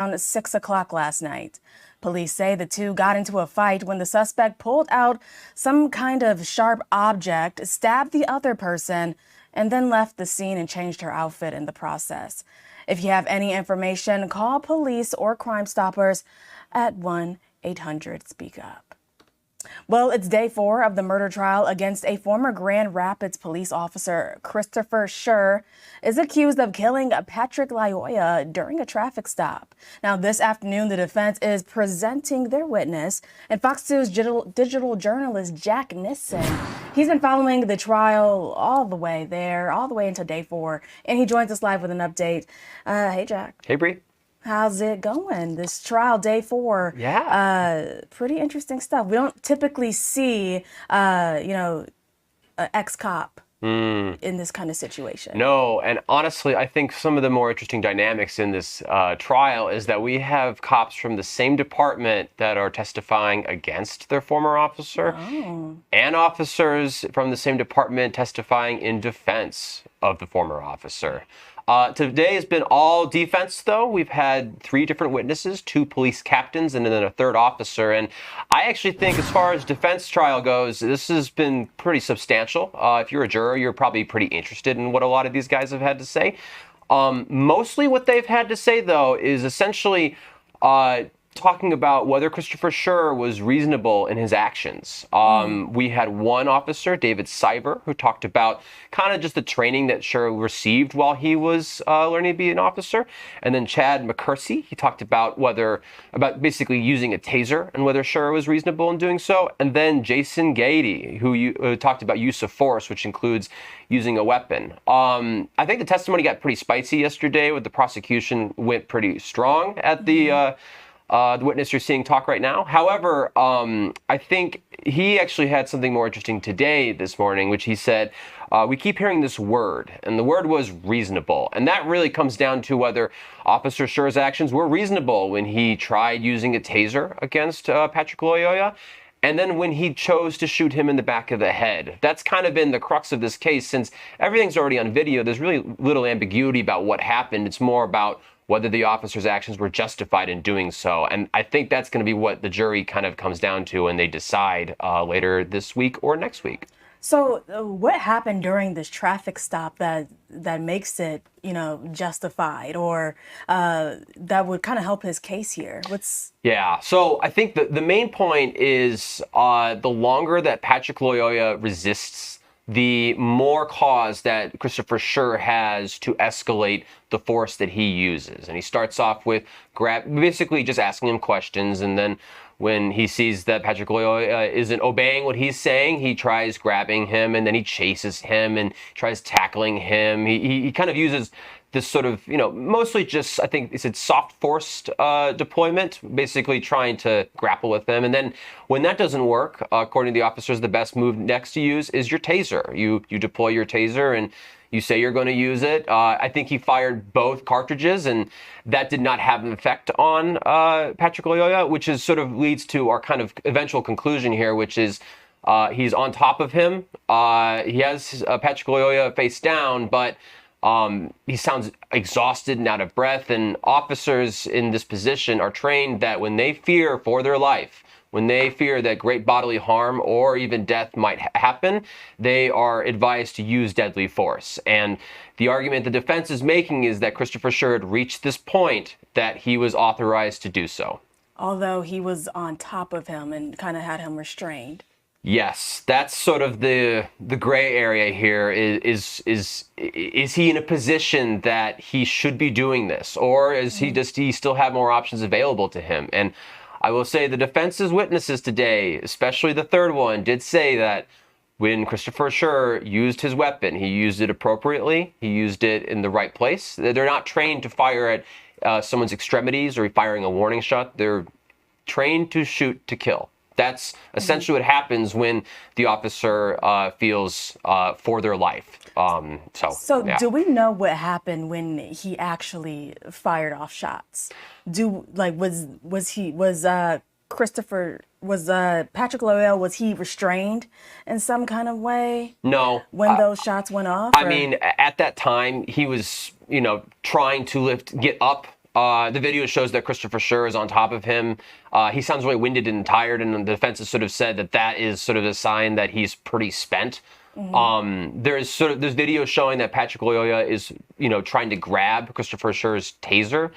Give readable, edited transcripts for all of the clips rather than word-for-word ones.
around 6 o'clock last night. Police say the two got into a fight when the suspect pulled out some kind of sharp object, stabbed the other person, and then left the scene and changed her outfit in the process. If you have any information, call police or Crime Stoppers at 1-800-SPEAK-UP. Well, it's day 4 of the murder trial against a former Grand Rapids police officer. Christopher Schur is accused of killing Patrick Lyoya during a traffic stop. Now, this afternoon, the defense is presenting their witness, and Fox 2's digital journalist Jack Nissen. He's been following the trial all the way into day 4, and he joins us live with an update. Hey, Jack. Hey, Bree. How's it going? This trial, day 4. Yeah. Pretty interesting stuff. We don't typically see, an ex-cop in this kind of situation. No, and honestly, I think some of the more interesting dynamics in this trial is that we have cops from the same department that are testifying against their former officer, and officers from the same department testifying in defense of the former officer. Today has been all defense, though. We've had 3 different witnesses, 2 police captains, and then a 3rd officer. And I actually think as far as defense trial goes, this has been pretty substantial. If you're a juror, you're probably pretty interested in what a lot of these guys have had to say. Mostly what they've had to say, though, is essentially talking about whether Christopher Schur was reasonable in his actions. We had one officer, David Cyber, who talked about kind of just the training that Schur received while he was learning to be an officer. And then Chad McCursey, he talked about basically using a taser and whether Schur was reasonable in doing so. And then Jason Gady, who talked about use of force, which includes using a weapon. I think the testimony got pretty spicy yesterday with the prosecution went pretty strong at the witness you're seeing talk right now. However, I think he actually had something more interesting this morning, which he said, we keep hearing this word, and the word was reasonable. And that really comes down to whether Officer Schur's actions were reasonable when he tried using a taser against Patrick Lyoya, and then when he chose to shoot him in the back of the head. That's kind of been the crux of this case. Since everything's already on video, there's really little ambiguity about what happened. It's more about whether the officer's actions were justified in doing so. And I think that's going to be what the jury kind of comes down to when they decide later this week or next week. So what happened during this traffic stop that makes it, justified or that would kind of help his case here? Yeah, so I think the main point is the longer that Patrick Lyoya resists, the more cause that Christopher Schur has to escalate the force that he uses. And he starts off with basically just asking him questions, and then when he sees that Patrick Lyoya isn't obeying what he's saying, he tries grabbing him, and then he chases him and tries tackling him. He kind of uses this sort of, mostly just, I think it's soft forced deployment, basically trying to grapple with them. And then when that doesn't work, according to the officers, the best move next to use is your taser. You deploy your taser and you say you're going to use it. I think he fired both cartridges, and that did not have an effect on Patrick Lyoya, which is sort of leads to our kind of eventual conclusion here, which is he's on top of him. He has Patrick Lyoya face down, but he sounds exhausted and out of breath, and officers in this position are trained that when they fear for their life, when they fear that great bodily harm or even death might happen, they are advised to use deadly force. And the argument the defense is making is that Christopher Schur had reached this point that he was authorized to do so. Although he was on top of him and kind of had him restrained. Yes, that's sort of the gray area here. Is he in a position that he should be doing this, or does he still have more options available to him? And I will say the defense's witnesses today, especially the 3rd one, did say that when Christopher Schur used his weapon, he used it appropriately. He used it in the right place. They're not trained to fire at someone's extremities or firing a warning shot. They're trained to shoot to kill. That's essentially what happens when the officer feels for their life. So do we know what happened when he actually fired off shots? Patrick Lyoya, was he restrained in some kind of way? No. When those shots went off? I mean, at that time, he was, trying to get up The video shows that Christopher Schur is on top of him. He sounds really winded and tired, and the defense has sort of said that that is sort of a sign that he's pretty spent. There's video showing that Patrick Loyola is, trying to grab Christopher Schur's taser.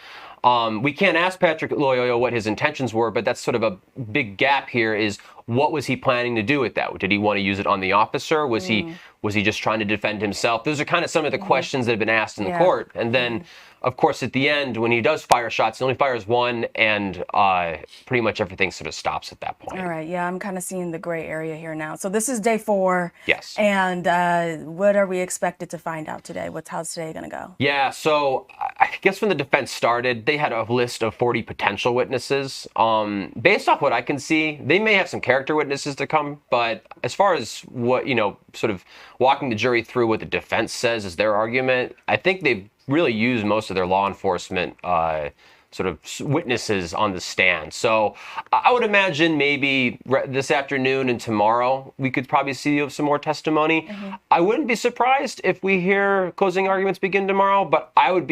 We can't ask Patrick Loyola what his intentions were, but that's sort of a big gap here is what was he planning to do with that? Did he want to use it on the officer? Was he just trying to defend himself? Those are kind of some of the questions that have been asked in the court. And then, of course, at the end, when he does fire shots, he only fires one, and pretty much everything sort of stops at that point. All right. Yeah, I'm kind of seeing the gray area here now. So this is day 4. Yes. And what are we expected to find out today? How's today going to go? Yeah, so I guess when the defense started, they had a list of 40 potential witnesses. Based off what I can see, they may have some character witnesses to come, but as far as what, sort of walking the jury through what the defense says is their argument, I think they've really used most of their law enforcement sort of witnesses on the stand. So I would imagine maybe this afternoon and tomorrow we could probably see some more testimony. I wouldn't be surprised if we hear closing arguments begin tomorrow, but I would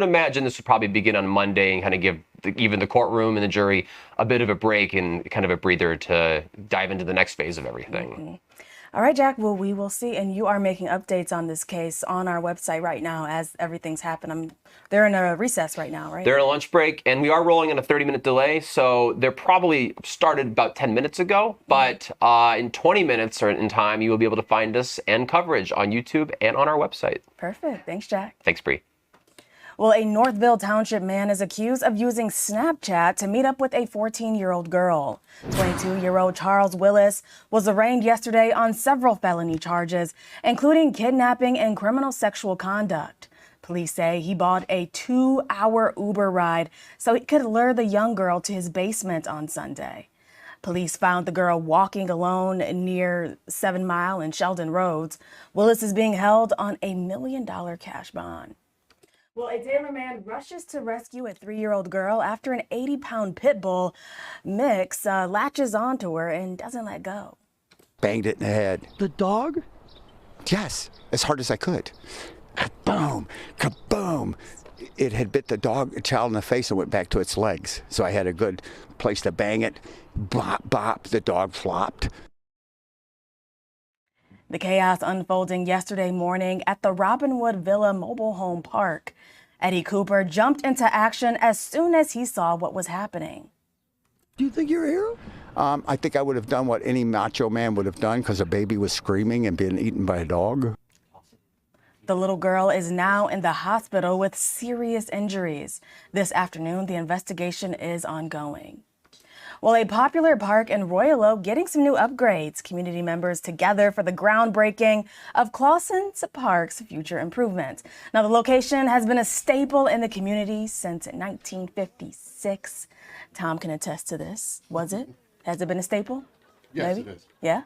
imagine this would probably begin on Monday and kind of give even the courtroom and the jury a bit of a break and kind of a breather to dive into the next phase of everything. All right, Jack. Well, we will see. And you are making updates on this case on our website right now as everything's happened. They're in a recess right now, right? They're in a lunch break, and we are rolling on a 30-minute delay. So they're probably started about 10 minutes ago. But in 20 minutes or in time, you will be able to find us and coverage on YouTube and on our website. Perfect. Thanks, Jack. Thanks, Bree. Well, a Northville Township man is accused of using Snapchat to meet up with a 14-year-old girl. 22-year-old Charles Willis was arraigned yesterday on several felony charges, including kidnapping and criminal sexual conduct. Police say he bought a 2-hour Uber ride so he could lure the young girl to his basement on Sunday. Police found the girl walking alone near 7 Mile and Sheldon Roads. Willis is being held on a $1 million cash bond. Well, a Taylor man rushes to rescue a 3-year-old girl after an 80-pound pit bull mix latches onto her and doesn't let go. Banged it in the head. The dog? Yes, as hard as I could. Kaboom, kaboom. It had bit the child in the face and went back to its legs. So I had a good place to bang it. Bop, bop, the dog flopped. The chaos unfolding yesterday morning at the Robinwood Villa Mobile Home Park. Eddie Cooper jumped into action as soon as he saw what was happening. Do you think you're a hero? I think I would have done what any macho man would have done because a baby was screaming and being eaten by a dog. The little girl is now in the hospital with serious injuries. This afternoon, the investigation is ongoing. Well, a popular park in Royal Oak getting some new upgrades. Community members together for the groundbreaking of Clawson's Park's future improvements. Now, the location has been a staple in the community since 1956. Tom can attest to this. Was it? Has it been a staple? Yes, Maybe? it is. Yeah?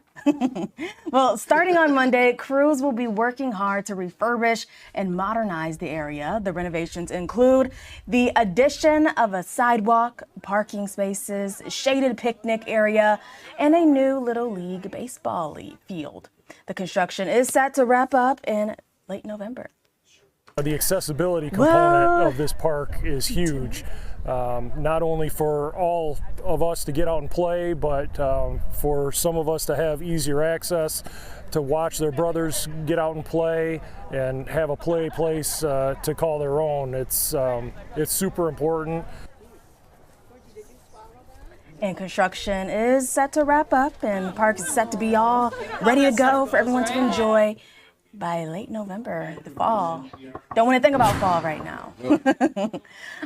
Well, starting on Monday, crews will be working hard to refurbish and modernize the area. The renovations include the addition of a sidewalk, parking spaces, shaded picnic area, and a new Little League baseball field. The construction is set to wrap up in late November. The accessibility component of this park is huge. Not only for all of us to get out and play, but for some of us to have easier access to watch their brothers get out and play and have a play place to call their own. It's super important. And construction is set to wrap up, and the park is set to be all ready to go for everyone to enjoy by late November, the fall. Don't want to think about fall right now.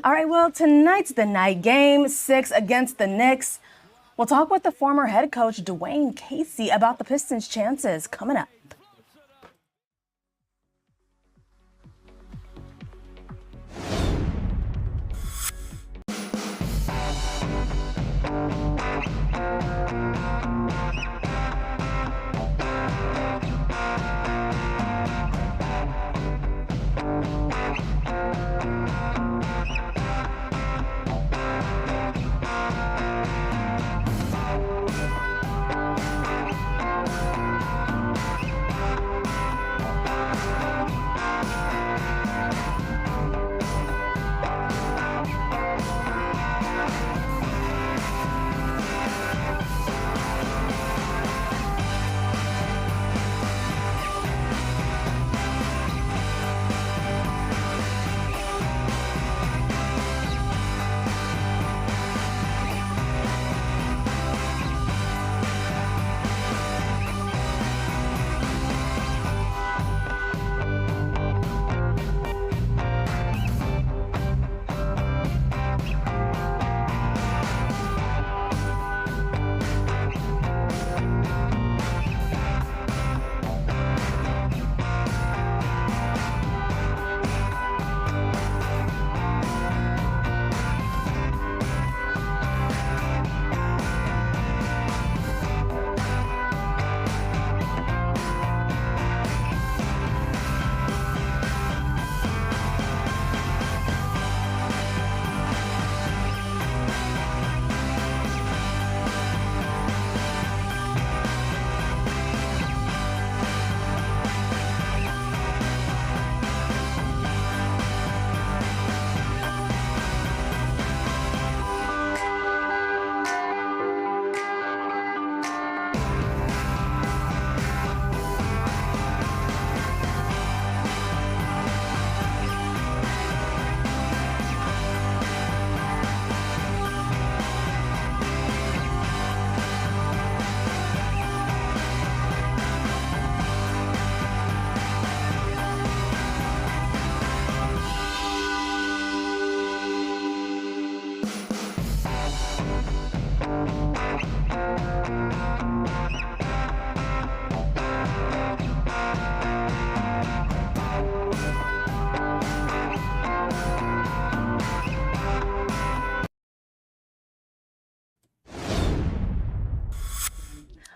All right, well, tonight's the night game, 6 against the Knicks. We'll talk with the former head coach, Dwayne Casey, about the Pistons' chances coming up.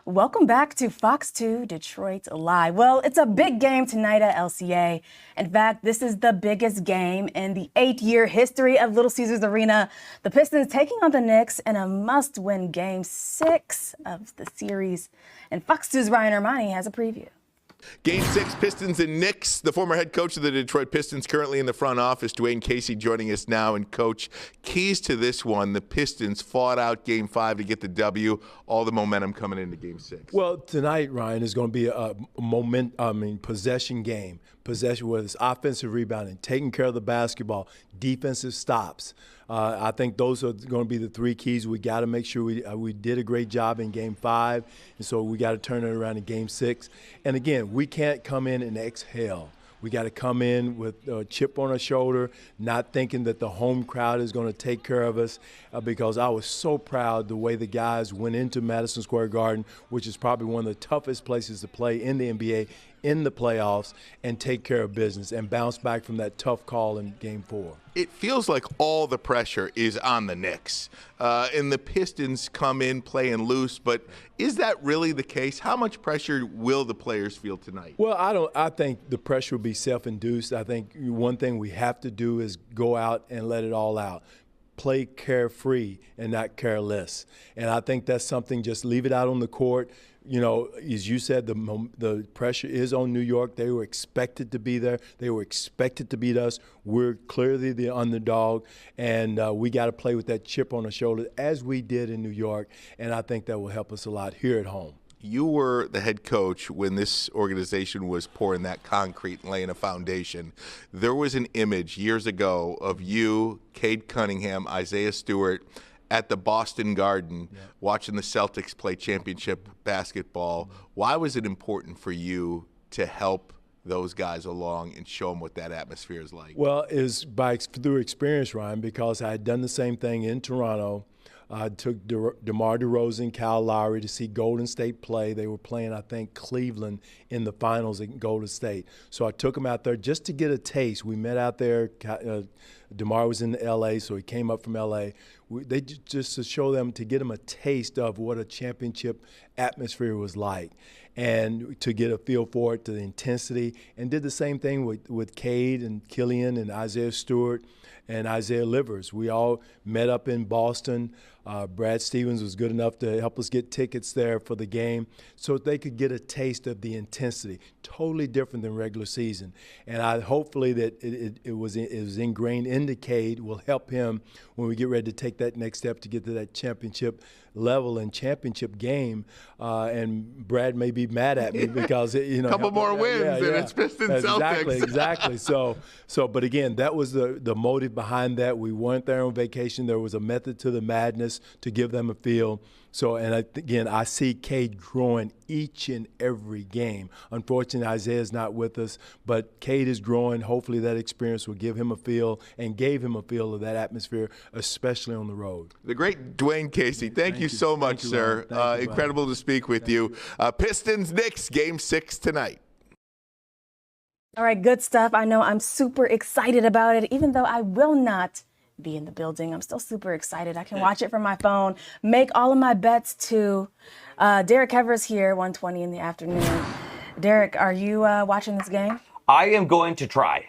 Welcome back to Fox 2 Detroit Live. Well, it's a big game tonight at LCA. In fact, this is the biggest game in the 8-year history of Little Caesars Arena. The Pistons taking on the Knicks in a must-win Game 6 of the series. And Fox 2's Ryan Armani has a preview. Game 6, Pistons and Knicks. The former head coach of the Detroit Pistons currently in the front office, Dwayne Casey, joining us now. And, Coach, keys to this one, the Pistons fought out Game 5 to get the W, all the momentum coming into Game 6. Well, tonight, Ryan, is going to be a possession game. Possession, whether it's offensive rebounding, taking care of the basketball, defensive stops. I think those are going to be the three keys. We got to make sure we did a great job in Game 5, and so we got to turn it around in Game 6. And again, we can't come in and exhale. We got to come in with a chip on our shoulder, not thinking that the home crowd is going to take care of us, because I was so proud the way the guys went into Madison Square Garden, which is probably one of the toughest places to play in the NBA, in the playoffs, and take care of business and bounce back from that tough call in Game 4. It feels like all the pressure is on the Knicks. And the Pistons come in playing loose, but is that really the case? How much pressure will the players feel tonight? Well, I think the pressure will be self-induced. I think one thing we have to do is go out and let it all out. Play carefree and not careless. And I think that's something, just leave it out on the court. You know, as you said, the pressure is on New York. They were expected to be there. They were expected to beat us. We're clearly the underdog, and we got to play with that chip on our shoulder as we did in New York, and I think that will help us a lot here at home. You were the head coach when this organization was pouring that concrete and laying a foundation. There was an image years ago of you, Cade Cunningham, Isaiah Stewart, at the Boston Garden, watching the Celtics play championship basketball. Why was it important for you to help those guys along and show them what that atmosphere is like? Well, it's through experience, Ryan, because I had done the same thing in Toronto. I took DeMar DeRozan, Kyle Lowry to see Golden State play. They were playing, I think, Cleveland in the finals at Golden State. So I took them out there just to get a taste. We met out there. DeMar was in L.A., so he came up from L.A. They just to show them, to get them a taste of what a championship atmosphere was like, and to get a feel for it, to the intensity, and did the same thing with Cade and Killian and Isaiah Stewart and Isaiah Livers. We all met up in Boston. Brad Stevens was good enough to help us get tickets there for the game so they could get a taste of the intensity. Totally different than regular season. And hopefully that it was ingrained into Cade, will help him when we get ready to take that next step to get to that championship level and championship game. And Brad may be mad at me because couple more wins and it's Pistons Celtics. Exactly. So but again, that was the motive behind that. We weren't there on vacation. There was a method to the madness to give them a feel. So, and again, I see Cade growing each and every game. Unfortunately, Isaiah's not with us, but Cade is growing. Hopefully that experience will give him a feel, and gave him a feel of that atmosphere, especially on the road. The great Dwayne Casey, thank you so much, sir. Incredible to speak with you. Pistons Knicks, Game 6 tonight. All right, good stuff. I know I'm super excited about it, even though I will not be in the building. I'm still super excited. I can watch it from my phone, make all of my bets too. Derek Hever's here, 1:20 in the afternoon. Derek, are you watching this game? I am going to try.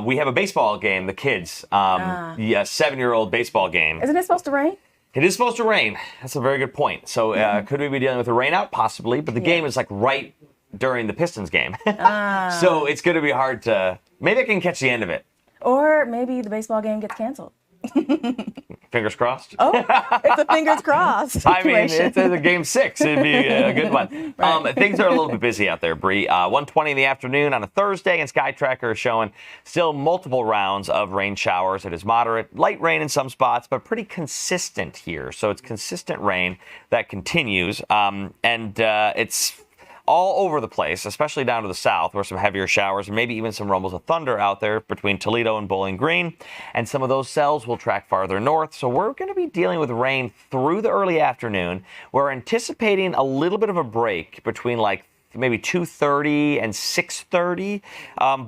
We have a baseball game, the kids. 7-year-old baseball game. Isn't it supposed to rain? It is supposed to rain. That's a very good point. So could we be dealing with a rain out? Possibly. But the game is like right during the Pistons game. So it's going to be hard to, maybe I can catch the end of it. Or maybe the baseball game gets canceled. Fingers crossed. Oh, it's a fingers crossed situation. I mean, it's a Game 6. It'd be a good one. Right. Things are a little bit busy out there, Bree. 1:20 in the afternoon on a Thursday, and Sky Tracker is showing still multiple rounds of rain showers. It is moderate, light rain in some spots, but pretty consistent here. So it's consistent rain that continues, and it's all over the place, especially down to the south, where some heavier showers and maybe even some rumbles of thunder out there between Toledo and Bowling Green. And some of those cells will track farther north. So we're going to be dealing with rain through the early afternoon. We're anticipating a little bit of a break between like maybe 2:30 and 6:30.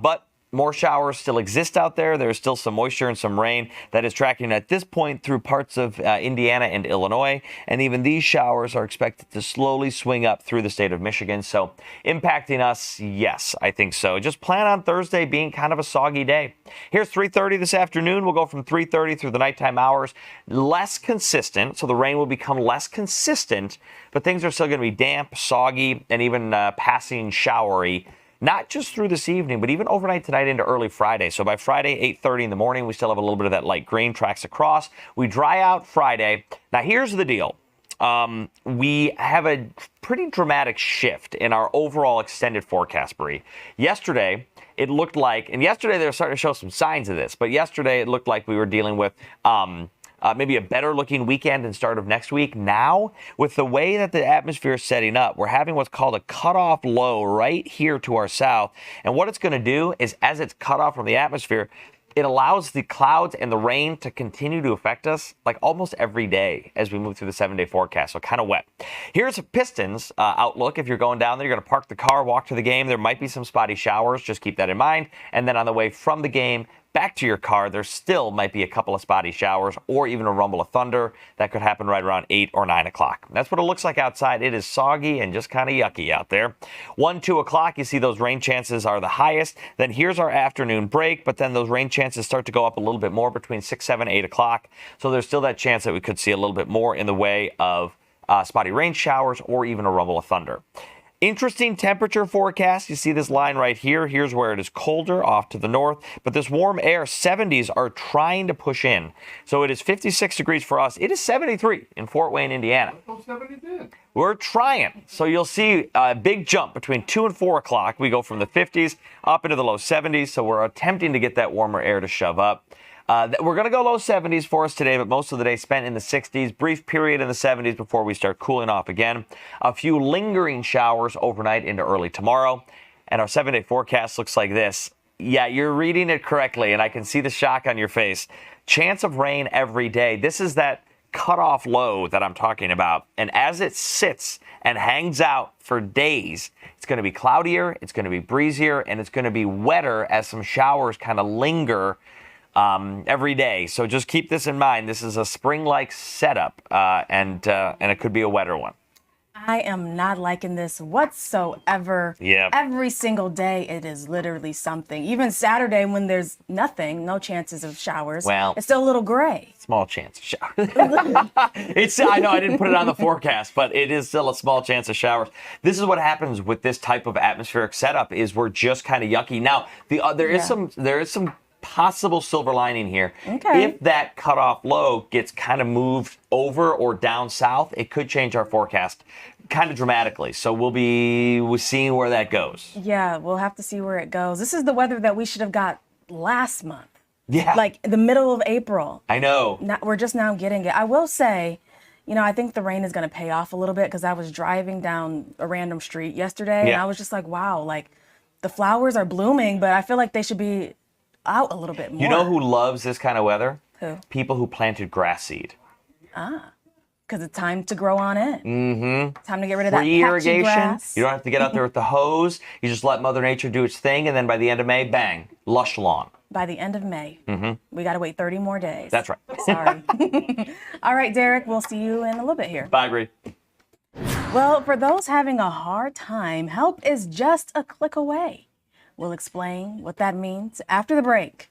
But more showers still exist out there. There's still some moisture and some rain that is tracking at this point through parts of Indiana and Illinois. And even these showers are expected to slowly swing up through the state of Michigan. So impacting us, yes, I think so. Just plan on Thursday being kind of a soggy day. Here's 3:30 this afternoon. We'll go from 3:30 through the nighttime hours. Less consistent, so the rain will become less consistent, but things are still going to be damp, soggy, and even passing showery. Not just through this evening, but even overnight tonight into early Friday. So by Friday, 8:30 in the morning, we still have a little bit of that light green tracks across. We dry out Friday. Now, here's the deal. We have a pretty dramatic shift in our overall extended forecast, Bree. Yesterday, it looked like, and yesterday they were starting to show some signs of this, but yesterday it looked like we were dealing with maybe a better looking weekend and start of next week. Now, with the way that the atmosphere is setting up, we're having what's called a cutoff low right here to our south. And what it's going to do is, as it's cut off from the atmosphere, it allows the clouds and the rain to continue to affect us like almost every day as we move through the 7-day forecast. So kind of wet. Here's a Pistons outlook. If you're going down there, you're going to park the car, walk to the game. There might be some spotty showers. Just keep that in mind. And then on the way from the game back to your car, there still might be a couple of spotty showers or even a rumble of thunder that could happen right around 8 or 9 o'clock. That's what it looks like outside. It is soggy and just kind of yucky out there. 1, 2 o'clock, you see those rain chances are the highest. Then here's our afternoon break, but then those rain chances start to go up a little bit more between 6, 7, 8 o'clock. So there's still that chance that we could see a little bit more in the way of spotty rain showers or even a rumble of thunder. Interesting temperature forecast. You see this line right here. Here's where it is colder off to the north. But this warm air, 70s, are trying to push in. So it is 56 degrees for us. It is 73 in Fort Wayne, Indiana. We're trying. So you'll see a big jump between 2 and 4 o'clock. We go from the 50s up into the low 70s. So we're attempting to get that warmer air to shove up. We're going to go low 70s for us today, but most of the day spent in the 60s. Brief period in the 70s before we start cooling off again. A few lingering showers overnight into early tomorrow. And our 7-day forecast looks like this. Yeah, you're reading it correctly, and I can see the shock on your face. Chance of rain every day. This is that cutoff low that I'm talking about. And as it sits and hangs out for days, it's going to be cloudier, it's going to be breezier, and it's going to be wetter as some showers kind of linger every day. So just keep this in mind. This is a spring-like setup, and it could be a wetter one. I am not liking this whatsoever. Yeah. Every single day, it is literally something. Even Saturday, when there's nothing, no chances of showers, well, it's still a little gray. Small chance of showers. I know I didn't put it on the forecast, but it is still a small chance of showers. This is what happens with this type of atmospheric setup, is we're just kind of yucky. Now, there is some possible silver lining here. Okay. If that cutoff low gets kind of moved over or down south, it could change our forecast kind of dramatically. So we're seeing where that goes. Yeah, we'll have to see where it goes. This is the weather that we should have got last month. Yeah. Like the middle of April. I know. We're just now getting it. I will say, I think the rain is going to pay off a little bit, because I was driving down a random street yesterday, and I was just like, wow, like the flowers are blooming, but I feel like they should be out a little bit more. You know who loves this kind of weather? Who? People who planted grass seed. Because it's time to grow on it. Mm-hmm. Time to get rid of that Free patchy irrigation. grass. You don't have to get out there with the hose. You just let Mother Nature do its thing, and then by the end of May, bang, lush lawn. By the end of May. We got to wait 30 more days. That's right. Sorry. All right, Derek, we'll see you in a little bit here. Bye, Bree. Well, for those having a hard time, help is just a click away. We'll explain what that means after the break.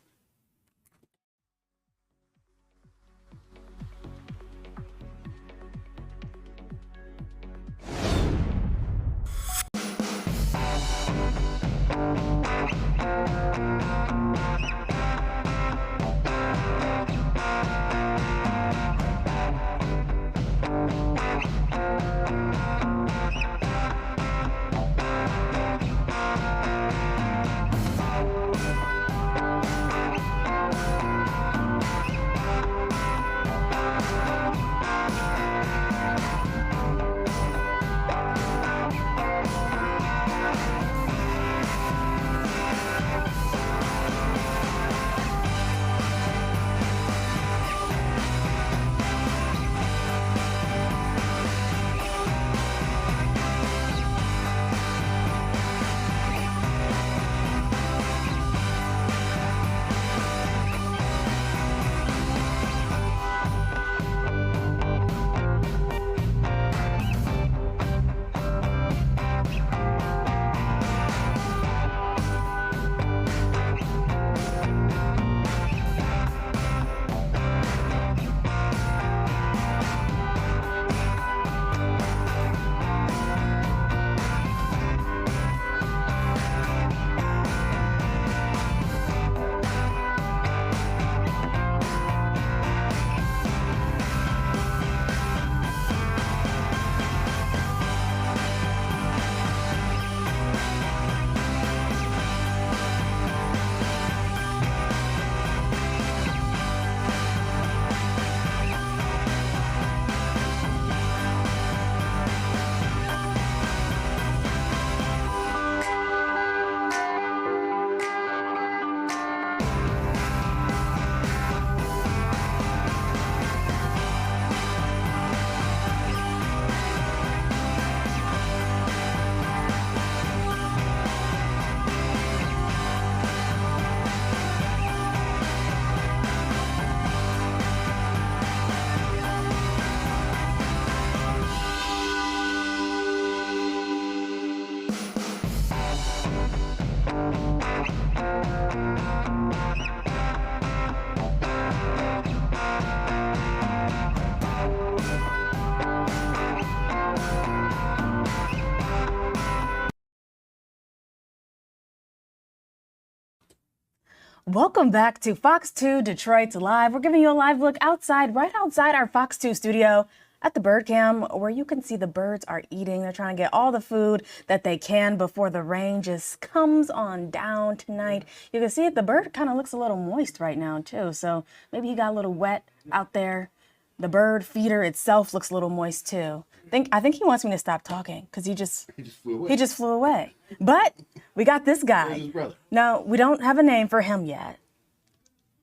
Welcome back to Fox 2 Detroit Live. We're giving you a live look outside, right outside our Fox 2 studio at the bird cam, where you can see the birds are eating. They're trying to get all the food that they can before the rain just comes on down tonight. You can see it, the bird kind of looks a little moist right now too, so maybe he got a little wet out there. The bird feeder itself looks a little moist too. I think he wants me to stop talking because he just flew away. But we got this guy. His brother. No, we don't have a name for him yet.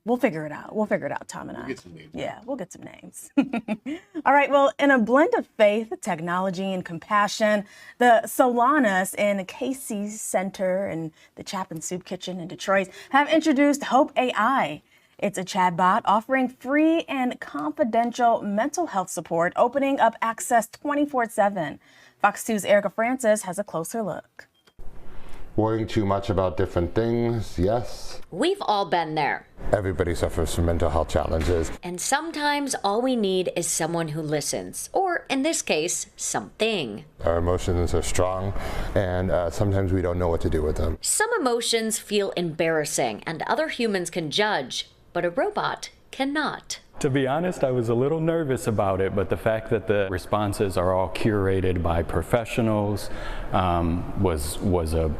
We'll figure it out. Tom and I. We'll get some names. Yeah, we'll get some names. All right, well, in a blend of faith, technology, and compassion, the Solanas in Casey's Center and the Chapin Soup Kitchen in Detroit have introduced Hope AI. It's a chatbot offering free and confidential mental health support, opening up access 24/7. Fox 2's Erica Francis has a closer look. Worrying too much about different things, yes. We've all been there. Everybody suffers from mental health challenges. And sometimes all we need is someone who listens, or in this case, something. Our emotions are strong, and sometimes we don't know what to do with them. Some emotions feel embarrassing, and other humans can judge, but a robot cannot. To be honest, I was a little nervous about it, but the fact that the responses are all curated by professionals was a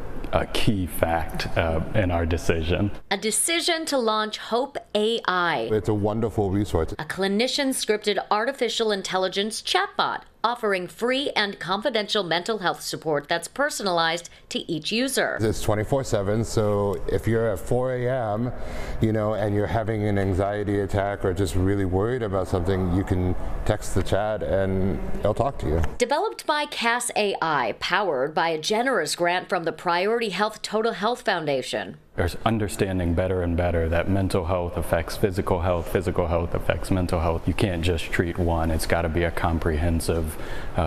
key fact in our decision. A decision to launch Hope AI. It's a wonderful resource. A clinician-scripted artificial intelligence chatbot offering free and confidential mental health support that's personalized to each user. It's 24/7, so if you're at 4 a.m., and you're having an anxiety attack or just really worried about something, you can text the chat and it'll talk to you. Developed by Cass AI, powered by a generous grant from the Priority Health Total Health Foundation. There's understanding better and better that mental health affects physical health affects mental health. You can't just treat one. It's got to be a comprehensive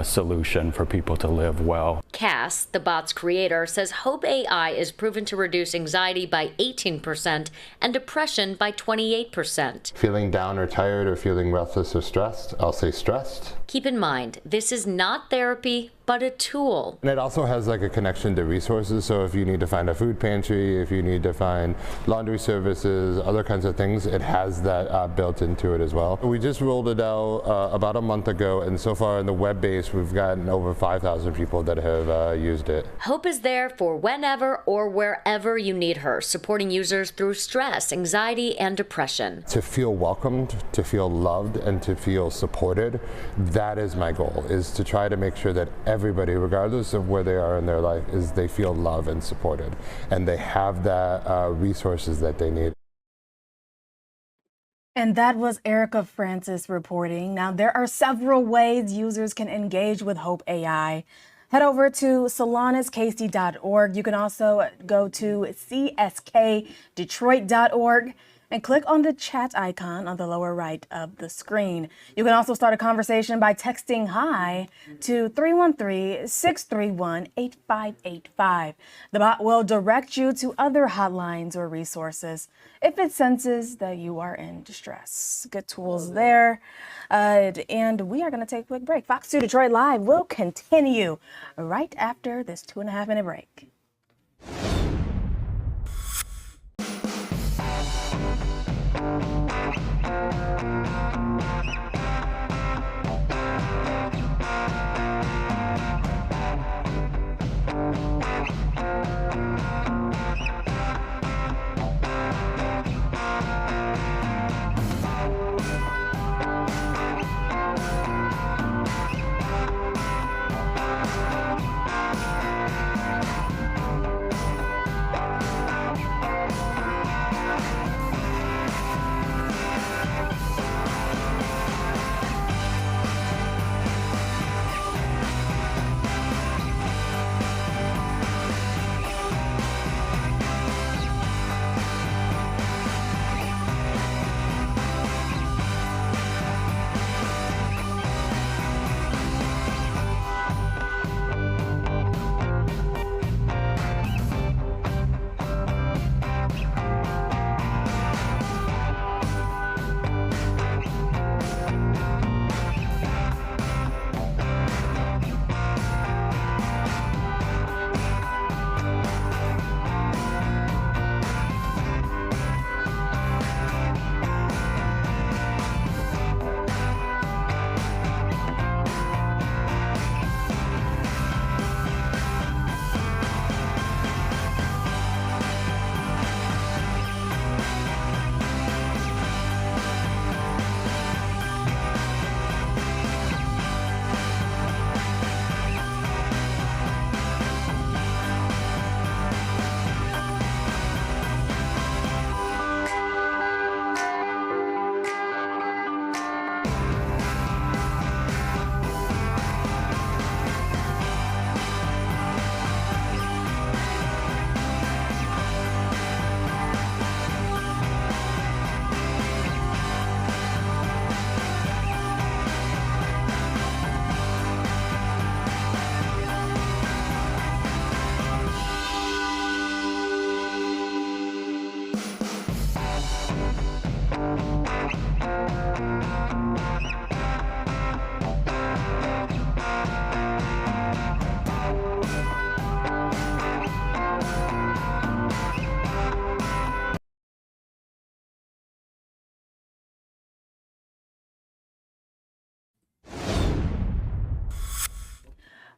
solution for people to live well. Cass, the bot's creator, says Hope AI is proven to reduce anxiety by 18% and depression by 28%. Feeling down or tired or feeling restless or stressed, I'll say stressed. Keep in mind, this is not therapy, but a tool. And it also has like a connection to resources, so if you need to find a food pantry, if you need to find laundry services, other kinds of things, it has that built into it as well. We just rolled it out about a month ago, and so far in the web base we've gotten over 5,000 people that have used it. Hope is there for whenever or wherever you need her, supporting users through stress, anxiety, and depression. To feel welcomed, to feel loved, and to feel supported, that is my goal, is to try to make sure that everybody, regardless of where they are in their life, is they feel loved and supported, and they have that resources that they need. And that was Erica Francis reporting. Now, there are several ways users can engage with Hope AI. Head over to solanascasey.org. You can also go to cskdetroit.org and click on the chat icon on the lower right of the screen. You can also start a conversation by texting HI to 313-631-8585. The bot will direct you to other hotlines or resources if it senses that you are in distress. Good tools there. And we are going to take a quick break. Fox 2 Detroit Live will continue right after this 2.5-minute break.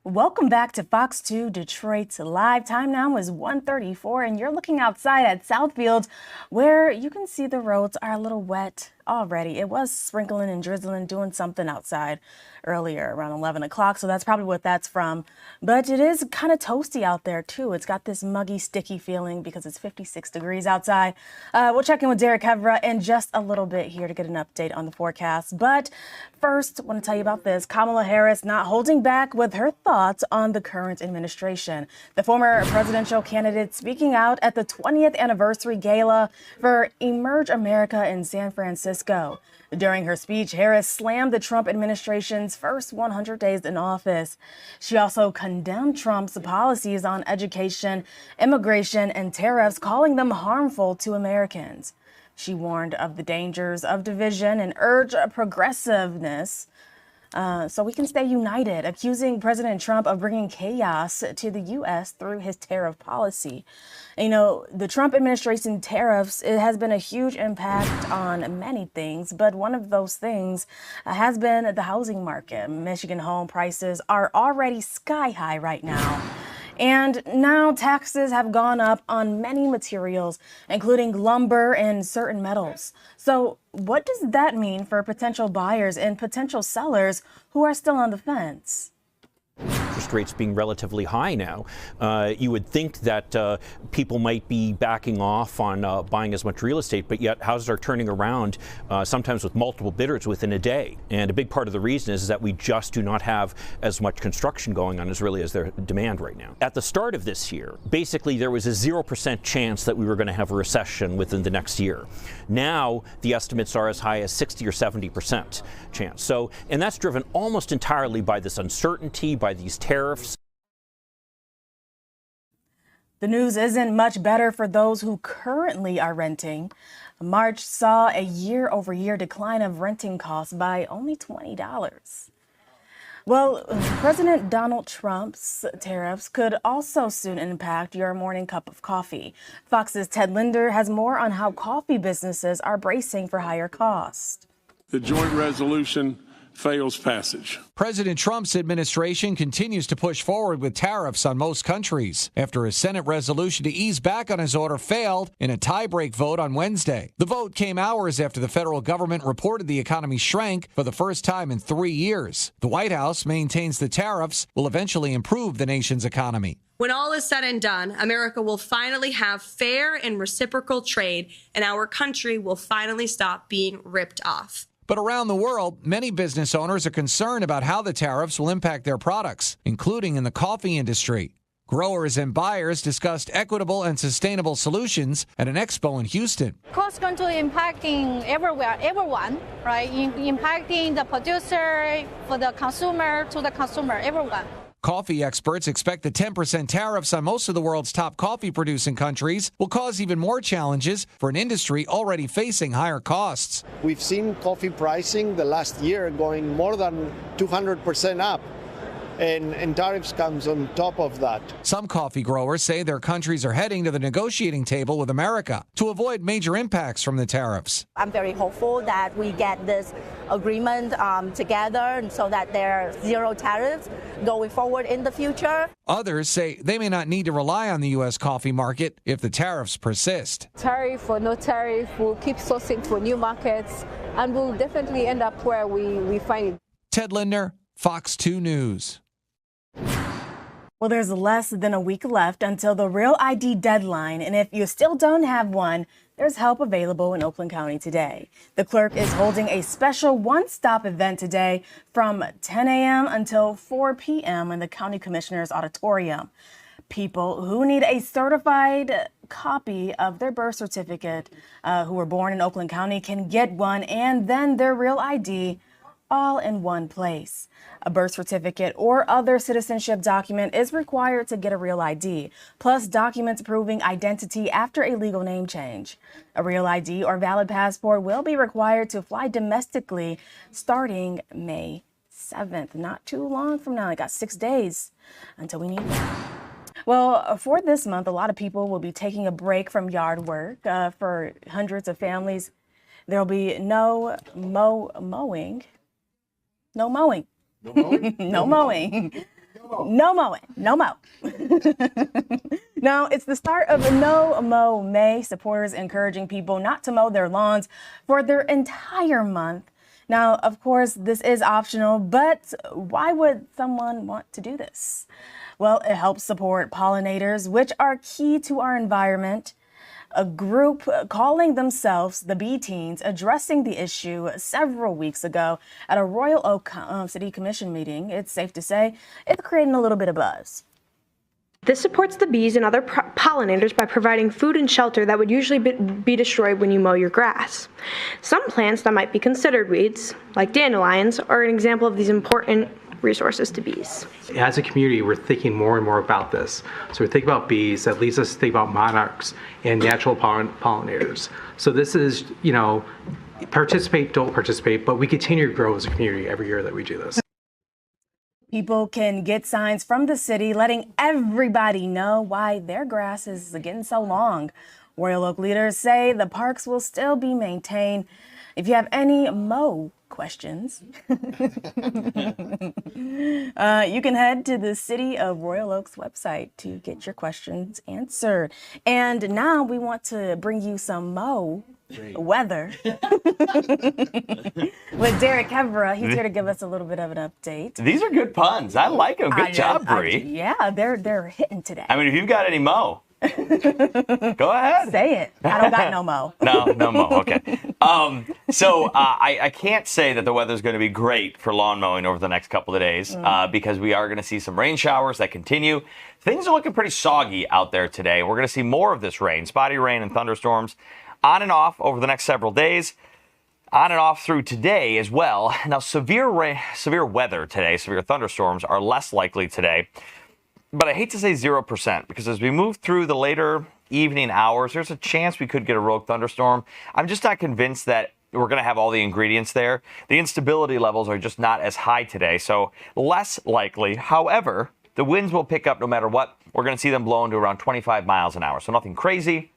Welcome back to Fox 2 Detroit's Live. Time now is 1:34, and you're looking outside at Southfield, where you can see the roads are a little wet already. It was sprinkling and drizzling, doing something outside earlier around 11 o'clock, so that's probably what that's from. But it is kind of toasty out there, too. It's got this muggy, sticky feeling because it's 56 degrees outside. We'll check in with Derek Hevra in just a little bit here to get an update on the forecast. But first, I want to tell you about this. Kamala Harris not holding back with her thoughts on the current administration. The former presidential candidate speaking out at the 20th anniversary gala for Emerge America in San Francisco. During her speech, Harris slammed the Trump administration's first 100 days in office. She also condemned Trump's policies on education, immigration, and tariffs, calling them harmful to Americans. She warned of the dangers of division and urged progressiveness so we can stay united, accusing President Trump of bringing chaos to the U.S. through his tariff policy. You know, the Trump administration tariffs, it has been a huge impact on many things, but one of those things has been the housing market. Michigan home prices are already sky high right now. And now taxes have gone up on many materials, including lumber and certain metals. So what does that mean for potential buyers and potential sellers who are still on the fence? Interest rates being relatively high now, you would think that people might be backing off on buying as much real estate, but yet houses are turning around sometimes with multiple bidders within a day. And a big part of the reason is that we just do not have as much construction going on as really as their demand right now. At the start of this year, basically there was a 0% chance that we were going to have a recession within the next year. Now the estimates are as high as 60 or 70% chance. So, and that's driven almost entirely by this uncertainty, by these tariffs. The news isn't much better for those who currently are renting. March saw a year-over-year decline of renting costs by only $20. Well, President Donald Trump's tariffs could also soon impact your morning cup of coffee. Fox's Ted Linder has more on how coffee businesses are bracing for higher costs. The joint resolution fails passage. President Trump's administration continues to push forward with tariffs on most countries after a Senate resolution to ease back on his order failed in a tie-break vote on Wednesday. The vote came hours after the federal government reported the economy shrank for the first time in 3 years. The White House maintains the tariffs will eventually improve the nation's economy. When all is said and done, America will finally have fair and reciprocal trade, and our country will finally stop being ripped off. But around the world, many business owners are concerned about how the tariffs will impact their products, including in the coffee industry. Growers and buyers discussed equitable and sustainable solutions at an expo in Houston. Cost control impacting everyone, right? Impacting the producer, for the consumer, to the consumer, everyone. Coffee experts expect the 10% tariffs on most of the world's top coffee-producing countries will cause even more challenges for an industry already facing higher costs. We've seen coffee pricing the last year going more than 200% up. And tariffs comes on top of that. Some coffee growers say their countries are heading to the negotiating table with America to avoid major impacts from the tariffs. I'm very hopeful that we get this agreement together so that there are zero tariffs going forward in the future. Others say they may not need to rely on the U.S. coffee market if the tariffs persist. Tariff or no tariff, we'll keep sourcing for new markets, and we'll definitely end up where we find it. Ted Linder, Fox 2 News. Well, there's less than a week left until the Real ID deadline, and if you still don't have one, there's help available in Oakland County today. The clerk is holding a special one-stop event today from 10 a.m. until 4 p.m. in the County Commissioner's Auditorium. People who need a certified copy of their birth certificate who were born in Oakland County can get one, and then their Real ID all in one place. A birth certificate or other citizenship document is required to get a Real ID, plus documents proving identity after a legal name change. A Real ID or valid passport will be required to fly domestically starting May 7th. Not too long from now. I got 6 days until we need that. Well, for this month, a lot of people will be taking a break from yard work. For hundreds of families, there will be no mowing. No mowing. No mowing. No mowing. No mow. Now, it's the start of No Mow May. Supporters encouraging people not to mow their lawns for their entire month. Now, of course, this is optional, but why would someone want to do this? Well, it helps support pollinators, which are key to our environment. A group calling themselves the Bee Teens addressing the issue several weeks ago at a Royal Oak City Commission meeting. It's safe to say it's creating a little bit of buzz. This supports the bees and other pollinators by providing food and shelter that would usually be destroyed when you mow your grass. Some plants that might be considered weeds, like dandelions, are an example of these important resources to bees. As a community, we're thinking more and more about this. So we think about bees, that leads us to think about monarchs and natural pollinators. So this is, participate, don't participate, but we continue to grow as a community every year that we do this. People can get signs from the city letting everybody know why their grass is getting so long. Royal Oak leaders say the parks will still be maintained. If you have any mow questions, you can head to the City of Royal Oak's website to get your questions answered. And now we want to bring you some mow weather with Derek Kevra. He's here to give us a little bit of an update. These are good puns. I like them. Good job, Bree. Yeah, they're hitting today. I mean, if you've got any mow, go ahead. Say it. I don't got no mow. No mow. Okay. So I can't say that the weather's going to be great for lawn mowing over the next couple of days because we are going to see some rain showers that continue. Things are looking pretty soggy out there today. We're going to see more of this rain, spotty rain and thunderstorms on and off over the next several days, on and off through today as well. Now, severe weather today, severe thunderstorms are less likely today. But I hate to say 0% because as we move through the later evening hours, there's a chance we could get a rogue thunderstorm. I'm just not convinced that we're going to have all the ingredients there. The instability levels are just not as high today, so less likely. However, the winds will pick up no matter what. We're going to see them blowing to around 25 miles an hour, so nothing crazy,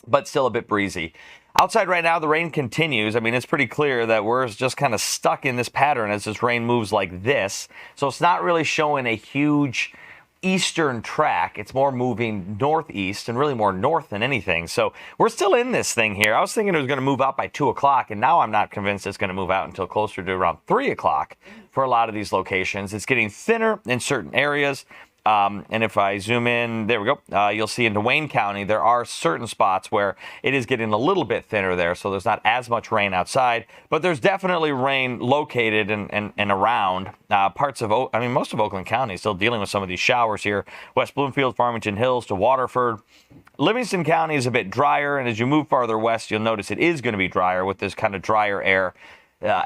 but still a bit breezy. Outside right now, the rain continues. I mean, it's pretty clear that we're just kind of stuck in this pattern as this rain moves like this. So it's not really showing a huge eastern track. It's more moving northeast and really more north than anything. So we're still in this thing here. I was thinking it was going to move out by 2 o'clock, and now I'm not convinced it's going to move out until closer to around 3 o'clock for a lot of these locations. It's getting thinner in certain areas. And if I zoom in, there we go, you'll see in Wayne County, there are certain spots where it is getting a little bit thinner there, so there's not as much rain outside, but there's definitely rain located and around parts of, most of Oakland County is still dealing with some of these showers here. West Bloomfield, Farmington Hills to Waterford. Livingston County is a bit drier, and as you move farther west, you'll notice it is going to be drier with this kind of drier air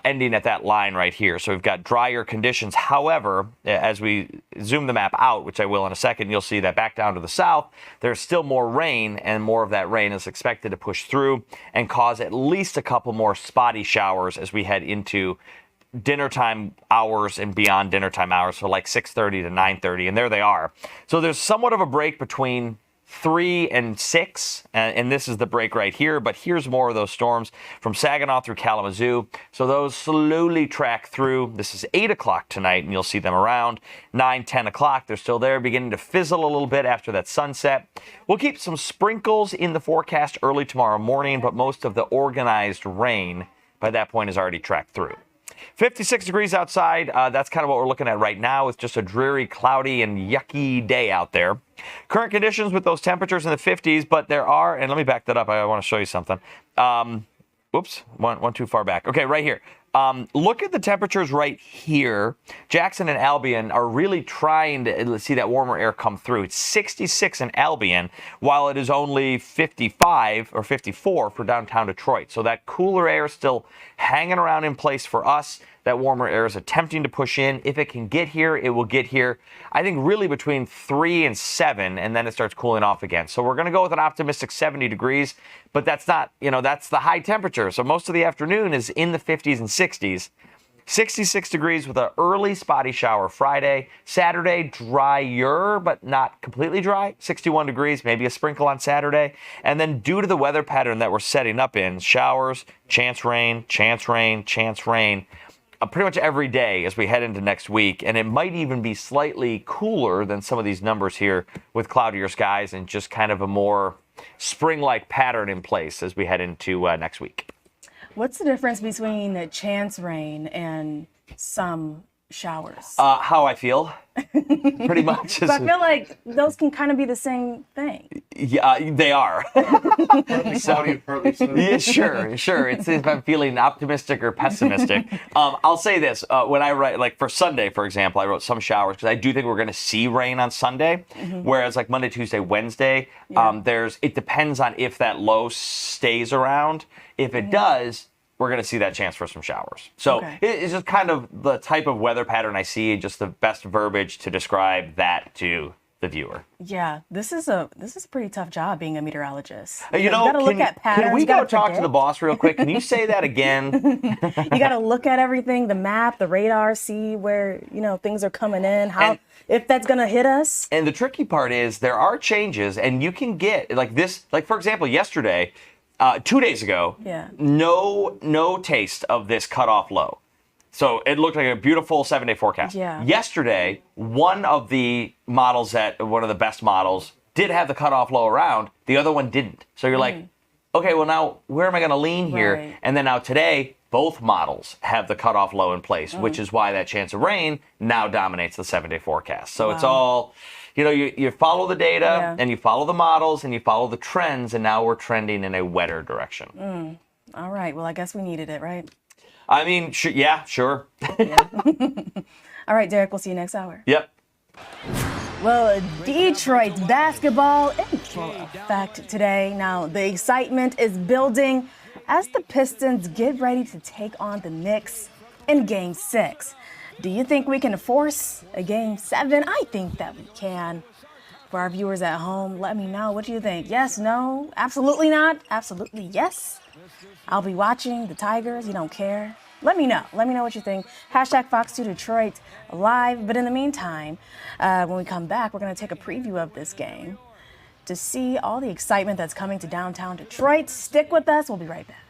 ending at that line right here. So we've got drier conditions. However, as we zoom the map out, which I will in a second, you'll see that back down to the south, there's still more rain, and more of that rain is expected to push through and cause at least a couple more spotty showers as we head into dinner time hours and beyond dinner time hours, so like 6:30 to 9:30, and there they are. So there's somewhat of a break between 3 and 6, and this is the break right here, but here's more of those storms from Saginaw through Kalamazoo. So those slowly track through. This is 8 o'clock tonight, and you'll see them around 9, 10 o'clock. They're still there, beginning to fizzle a little bit after that sunset. We'll keep some sprinkles in the forecast early tomorrow morning, but most of the organized rain by that point is already tracked through. 56 degrees outside. That's kind of what we're looking at right now. It's just a dreary, cloudy, and yucky day out there. Current conditions with those temperatures in the 50s, but there are, and let me back that up. I want to show you something. Whoops, one too far back. Okay, right here. Look at the temperatures right here. Jackson and Albion are really trying to see that warmer air come through. It's 66 in Albion, while it is only 55 or 54 for downtown Detroit. So that cooler air is still hanging around in place for us. That warmer air is attempting to push in. If it can get here, it will get here, I think, really between 3 and 7, and then it starts cooling off again. So we're going to go with an optimistic 70 degrees, but that's not, that's the high temperature. So most of the afternoon is in the 50s and 60s. 66 degrees with an early spotty shower Friday. Saturday, drier, but not completely dry. 61 degrees, maybe a sprinkle on Saturday. And then due to the weather pattern that we're setting up in, showers, chance rain, chance rain, chance rain. pretty much every day as we head into next week, and it might even be slightly cooler than some of these numbers here with cloudier skies and just kind of a more spring-like pattern in place as we head into next week. What's the difference between chance rain and some showers? How I feel, pretty much. I feel like those can kind of be the same thing. Yeah, they are. Partly cloudy and partly sunny. Yeah, sure. It's if I'm feeling optimistic or pessimistic. I'll say this: when I write, like for Sunday, for example, I wrote some showers because I do think we're going to see rain on Sunday. Whereas like Monday, Tuesday, Wednesday, it depends on if that low stays around. If it does, we're going to see that chance for some showers. So it's just kind of the type of weather pattern I see, just the best verbiage to describe that to the viewer. Yeah, this is a pretty tough job being a meteorologist. You know, gotta look at patterns. Can we go talk to the boss real quick? Can you say that again? You got to look at everything, the map, the radar, see where, things are coming in, if that's going to hit us. And the tricky part is there are changes, and you can get like this, like for example, yesterday, 2 days ago, no taste of this cutoff low. So it looked like a beautiful 7-day forecast. Yeah. Yesterday, one of the best models did have the cutoff low around. The other one didn't. So you're like, okay, well now where am I going to lean here? Right. And then now today, both models have the cutoff low in place, which is why that chance of rain now dominates the 7-day forecast. So it's all, you follow the data and you follow the models and you follow the trends, and now we're trending in a wetter direction. All right. Well, I guess we needed it, right? I mean, sure. All right, Derek, we'll see you next hour. Yep. Well, Detroit basketball in full effect today. Now, the excitement is building as the Pistons get ready to take on the Knicks in Game 6. Do you think we can force a Game 7? I think that we can. For our viewers at home, let me know. What do you think? Yes, no, absolutely not, absolutely yes. I'll be watching the Tigers. You don't care? Let me know. Let me know what you think. Hashtag Fox2 Detroit live. But in the meantime, when we come back, we're going to take a preview of this game to see all the excitement that's coming to downtown Detroit. Stick with us. We'll be right back.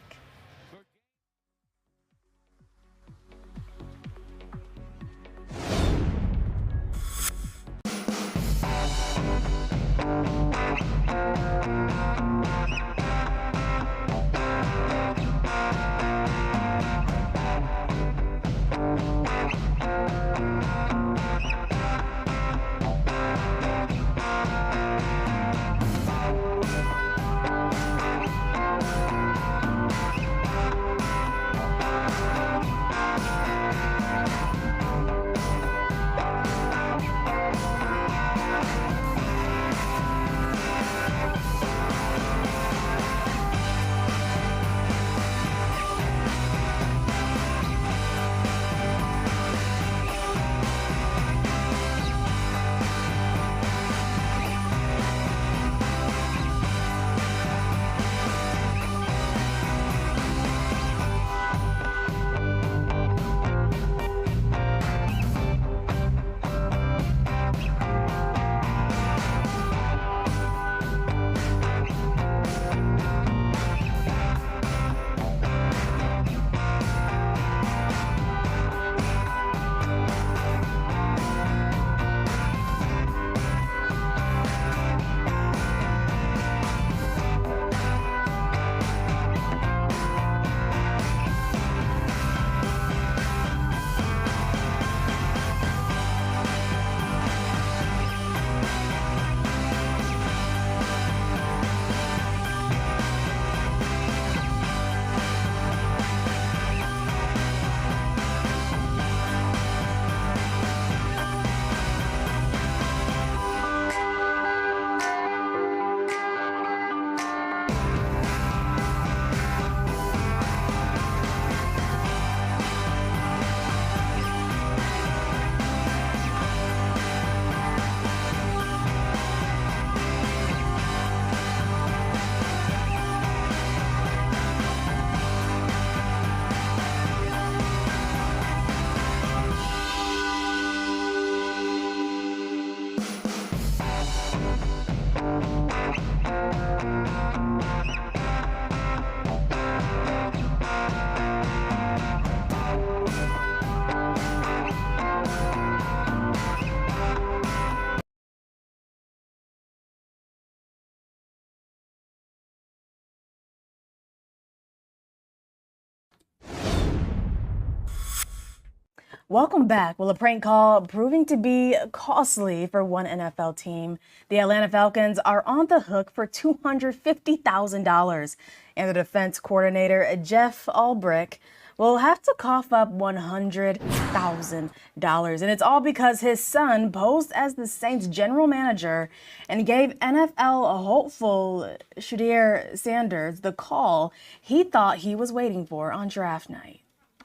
Welcome back. Well, a prank call proving to be costly for one NFL team. The Atlanta Falcons are on the hook for $250,000, and the defense coordinator, Jeff Ulbrich, will have to cough up $100,000. And it's all because his son posed as the Saints general manager and gave NFL hopeful Shedeur Sanders the call he thought he was waiting for on draft night.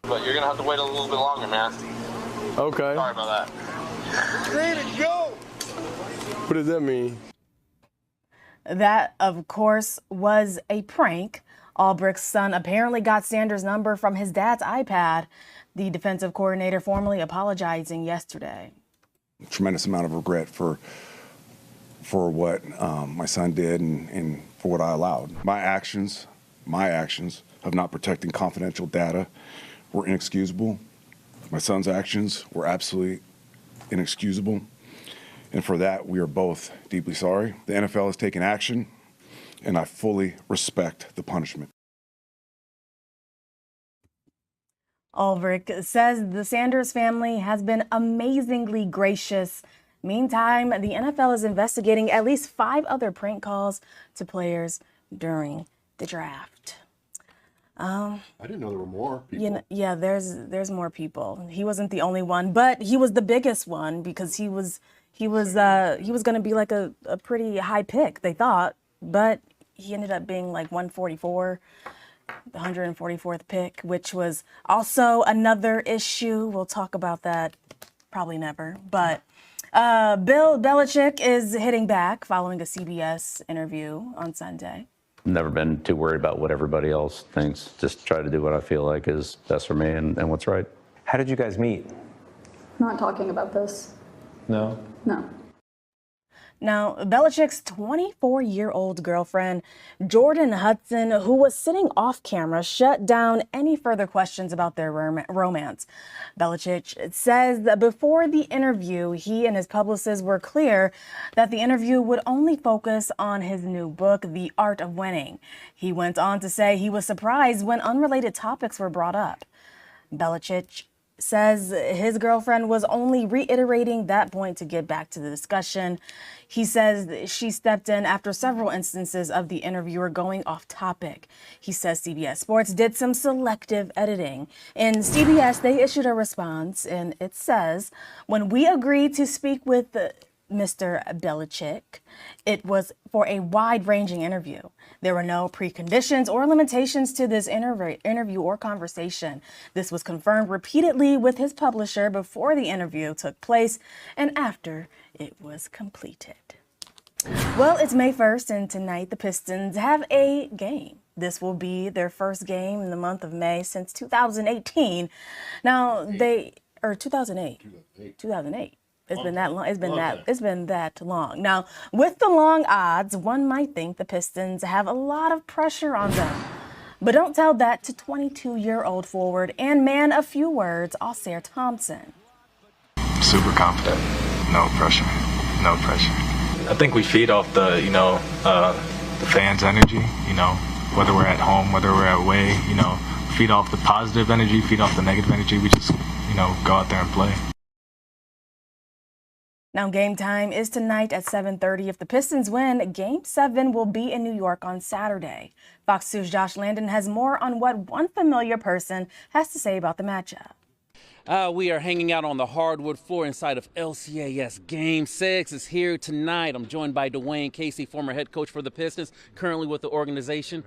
But you're going to have to wait a little bit longer, man. Okay. Sorry about that. Ready to go! What does that mean? That, of course, was a prank. Ulbrich's son apparently got Sanders' number from his dad's iPad, the defensive coordinator formally apologizing yesterday. Tremendous amount of regret for what my son did and for what I allowed. My actions of not protecting confidential data were inexcusable. My son's actions were absolutely inexcusable. And for that, we are both deeply sorry. The NFL has taken action, and I fully respect the punishment. Ulbrich says the Sanders family has been amazingly gracious. Meantime, the NFL is investigating at least 5 other prank calls to players during the draft. I didn't know there were more people. Yeah, there's more people. He wasn't the only one, but he was the biggest one because he was going to be like a pretty high pick, they thought, but he ended up being like 144, the 144th pick, which was also another issue. We'll talk about that probably never, but Bill Belichick is hitting back following a CBS interview on Sunday. Never been too worried about what everybody else thinks. Just try to do what I feel like is best for me and what's right. How did you guys meet? Not talking about this. No? No. Now, Belichick's 24-year-old girlfriend, Jordan Hudson, who was sitting off camera, shut down any further questions about their romance. Belichick says that before the interview, he and his publicist were clear that the interview would only focus on his new book, The Art of Winning. He went on to say he was surprised when unrelated topics were brought up. Belichick says his girlfriend was only reiterating that point to get back to the discussion. He says she stepped in after several instances of the interviewer going off topic. He says CBS Sports did some selective editing. In CBS, they issued a response, and it says, when we agreed to speak with Mr. Belichick, it was for a wide-ranging interview. There were no preconditions or limitations to this interview or conversation. This was confirmed repeatedly with his publisher before the interview took place and after it was completed. Well, it's May 1st, and tonight the Pistons have a game. This will be their first game in the month of May since 2018. Now, 2008. It's been that long. It's been that long. Now, with the long odds, one might think the Pistons have a lot of pressure on them. But don't tell that to 22-year-old forward and man of few words, Alsair Thompson. Super confident. No pressure. No pressure. I think we feed off the fans' energy, whether we're at home, whether we're away, feed off the positive energy, feed off the negative energy. We just, go out there and play. Now, game time is tonight at 7:30. If the Pistons win, Game 7 will be in New York on Saturday. Fox 2's Josh Landon has more on what one familiar person has to say about the matchup. We are hanging out on the hardwood floor inside of LCAS. Game 6 is here tonight. I'm joined by Dwayne Casey, former head coach for the Pistons, currently with the organization.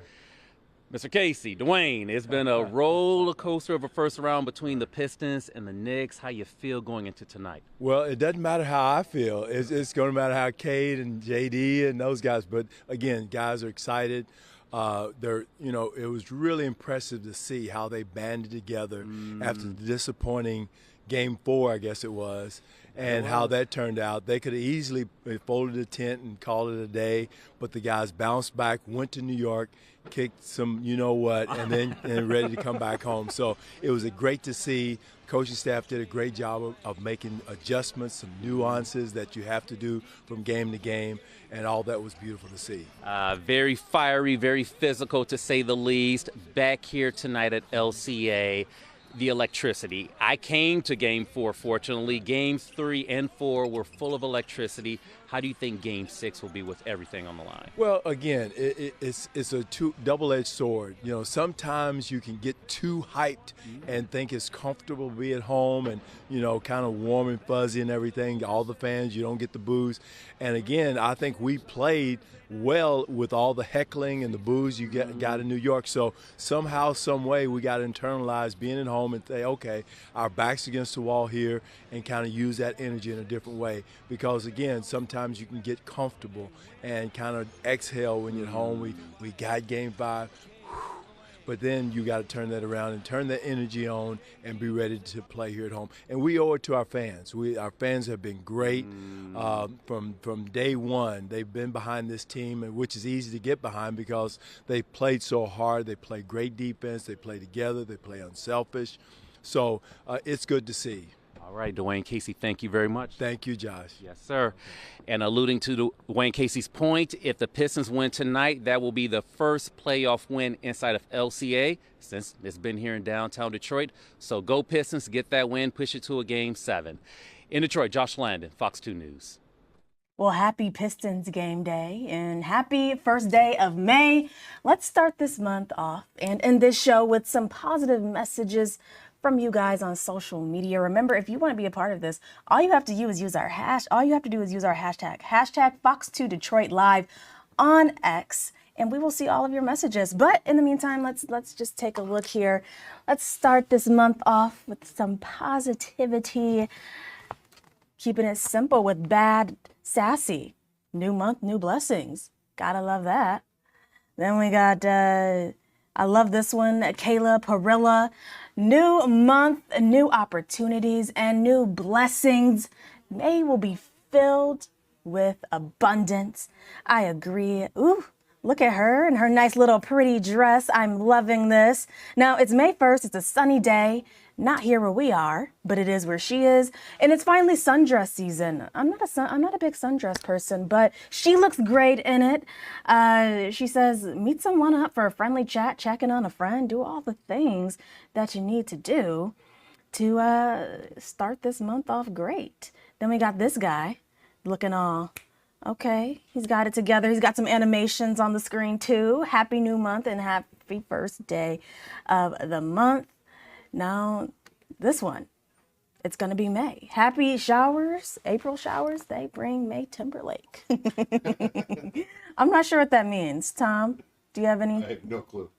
Mr. Casey, Dwayne, it's been a roller coaster of a first round between the Pistons and the Knicks. How you feel going into tonight? Well, it doesn't matter how I feel. It's going to matter how Cade and JD and those guys. But again, guys are excited. It was really impressive to see how they banded together after the disappointing Game 4, I guess it was, and how that turned out. They could have easily folded the tent and called it a day, but the guys bounced back, went to New York, kicked some and ready to come back home. So it was great to see. Coaching staff did a great job of making adjustments, some nuances that you have to do from game to game, and all that was beautiful to see. Very fiery, very physical, to say the least. Back here tonight at LCA. the electricity. I came to Game 4, fortunately. Games 3 and 4 were full of electricity. How do you think Game 6 will be with everything on the line? Well, again, it's a double-edged sword. You know, sometimes you can get too hyped and think it's comfortable to be at home and, you know, kind of warm and fuzzy and everything. All the fans, you don't get the boos. And again, I think we played well with all the heckling and the boos you got in New York. So somehow, some way, we got to internalize being at home and say, okay, our back's against the wall here, and kind of use that energy in a different way. Because again, sometimes you can get comfortable and kind of exhale when you're at home. We got Game 5. But then you got to turn that around and turn that energy on and be ready to play here at home. And we owe it to our fans. Our fans have been great from day one. They've been behind this team, which is easy to get behind because they played so hard. They play great defense. They play together. They play unselfish. So it's good to see. All right, Dwayne Casey, thank you very much. Thank you, Josh. Yes, sir. And alluding to Dwayne Casey's point, if the Pistons win tonight, that will be the first playoff win inside of LCA since it's been here in downtown Detroit. So go Pistons, get that win, push it to a Game 7. In Detroit, Josh Landon, Fox 2 News. Well, happy Pistons game day and happy first day of May. Let's start this month off and end this show with some positive messages from you guys on social media. Remember, if you want to be a part of this, all you have to do is use our hashtag Fox2Detroit Live on X, and we will see all of your messages. But in the meantime, let's just take a look here. Let's start this month off with some positivity, keeping it simple with Bad Sassy. New month, new blessings. Gotta love that. Then we got I love this one, Kayla Parilla. New month, new opportunities, and new blessings. May will be filled with abundance. I agree. Ooh, look at her in her nice little pretty dress. I'm loving this. Now, it's May 1st. It's a sunny day. Not here where we are, but it is where she is. And it's finally sundress season. I'm not a big sundress person, but she looks great in it. She says, meet someone up for a friendly chat, checking on a friend, do all the things that you need to do to start this month off great. Then we got this guy looking all okay. He's got it together. He's got some animations on the screen too. Happy new month and happy first day of the month. Now, this one, it's going to be May. Happy showers, April showers, they bring May Timberlake. I'm not sure what that means. Tom, do you have any? I have no clue.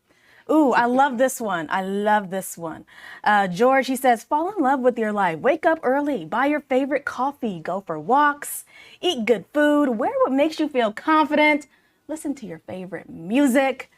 Ooh, I love this one. I love this one. George, he says, fall in love with your life. Wake up early, buy your favorite coffee, go for walks, eat good food, wear what makes you feel confident, listen to your favorite music.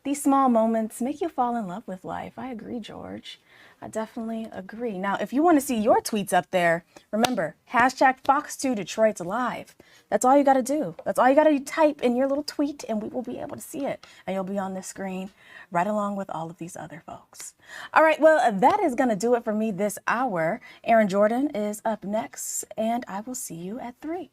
These small moments make you fall in love with life. I agree, George. I definitely agree. Now, if you want to see your tweets up there, remember, hashtag Fox2Detroit Live. That's all you got to do. That's all you got to type in your little tweet, and we will be able to see it. And you'll be on this screen right along with all of these other folks. All right, well, that is going to do it for me this hour. Aaron Jordan is up next, and I will see you at 3.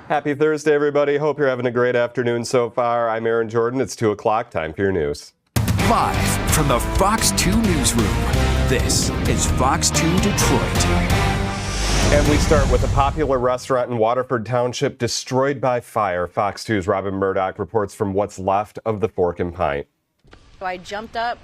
Happy Thursday, everybody. Hope you're having a great afternoon so far. I'm Aaron Jordan. It's 2 o'clock. Time for your news. Live from the Fox 2 newsroom, this is Fox 2 Detroit. And we start with a popular restaurant in Waterford Township destroyed by fire. Fox 2's Robin Murdoch reports from what's left of the Fork and Pint. I jumped up,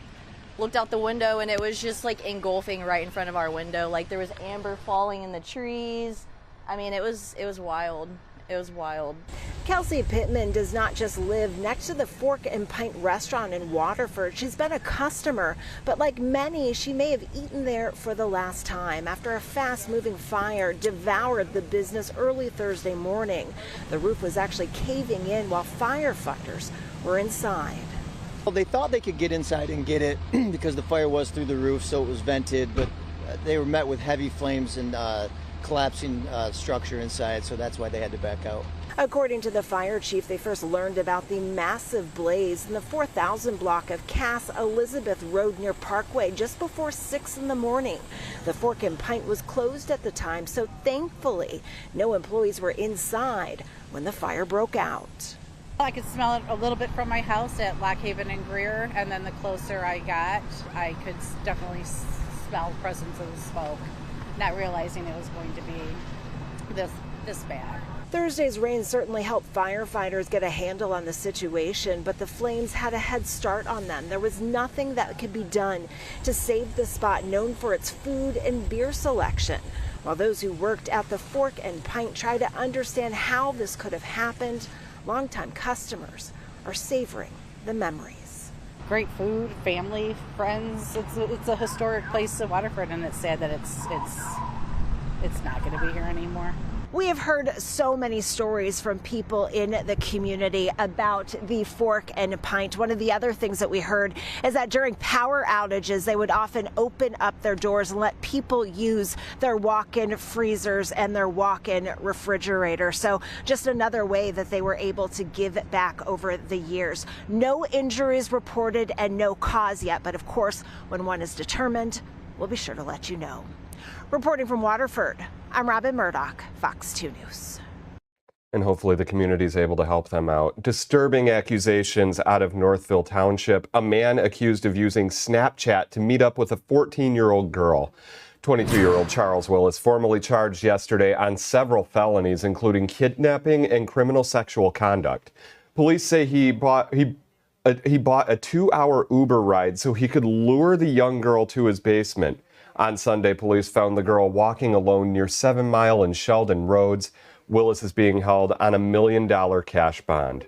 looked out the window, and it was just like engulfing right in front of our window. Like there was amber falling in the trees. I mean, it was wild. It was wild. Kelsey Pittman does not just live next to the Fork and Pint restaurant in Waterford. She's been a customer, but like many, she may have eaten there for the last time after a fast-moving fire devoured the business early Thursday morning. The roof was actually caving in while firefighters were inside. Well, they thought they could get inside and get it because the fire was through the roof, so it was vented, but they were met with heavy flames and collapsing structure inside, so that's why they had to back out. According to the fire chief, they first learned about the massive blaze in the 4000 block of Cass Elizabeth Road near Parkway just before 6 in the morning. The Fork and Pint was closed at the time, so thankfully no employees were inside when the fire broke out. I could smell it a little bit from my house at Lockhaven and Greer, and then the closer I got, I could definitely smell the presence of the smoke, not realizing it was going to be this bad. Thursday's rain certainly helped firefighters get a handle on the situation, but the flames had a head start on them. There was nothing that could be done to save the spot known for its food and beer selection. While those who worked at the Fork and Pint try to understand how this could have happened, longtime customers are savoring the memories. Great food, family, friends. It's a historic place in Waterford, and it's sad that it's not going to be here anymore. We have heard so many stories from people in the community about the Fork and Pint. One of the other things that we heard is that during power outages, they would often open up their doors and let people use their walk-in freezers and their walk-in refrigerator. So just another way that they were able to give it back over the years. No injuries reported and no cause yet, but of course, when one is determined, we'll be sure to let you know. Reporting from Waterford, I'm Robin Murdoch, Fox 2 News. And hopefully the community is able to help them out. Disturbing accusations out of Northville Township. A man accused of using Snapchat to meet up with a 14-year-old girl. 22-year-old Charles Willis formally charged yesterday on several felonies, including kidnapping and criminal sexual conduct. Police say he bought a 2-hour Uber ride so he could lure the young girl to his basement. On Sunday, police found the girl walking alone near 7 Mile and Sheldon Roads. Willis is being held on $1 million cash bond.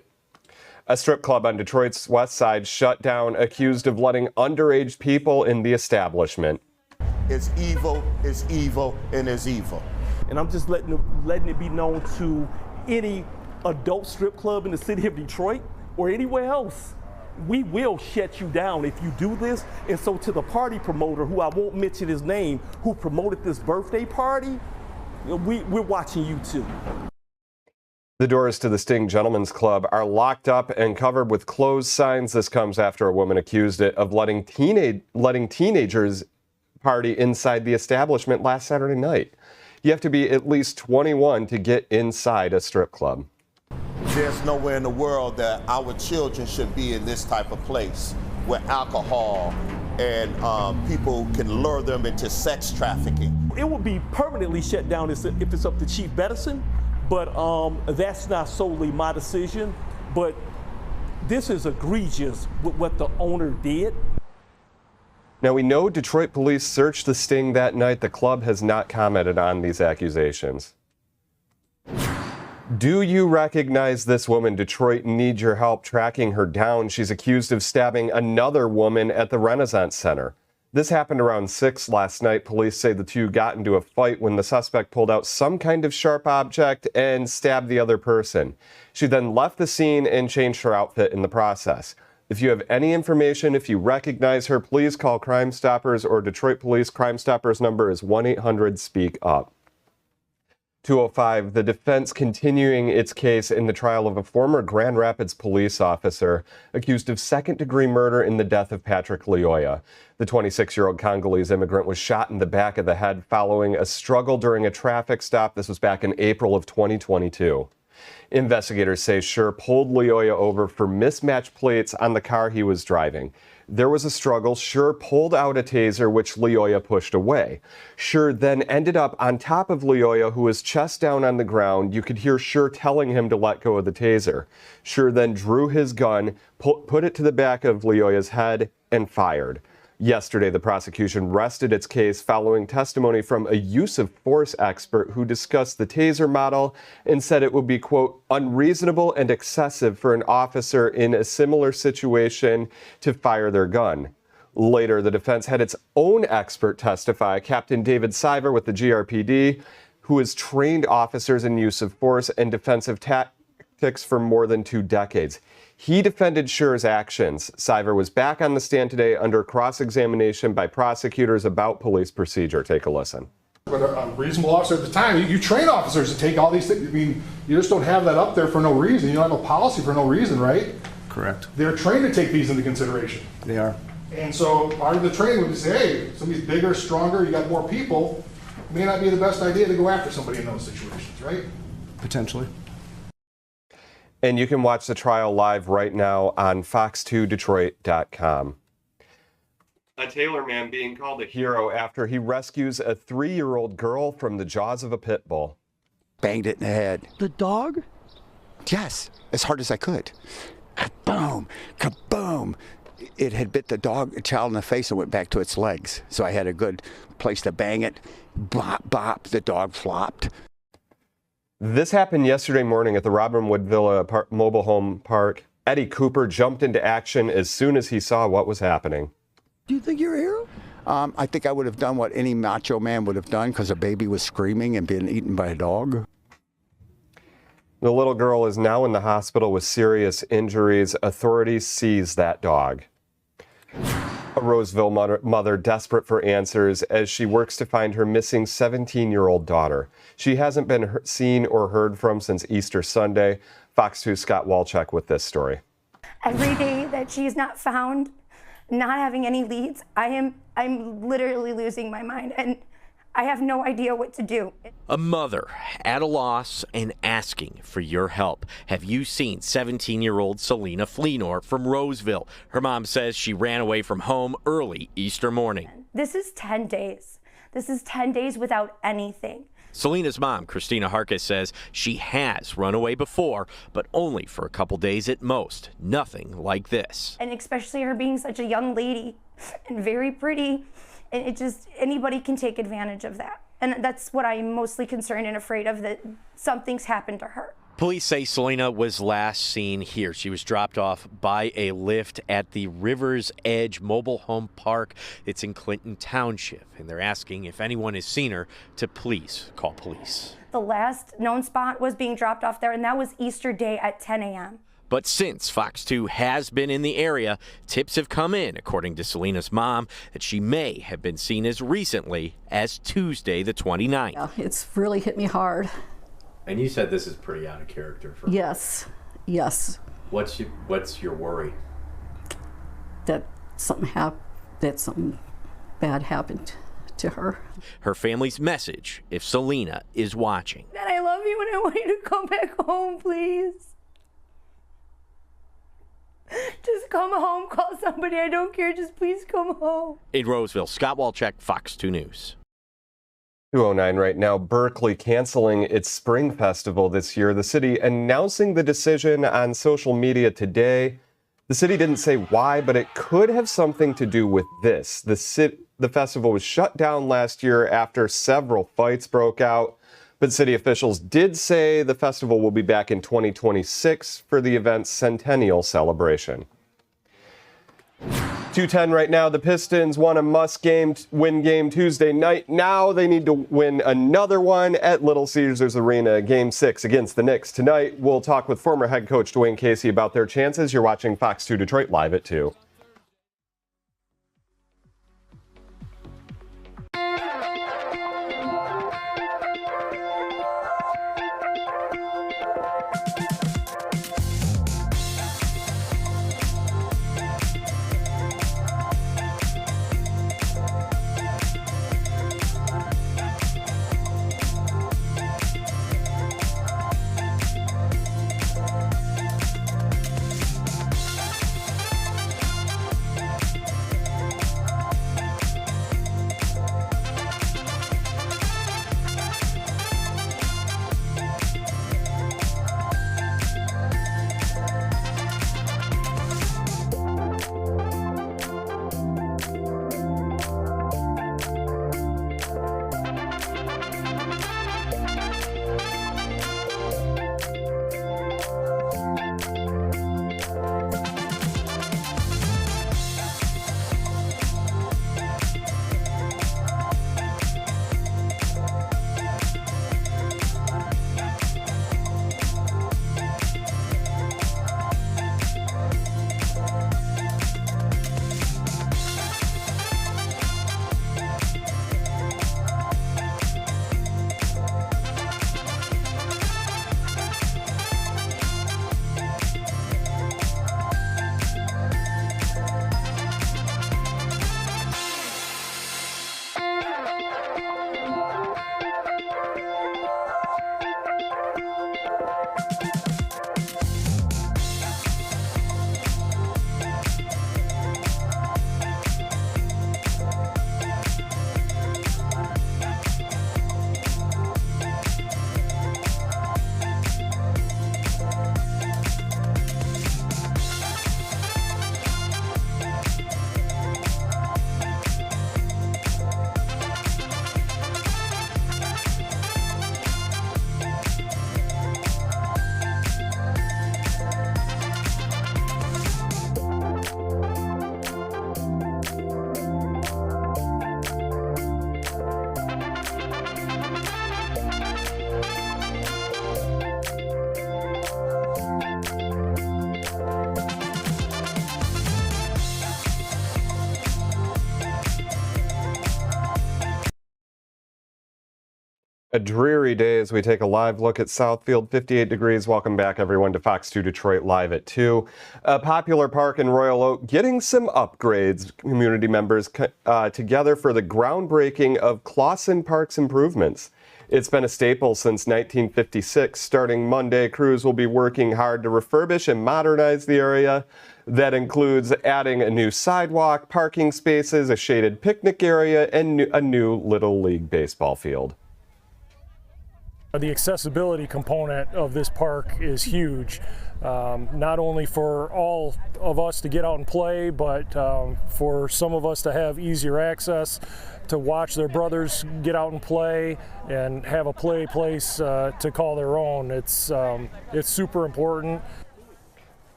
A strip club on Detroit's west side shut down, accused of letting underage people in the establishment. It's evil, and it's evil. And I'm just letting it be known to any adult strip club in the city of Detroit or anywhere else. We will shut you down if you do this. And so to the party promoter, who I won't mention his name, who promoted this birthday party, we're watching you too. The doors to the Sting Gentlemen's Club are locked up and covered with closed signs. This comes after a woman accused it of letting teenagers party inside the establishment last Saturday night. You have to be at least 21 to get inside a strip club. There's nowhere in the world that our children should be in this type of place where alcohol and people can lure them into sex trafficking. It would be permanently shut down if it's up to Chief Bettison, but that's not solely my decision. But this is egregious with what the owner did. Now, we know Detroit police searched the Sting that night. The club has not commented on these accusations. Do you recognize this woman? Detroit needs your help tracking her down. She's accused of stabbing another woman at the Renaissance Center. This happened around 6 last night. Police say the two got into a fight when the suspect pulled out some kind of sharp object and stabbed the other person. She then left the scene and changed her outfit in the process. If you have any information, if you recognize her, please call Crime Stoppers or Detroit Police. Crime Stoppers number is 1-800-SPEAK-UP. 205, the defense continuing its case in the trial of a former Grand Rapids police officer accused of second-degree murder in the death of Patrick Lyoya. The 26-year-old Congolese immigrant was shot in the back of the head following a struggle during a traffic stop. This was back in April of 2022. Investigators say Schur pulled Leoya over for mismatched plates on the car he was driving. There was a struggle. Schur pulled out a taser, which Leoya pushed away. Schur then ended up on top of Leoya, who was chest down on the ground. You could hear Schur telling him to let go of the taser. Schur then drew his gun, put it to the back of Leoya's head, and fired. Yesterday, the prosecution rested its case following testimony from a use of force expert who discussed the taser model and said it would be, quote, unreasonable and excessive for an officer in a similar situation to fire their gun. Later, the defense had its own expert testify, Captain David Siver with the GRPD, who has trained officers in use of force and defensive tactics for more than 2 decades. He defended Schur's actions. Siver was back on the stand today under cross-examination by prosecutors about police procedure. Take a listen. But a reasonable officer at the time, you train officers to take all these things. I mean, you just don't have that up there for no reason. You don't have a policy for no reason, right? Correct. They're trained to take these into consideration. They are. And so part of the training would be say, hey, somebody's bigger, stronger, you got more people. It may not be the best idea to go after somebody in those situations, right? Potentially. And you can watch the trial live right now on fox2detroit.com. A Taylor man being called a hero after he rescues a 3-year-old girl from the jaws of a pit bull. Banged it in the head. The dog? Yes, as hard as I could. Kaboom, kaboom. It had bit the child in the face and went back to its legs. So I had a good place to bang it. Bop, bop, the dog flopped. This happened yesterday morning at the Robinwood Villa mobile home park. Eddie Cooper jumped into action as soon as he saw what was happening. Do you think you're a hero? I think I would have done what any macho man would have done because a baby was screaming and being eaten by a dog. The little girl is now in the hospital with serious injuries. Authorities seized that dog. A Roseville mother desperate for answers as she works to find her missing 17-year-old daughter. She hasn't been seen or heard from since Easter Sunday. Fox 2's Scott Walchuk with this story. Every day that she's not found, not having any leads, I'm literally losing my mind, and I have no idea what to do. A mother at a loss and asking for your help. Have you seen 17-year-old Selena Fleenor from Roseville? Her mom says she ran away from home early Easter morning. This is 10 days. This is 10 days without anything. Selena's mom, Christina Harkis, says she has run away before, but only for a couple days at most. Nothing like this. And especially her being such a young lady and very pretty. And it just, anybody can take advantage of that. And that's what I'm mostly concerned and afraid of, that something's happened to her. Police say Selena was last seen here. She was dropped off by a lift at the River's Edge Mobile Home Park. It's in Clinton Township, and they're asking if anyone has seen her to please call police. The last known spot was being dropped off there, and that was Easter Day at 10 a.m. But since Fox 2 has been in the area, tips have come in, according to Selena's mom, that she may have been seen as recently as Tuesday the 29th. Yeah, it's really hit me hard. And you said this is pretty out of character for her. Yes, yes. What's your worry? That something bad happened to her. Her family's message, if Selena is watching. Dad, I love you and I want you to come back home, please. Just come home, call somebody, I don't care, just please come home. In Roseville, Scott Walchuk, Fox 2 News. 2:09 right now. Berkeley canceling its spring festival this year. The city announcing the decision on social media today. The city didn't say why, but it could have something to do with this. The festival was shut down last year after several fights broke out. But city officials did say the festival will be back in 2026 for the event's centennial celebration. 2:10 right now. The Pistons won a must-win game Tuesday night. Now they need to win another one at Little Caesars Arena. Game 6 against the Knicks tonight. We'll talk with former head coach Dwayne Casey about their chances. You're watching Fox 2 Detroit live at 2. A dreary day as we take a live look at Southfield, 58 degrees. Welcome back, everyone, to Fox 2 Detroit Live at 2. A popular park in Royal Oak getting some upgrades. Community members together for the groundbreaking of Clawson Park's improvements. It's been a staple since 1956. Starting Monday, crews will be working hard to refurbish and modernize the area. That includes adding a new sidewalk, parking spaces, a shaded picnic area, and a new Little League baseball field. The accessibility component of this park is huge, not only for all of us to get out and play, but for some of us to have easier access to watch their brothers get out and play and have a play place to call their own. It's super important.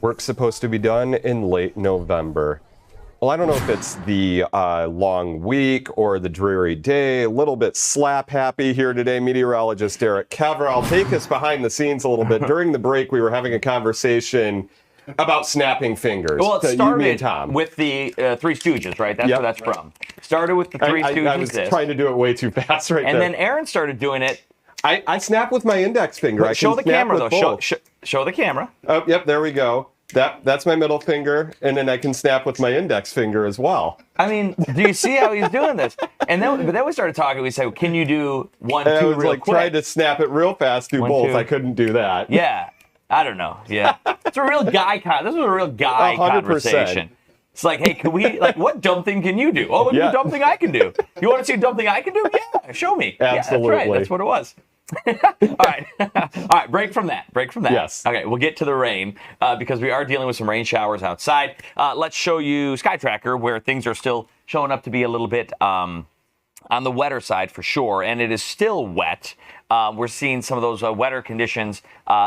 Work's supposed to be done in late November. Well, I don't know if it's the long week or the dreary day. A little bit slap happy here today. Meteorologist Eric Kever. Take us behind the scenes a little bit. During the break, we were having a conversation about snapping fingers. Well, it started Tom. with the Three Stooges, right? That's where that's from. Started with the Three Stooges. I was trying to do it way too fast right and there. And then Aaron started doing it. I snap with my index finger. Show the camera, though. Show the camera. Oh, yep, there we go. That's my middle finger, and then I can snap with my index finger as well. I mean, do you see how he's doing this? And then we started talking. We said, "Can you do 1, 2 I was real quick?" Trying to snap it real fast, do 1, both. 2. I couldn't do that. Yeah, I don't know. Yeah, it's a real guy. This was a real guy 100%. Conversation. It's like, hey, can we what dumb thing can you do? Oh, look at the dumb thing I can do. You want to see a dumb thing I can do? Yeah, show me. Absolutely. Yeah, that's right. That's what it was. All right. Break from that. Yes. Okay, we'll get to the rain because we are dealing with some rain showers outside. Let's show you Sky Tracker, where things are still showing up to be a little bit on the wetter side for sure, and it is still wet. We're seeing some of those wetter conditions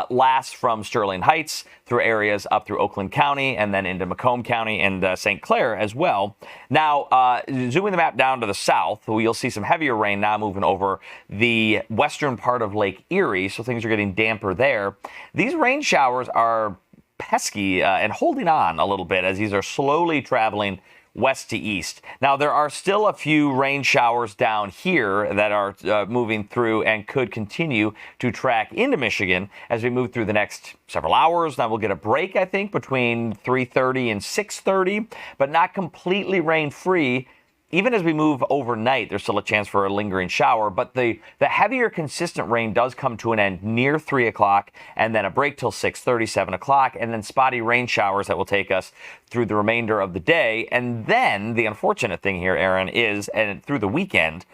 last from Sterling Heights through areas up through Oakland County and then into Macomb County and St. Clair as well. Now, zooming the map down to the south, you'll see some heavier rain now moving over the western part of Lake Erie, so things are getting damper there. These rain showers are pesky and holding on a little bit as these are slowly traveling west to east. Now, there are still a few rain showers down here that are moving through and could continue to track into Michigan as we move through the next several hours. Now, we'll get a break, I think, between 3:30 and 6:30, but not completely rain-free. Even as we move overnight, there's still a chance for a lingering shower, but the heavier consistent rain does come to an end near 3 o'clock, and then a break till 6:30, 7 o'clock, and then spotty rain showers that will take us through the remainder of the day. And then the unfortunate thing here, Aaron, is, and through the weekend,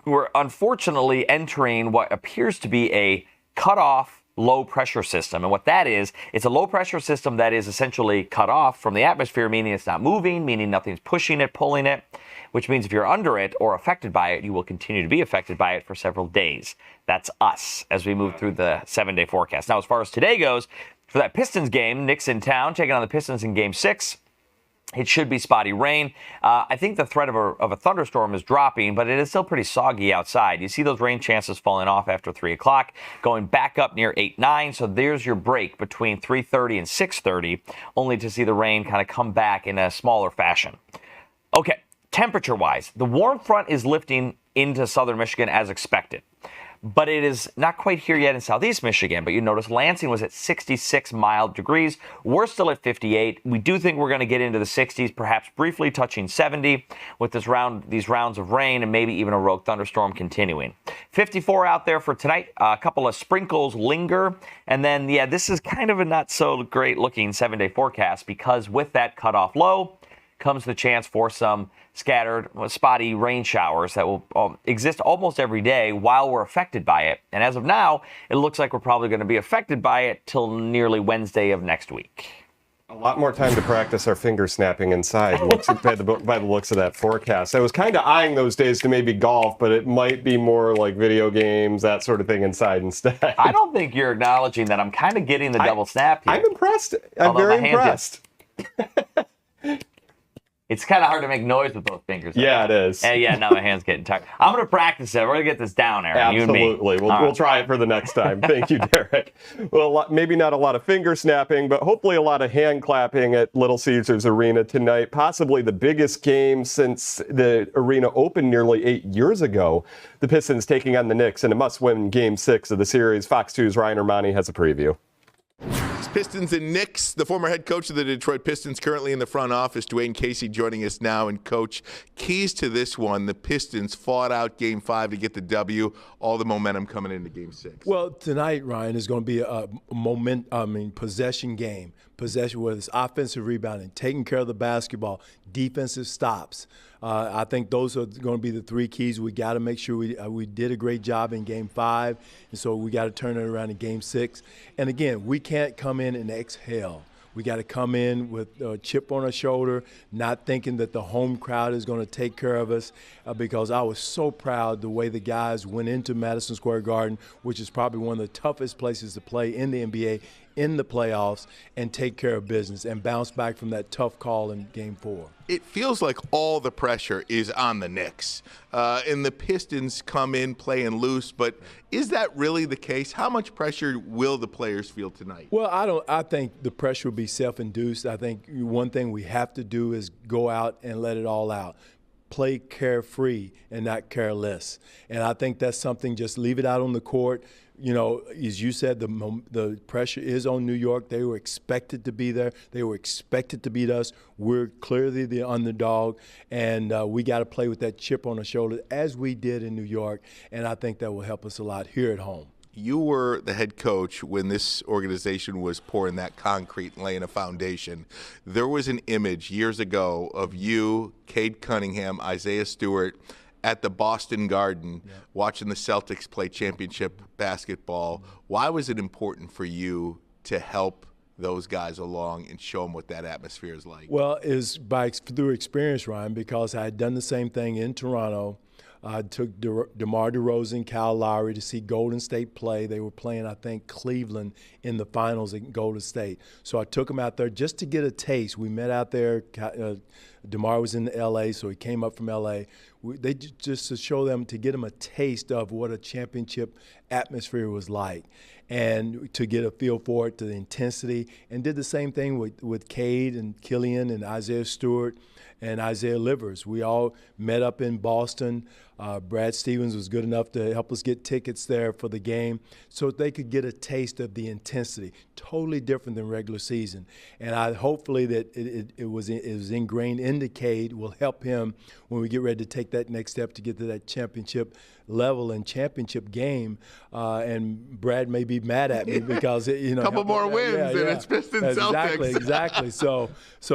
we're unfortunately entering what appears to be a cutoff low pressure system. And what that is, it's a low pressure system that is essentially cut off from the atmosphere, meaning it's not moving, meaning nothing's pushing it, pulling it, which means if you're under it or affected by it, you will continue to be affected by it for several days. That's us as we move through the 7-day forecast. Now, as far as today goes, for that Pistons game, Knicks in town, taking on the Pistons in Game 6. It should be spotty rain. I think the threat of a thunderstorm is dropping, but it is still pretty soggy outside. You see those rain chances falling off after 3 o'clock, going back up near 8, 9. So there's your break between 3:30 and 6:30, only to see the rain kind of come back in a smaller fashion. Okay, temperature-wise, the warm front is lifting into southern Michigan as expected. But it is not quite here yet in southeast Michigan. But you notice Lansing was at 66 mild degrees. We're still at 58. We do think we're going to get into the 60s, perhaps briefly touching 70 with these rounds of rain and maybe even a rogue thunderstorm continuing. 54 out there for tonight. A couple of sprinkles linger. And then, yeah, this is kind of a not so great looking 7-day forecast because with that cutoff low comes the chance for some scattered, spotty rain showers that will exist almost every day while we're affected by it. And as of now, it looks like we're probably going to be affected by it till nearly Wednesday of next week. A lot more time to practice our finger snapping inside by the looks of that forecast. I was kind of eyeing those days to maybe golf, but it might be more like video games, that sort of thing inside instead. I don't think you're acknowledging that I'm kind of getting the double snap here. I'm impressed. I'm very impressed. It's kind of hard to make noise with both fingers. Yeah, it is. Yeah, now my hand's getting tired. I'm going to practice it. We're going to get this down, Aaron. Absolutely. You and me. We'll try it for the next time. Thank you, Derek. Well, maybe not a lot of finger snapping, but hopefully a lot of hand clapping at Little Caesars Arena tonight. Possibly the biggest game since the arena opened nearly 8 years ago. The Pistons taking on the Knicks in a must-win Game 6 of the series. Fox 2's Ryan Armani has a preview. Pistons and Knicks. The former head coach of the Detroit Pistons currently in the front office, Dwayne Casey, joining us now. And, Coach, keys to this one, the Pistons fought out Game 5 to get the W, all the momentum coming into Game 6. Well, tonight, Ryan, is going to be a possession game. Possession, whether it's offensive rebounding, taking care of the basketball, defensive stops. I think those are going to be the three keys. We got to make sure we did a great job in Game 5, and so we got to turn it around in Game 6. And again, we can't come in and exhale. We got to come in with a chip on our shoulder, not thinking that the home crowd is going to take care of us, because I was so proud the way the guys went into Madison Square Garden, which is probably one of the toughest places to play in the NBA, in the playoffs, and take care of business and bounce back from that tough call in Game 4. It feels like all the pressure is on the Knicks, and the Pistons come in playing loose, but is that really the case? How much pressure will the players feel tonight? Well, I think the pressure will be self-induced. I think one thing we have to do is go out and let it all out. Play carefree and not careless. And I think that's something, just leave it out on the court. You know, as you said, the pressure is on New York. They were expected to be there. They were expected to beat us. We're clearly the underdog, and we got to play with that chip on the shoulder as we did in New York, and I think that will help us a lot here at home. You were the head coach when this organization was pouring that concrete and laying a foundation. There was an image years ago of you, Cade Cunningham, Isaiah Stewart, at the Boston Garden, watching the Celtics play championship basketball. Why was it important for you to help those guys along and show them what that atmosphere is like? Well, it's through experience, Ryan, because I had done the same thing in Toronto. I took DeMar DeRozan, Kyle Lowry to see Golden State play. They were playing, I think, Cleveland in the finals at Golden State. So I took them out there just to get a taste. We met out there. DeMar was in L.A., so he came up from L.A. They just to show them, to get them a taste of what a championship atmosphere was like, and to get a feel for it, to the intensity, and did the same thing with Cade and Killian and Isaiah Stewart and Isaiah Livers. We all met up in Boston. Brad Stevens was good enough to help us get tickets there for the game so they could get a taste of the intensity. Totally different than regular season. And hopefully that it was ingrained into Cade, will help him when we get ready to take that next step to get to that championship level and championship game. And Brad may be mad at me because, you know. Couple more wins and it's Pistons Celtics. Exactly.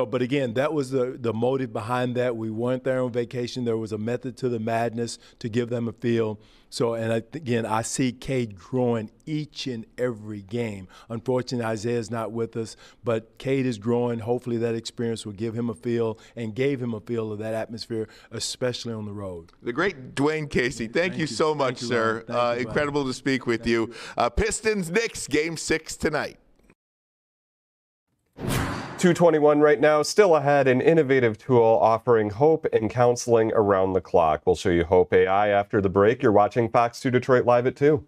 But again, that was the motive behind that. We weren't there on vacation. There was a method to the madness to give them a feel. So, and again, I see Cade growing each and every game. Unfortunately, Isaiah's not with us, but Cade is growing. Hopefully that experience will give him a feel, and gave him a feel of that atmosphere, especially on the road. The great Dwayne Casey, thank you so much, sir. Incredible to speak with you. Pistons Knicks, Game 6 tonight. 2:21 right now, still ahead, an innovative tool offering hope and counseling around the clock. We'll show you Hope AI after the break. You're watching Fox 2 Detroit Live at 2.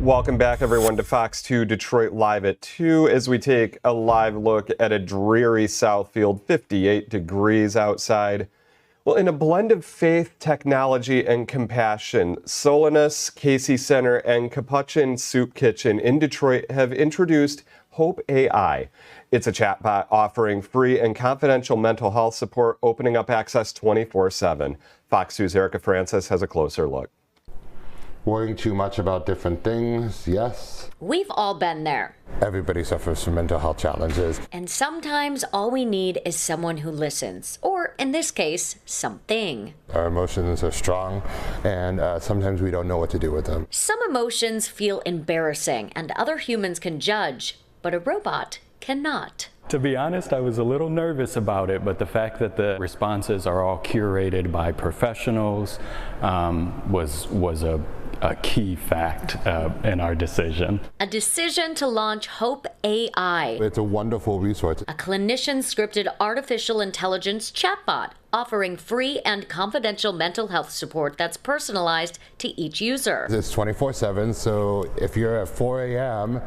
Welcome back, everyone, to Fox 2 Detroit Live at 2 as we take a live look at a dreary Southfield, 58 degrees outside. Well, in a blend of faith, technology, and compassion, Solanus, Casey Center, and Capuchin Soup Kitchen in Detroit have introduced Hope AI. It's a chatbot offering free and confidential mental health support, opening up access 24/7. Fox 2's Erica Francis has a closer look. Worrying too much about different things, yes. We've all been there. Everybody suffers from mental health challenges. And sometimes all we need is someone who listens, or in this case, something. Our emotions are strong, and sometimes we don't know what to do with them. Some emotions feel embarrassing, and other humans can judge, but a robot cannot. To be honest, I was a little nervous about it, but the fact that the responses are all curated by professionals was a key fact in our decision. A decision to launch Hope AI. It's a wonderful resource. A clinician-scripted artificial intelligence chatbot offering free and confidential mental health support that's personalized to each user. It's 24/7, so if you're at 4 a.m.,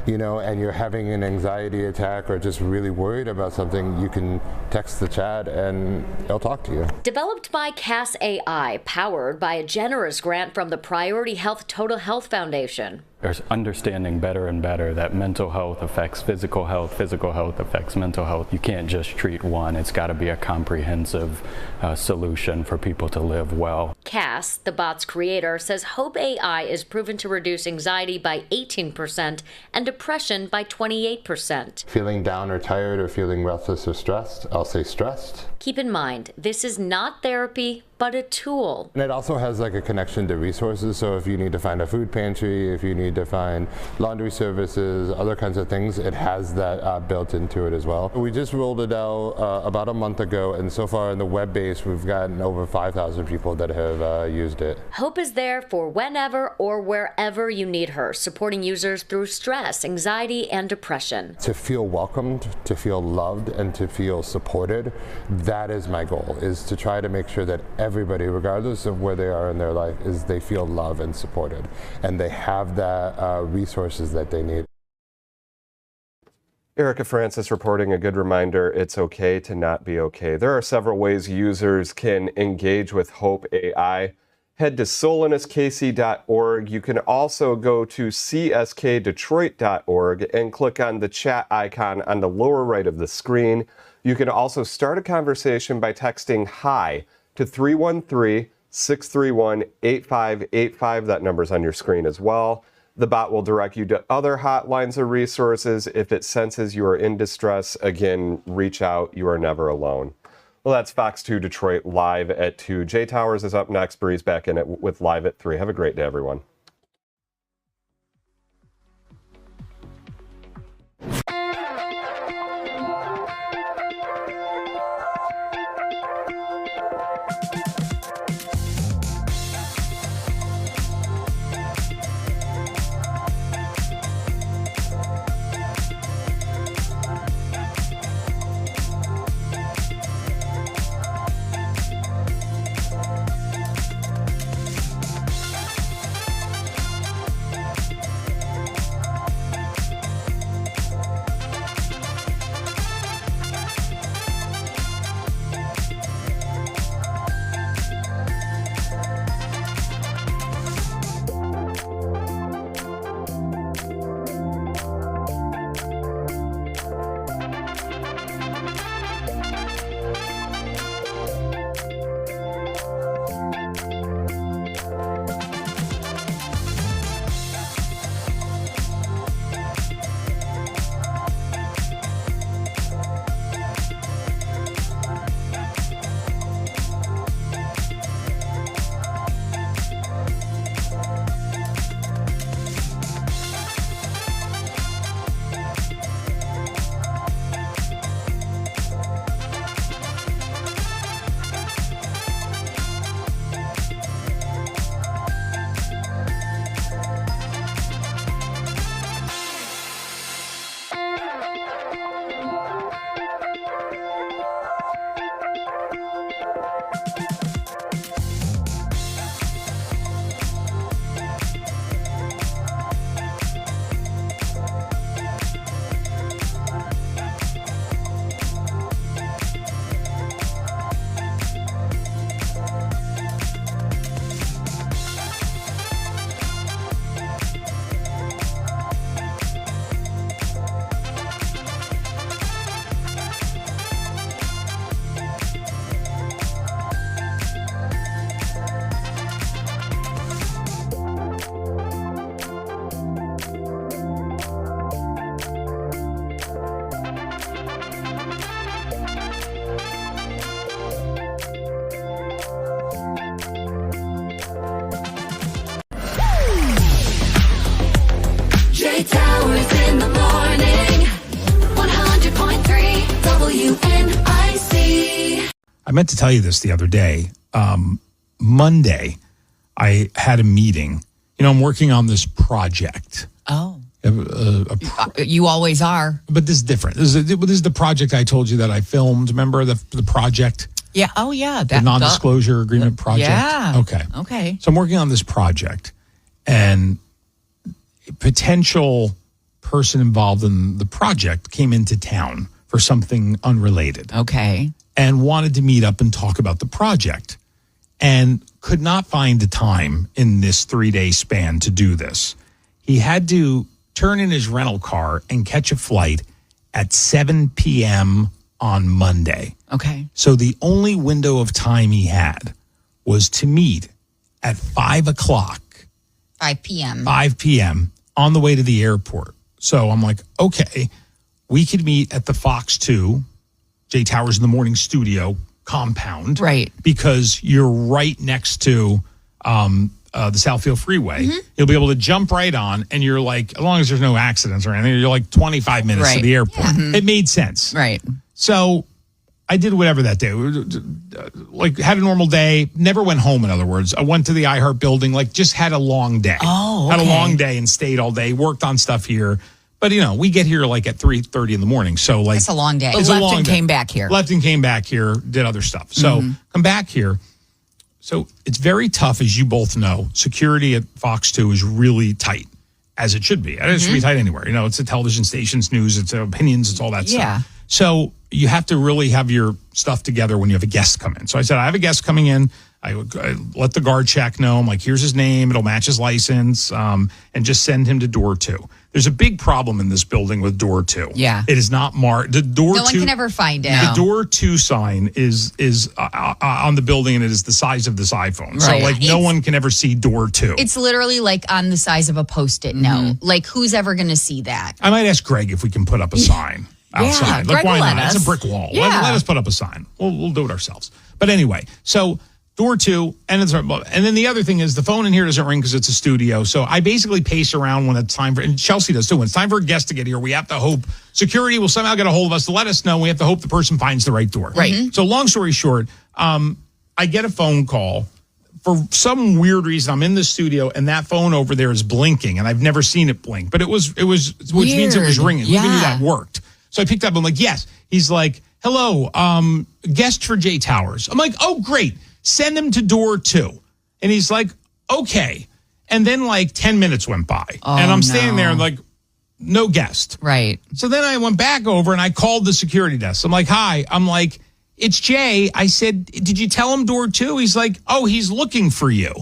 and you're having an anxiety attack or just really worried about something, you can text the chat and it'll talk to you. Developed by Cass AI, powered by a generous grant from the Priority Health Total Health Foundation. There's understanding better and better that mental health affects physical health affects mental health. You can't just treat one. It's got to be a comprehensive solution for people to live well. Cass, the bot's creator, says Hope AI is proven to reduce anxiety by 18% and depression by 28%. Feeling down or tired or feeling restless or stressed, I'll say stressed. Keep in mind, this is not therapy, but a tool. And it also has like a connection to resources, so if you need to find a food pantry, if you need to find laundry services, other kinds of things, it has that built into it as well. We just rolled it out about a month ago, and so far in the web base, we've gotten over 5,000 people that have used it. Hope is there for whenever or wherever you need her, supporting users through stress, anxiety, and depression. To feel welcomed, to feel loved, and to feel supported, that is my goal, is to try to make sure that everybody, regardless of where they are in their life, is they feel loved and supported, and they have the resources that they need. Erica Francis reporting. A good reminder, it's okay to not be okay. There are several ways users can engage with Hope AI. Head to solanuskc.org. You can also go to cskdetroit.org and click on the chat icon on the lower right of the screen. You can also start a conversation by texting HI to 313-631-8585. That number's on your screen as well. The bot will direct you to other hotlines or resources. If it senses you are in distress, again, reach out. You are never alone. Well, that's Fox 2 Detroit Live at 2. Jay Towers is up next. Bree's back in it with Live at 3. Have a great day, everyone. Jay Towers in the morning. 100.3 WNIC. I meant to tell you this the other day. Monday, I had a meeting. I'm working on this project. Oh. You always are. But this is different. This is the project I told you that I filmed. Remember the project? Yeah. Oh, yeah. The non-disclosure agreement project? Yeah. Okay. So I'm working on this project, and a potential person involved in the project came into town for something unrelated. Okay. And wanted to meet up and talk about the project, and could not find the time in this 3-day span to do this. He had to turn in his rental car and catch a flight at 7 p.m. on Monday. Okay. So the only window of time he had was to meet at 5 o'clock. 5 p.m. 5 p.m. on the way to the airport. So I'm like, okay, we could meet at the Fox 2, Jay Towers in the Morning studio compound. Right. Because you're right next to the Southfield Freeway. Mm-hmm. You'll be able to jump right on, and you're like, as long as there's no accidents or anything, you're like 25 minutes to the airport. Yeah. It made sense. Right. So I did whatever that day. Like, had a normal day, never went home, in other words. I went to the iHeart building, just had a long day. Oh, Had a okay. long day and stayed all day, worked on stuff here. But, we get here at 3:30 in the morning. So, It's a long day. It's Left a long and day. came back here. Left and came back here, did other stuff. So, come back here. So, it's very tough, as you both know. Security at Fox 2 is really tight, as it should be. It should be tight anywhere. It's a television station's news, it's opinions, it's all that Yeah. stuff. So, you have to really have your stuff together when you have a guest come in. So, I said, I have a guest coming in. I let the guard check know. I'm like, here's his name. It'll match his license, and just send him to door 2. There's a big problem in this building with door 2. Yeah. It is not marked. The door No 2, one can ever find it. The door 2 sign is on the building, and it is the size of this iPhone. So, Right. no one can ever see door 2. It's literally on the size of a Post-it note. Who's ever going to see that? I might ask Greg if we can put up a sign outside. Greg Why will not? let It's a us. brick wall. Yeah. Let us put up a sign. We'll do it ourselves. But anyway, so door 2, and then the other thing is the phone in here doesn't ring because it's a studio. So I basically pace around when it's time for, and Chelsea does too, when it's time for a guest to get here, we have to hope security will somehow get a hold of us to let us know. We have to hope the person finds the right door. Right. So long story short, I get a phone call. For some weird reason, I'm in the studio, and that phone over there is blinking, and I've never seen it blink. But it was, which means it was Weird. ringing. Yeah. We knew that worked. So I picked up. I'm like, yes. He's like, hello, guest for Jay Towers. I'm like, oh, great. Send him to door 2. And he's like, okay. And then 10 minutes went by. And I'm standing there and no guest. Right. So then I went back over and I called the security desk. I'm like, hi. I'm like, it's Jay. I said, did you tell him door 2? He's like, oh, he's looking for you.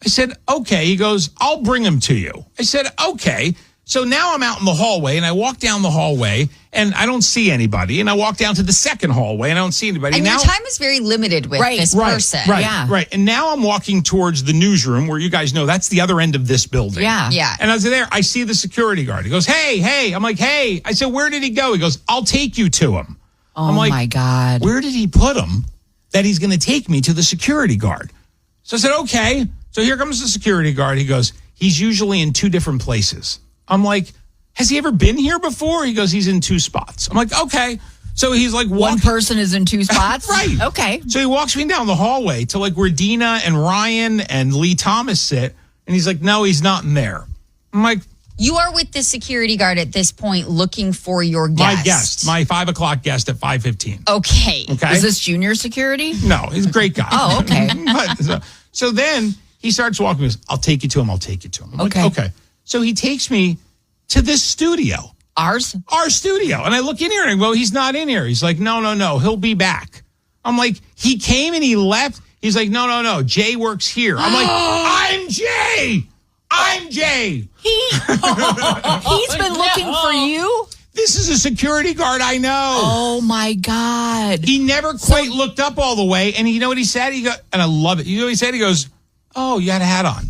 I said, okay. He goes, I'll bring him to you. I said, okay. So now I'm out in the hallway, and I walk down the hallway, and I don't see anybody. And I walk down to the second hallway, and I don't see anybody. And now, your time is very limited with this person. Right. And now I'm walking towards the newsroom, where you guys know that's the other end of this building. Yeah. Yeah. And as there, I see the security guard. He goes, hey. I'm like, hey. I said, where did he go? He goes, I'll take you to him. Oh, I'm like, my God. Where did he put him that he's going to take me to the security guard? So I said, okay. So here comes the security guard. He goes, he's usually in 2 different places. I'm like, has he ever been here before? He goes, he's in 2 spots. I'm like, okay. So he's like, one person is in 2 spots? Right. Okay. So he walks me down the hallway to where Dina and Ryan and Lee Thomas sit. And he's like, no, he's not in there. I'm like, You are with the security guard at this point looking for your guest. My 5 o'clock guest at 5:15. Okay. Okay. Is this junior security? No, he's a great guy. Oh, okay. so then he starts walking. He goes, I'll take you to him. I'm Okay. like, okay. So he takes me to this studio. Our studio. And I look in here and I go, he's not in here. He's like, no. He'll be back. I'm like, he came and he left. He's like, no. Jay works here. I'm like, I'm Jay. He's been looking for you? This is a security guard I know. Oh, my God. He never quite looked up all the way. And you know what he said? And I love it. You know what he said? He goes, oh, you had a hat on.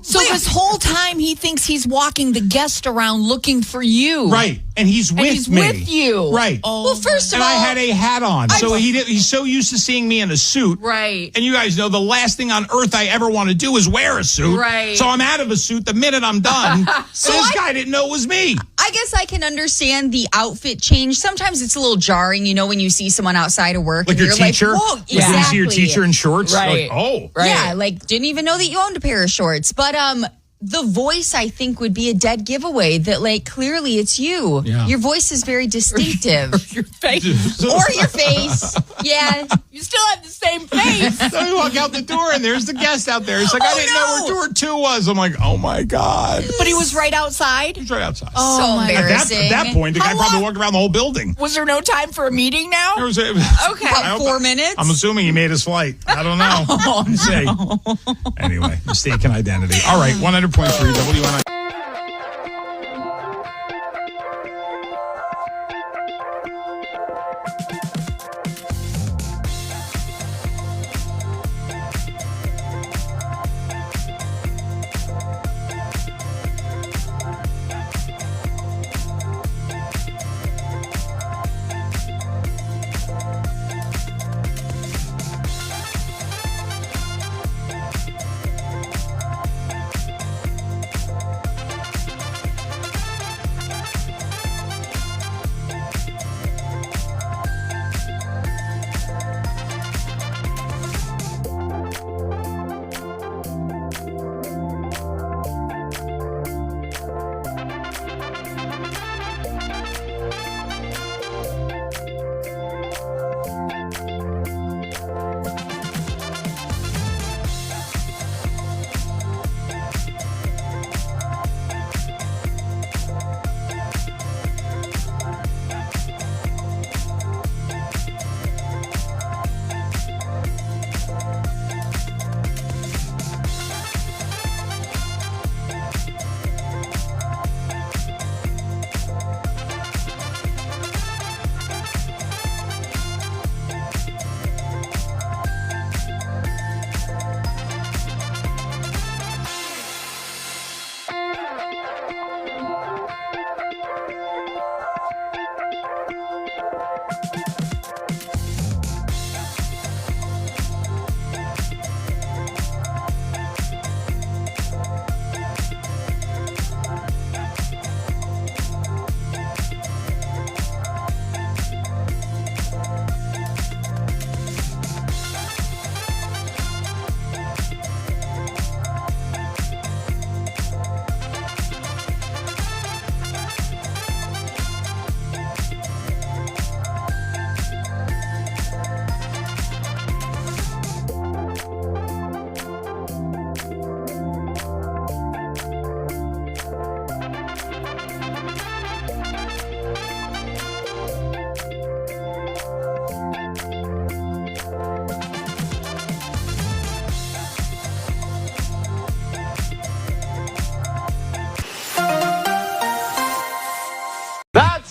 So this whole time he thinks he's walking the guest around looking for you. Right. And he's with me. with you. Right. Oh, well, first of all, I had a hat on. So he's so used to seeing me in a suit. Right. And you guys know the last thing on earth I ever want to do is wear a suit. Right. So I'm out of a suit the minute I'm done. So this guy didn't know it was me. I guess I can understand the outfit change. Sometimes it's a little jarring, when you see someone outside of work. Like and your you're teacher? Like, whoa, Like when you see your teacher in shorts? Right. Like, oh. Right. Yeah, didn't even know that you owned a pair of shorts. But the voice, I think, would be a dead giveaway that, clearly it's you. Yeah. Your voice is very distinctive. Or your face. Or your face. Yeah. You still have the same face. So we walk out the door, and there's the guest out there. He's like, I didn't know where door 2 was. I'm like, oh, my God. But he was right outside? He was right outside. Oh, so embarrassing. At that point, the guy probably walked around the whole building. Was there no time for a meeting now? There was Okay. About 4 minutes? I'm assuming he made his flight. I don't know. Oh, no. Anyway, mistaken identity. All right, 100.3 WNI.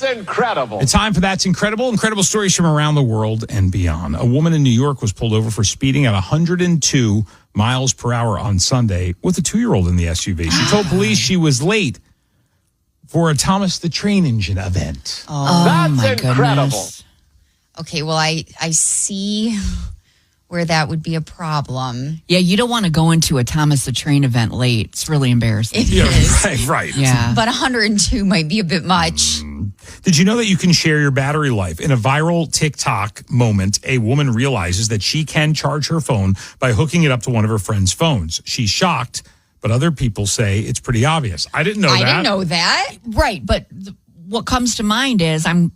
Incredible. It's time for That's Incredible. Incredible stories from around the world and beyond. A woman in New York was pulled over for speeding at 102 miles per hour on Sunday with a 2-year-old in the SUV. She told police she was late for a Thomas the Train Engine event. Oh, That's my incredible. Goodness. Okay, well, I see where that would be a problem. Yeah, you don't want to go into a Thomas the Train event late. It's really embarrassing. It is. Right. Yeah. But 102 might be a bit much. Did you know that you can share your battery life? In a viral TikTok moment, a woman realizes that she can charge her phone by hooking it up to one of her friend's phones. She's shocked, but other people say it's pretty obvious. I didn't know that. I didn't know that. Right, but what comes to mind is I'm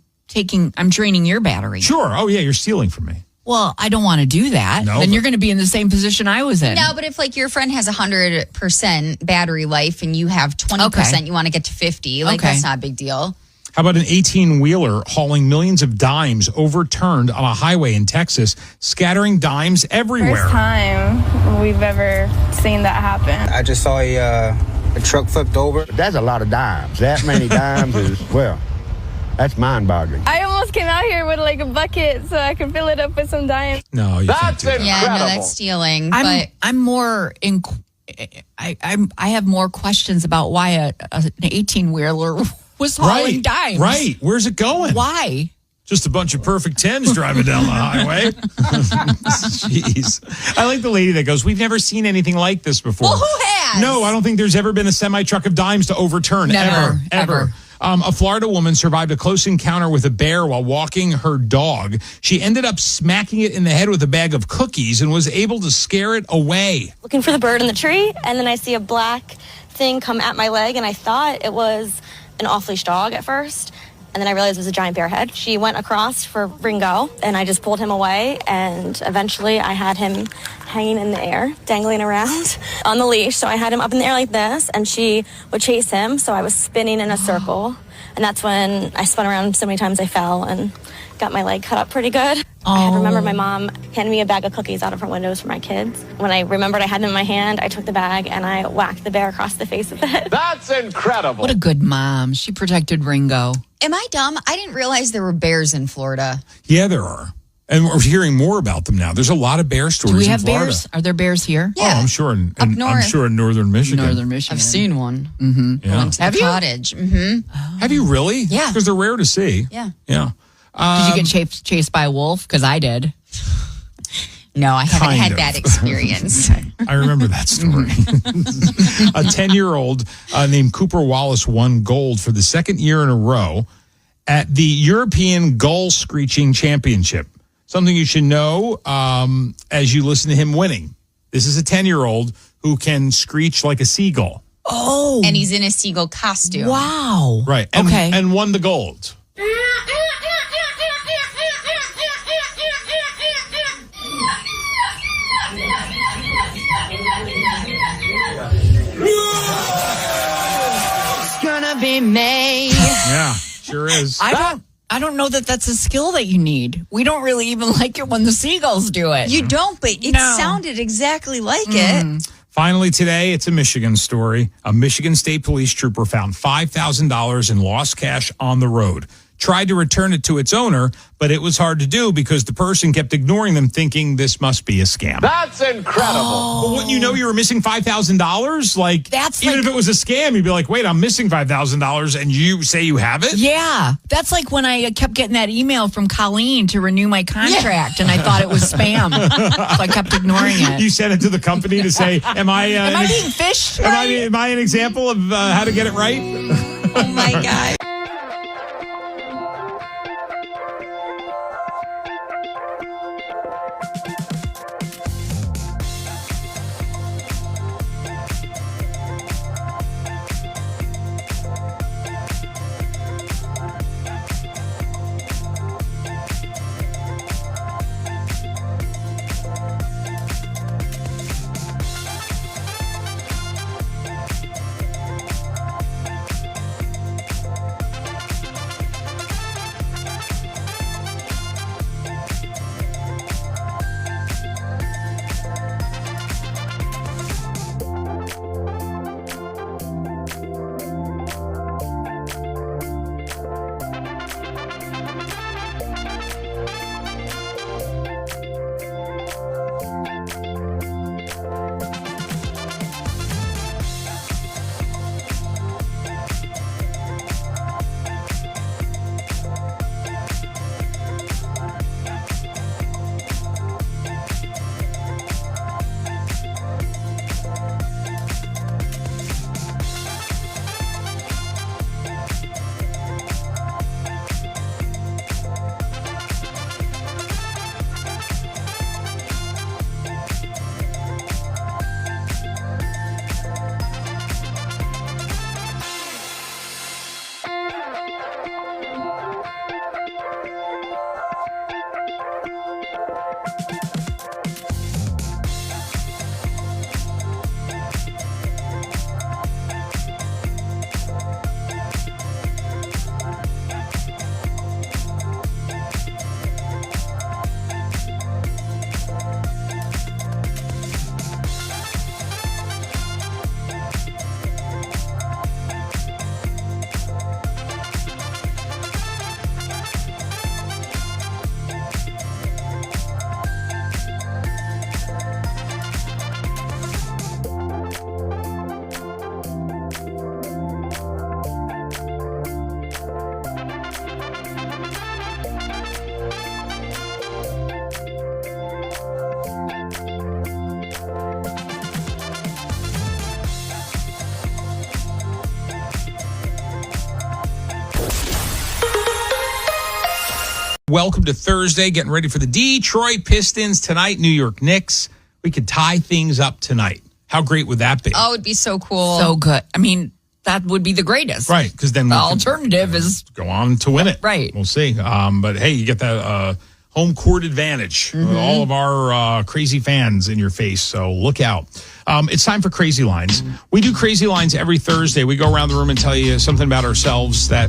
draining your battery. Sure. Oh, yeah, you're stealing from me. Well, I don't want to do that. No, then you're going to be in the same position I was in. No, but if your friend has 100% battery life and you have 20%, you want to get to 50, that's not a big deal. How about an 18-wheeler hauling millions of dimes overturned on a highway in Texas, scattering dimes everywhere? First time we've ever seen that happen. I just saw a truck flipped over. That's a lot of dimes. That many dimes is, well, that's mind-boggling. I almost came out here with a bucket so I could fill it up with some dimes. No, you can't do that. Yeah, no, that's stealing. I'm more I have more questions about why an 18-wheeler was hauling dimes. Right. Where's it going? Why? Just a bunch of perfect 10s driving down the highway. Jeez. I like the lady that goes, we've never seen anything like this before. Well, who has? No, I don't think there's ever been a semi-truck of dimes to overturn. Never, Ever. A Florida woman survived a close encounter with a bear while walking her dog. She ended up smacking it in the head with a bag of cookies and was able to scare it away. Looking for the bird in the tree, and then I see a black thing come at my leg, and I thought it was an off-leash dog at first. And then I realized it was a giant bear head. She went across for Ringo, and I just pulled him away, and eventually I had him hanging in the air, dangling around on the leash. So I had him up in the air like this, and she would chase him, so I was spinning in a circle. And that's when I spun around so many times I fell and got my leg cut up pretty good. I remember my mom handed me a bag of cookies out of her windows for my kids. When I remembered I had them in my hand, I took the bag and I whacked the bear across the face with it. That's incredible. What a good mom. She protected Ringo. Am I dumb? I didn't realize there were bears in Florida. Yeah, there are. And we're hearing more about them now. There's a lot of bear stories Do we have in Florida. bears? Are there bears here? Yeah. Oh, I'm sure in northern Michigan. Northern Michigan. I've seen one. Mm-hmm. Yeah. Went to Have the you? cottage. Mm-hmm. Have you really? Yeah. Because they're rare to see. Yeah. Yeah. Did you get chased by a wolf? Because I did. No, I haven't Kind had of. that experience. I remember that story. A 10-year-old named Cooper Wallace won gold for the second year in a row at the European Gull Screeching Championship. Something you should know as you listen to him winning. This is a 10-year-old who can screech like a seagull. Oh. And he's in a seagull costume. Wow. Right. And won the gold. It's gonna be May. Yeah, sure is. I don't know that that's a skill that you need. We don't really even like it when the seagulls do it. You don't, but it sounded exactly like it. Finally today, it's a Michigan story. A Michigan State Police trooper found $5,000 in lost cash on the road. Tried to return it to its owner, but it was hard to do because the person kept ignoring them, thinking this must be a scam. That's incredible. Well, wouldn't you know you were missing $5,000? Like, even if it was a scam, you'd be like, wait, I'm missing $5,000, and you say you have it? Yeah. That's like when I kept getting that email from Colleen to renew my contract, and I thought it was spam. So I kept ignoring it. You sent it to the company to say, am I being fished? Am I an example of how to get it right? Oh, my God. Welcome to Thursday, getting ready for the Detroit Pistons tonight, New York Knicks. We could tie things up tonight. How great would that be? Oh, it'd be so cool. So good. I mean, that would be the greatest. Right, because then the alternative is go on to win it. Right. We'll see. But hey, you get that home court advantage. All of our crazy fans in your face, so look out. It's time for Crazy Lines. We do Crazy Lines every Thursday. We go around the room and tell you something about ourselves that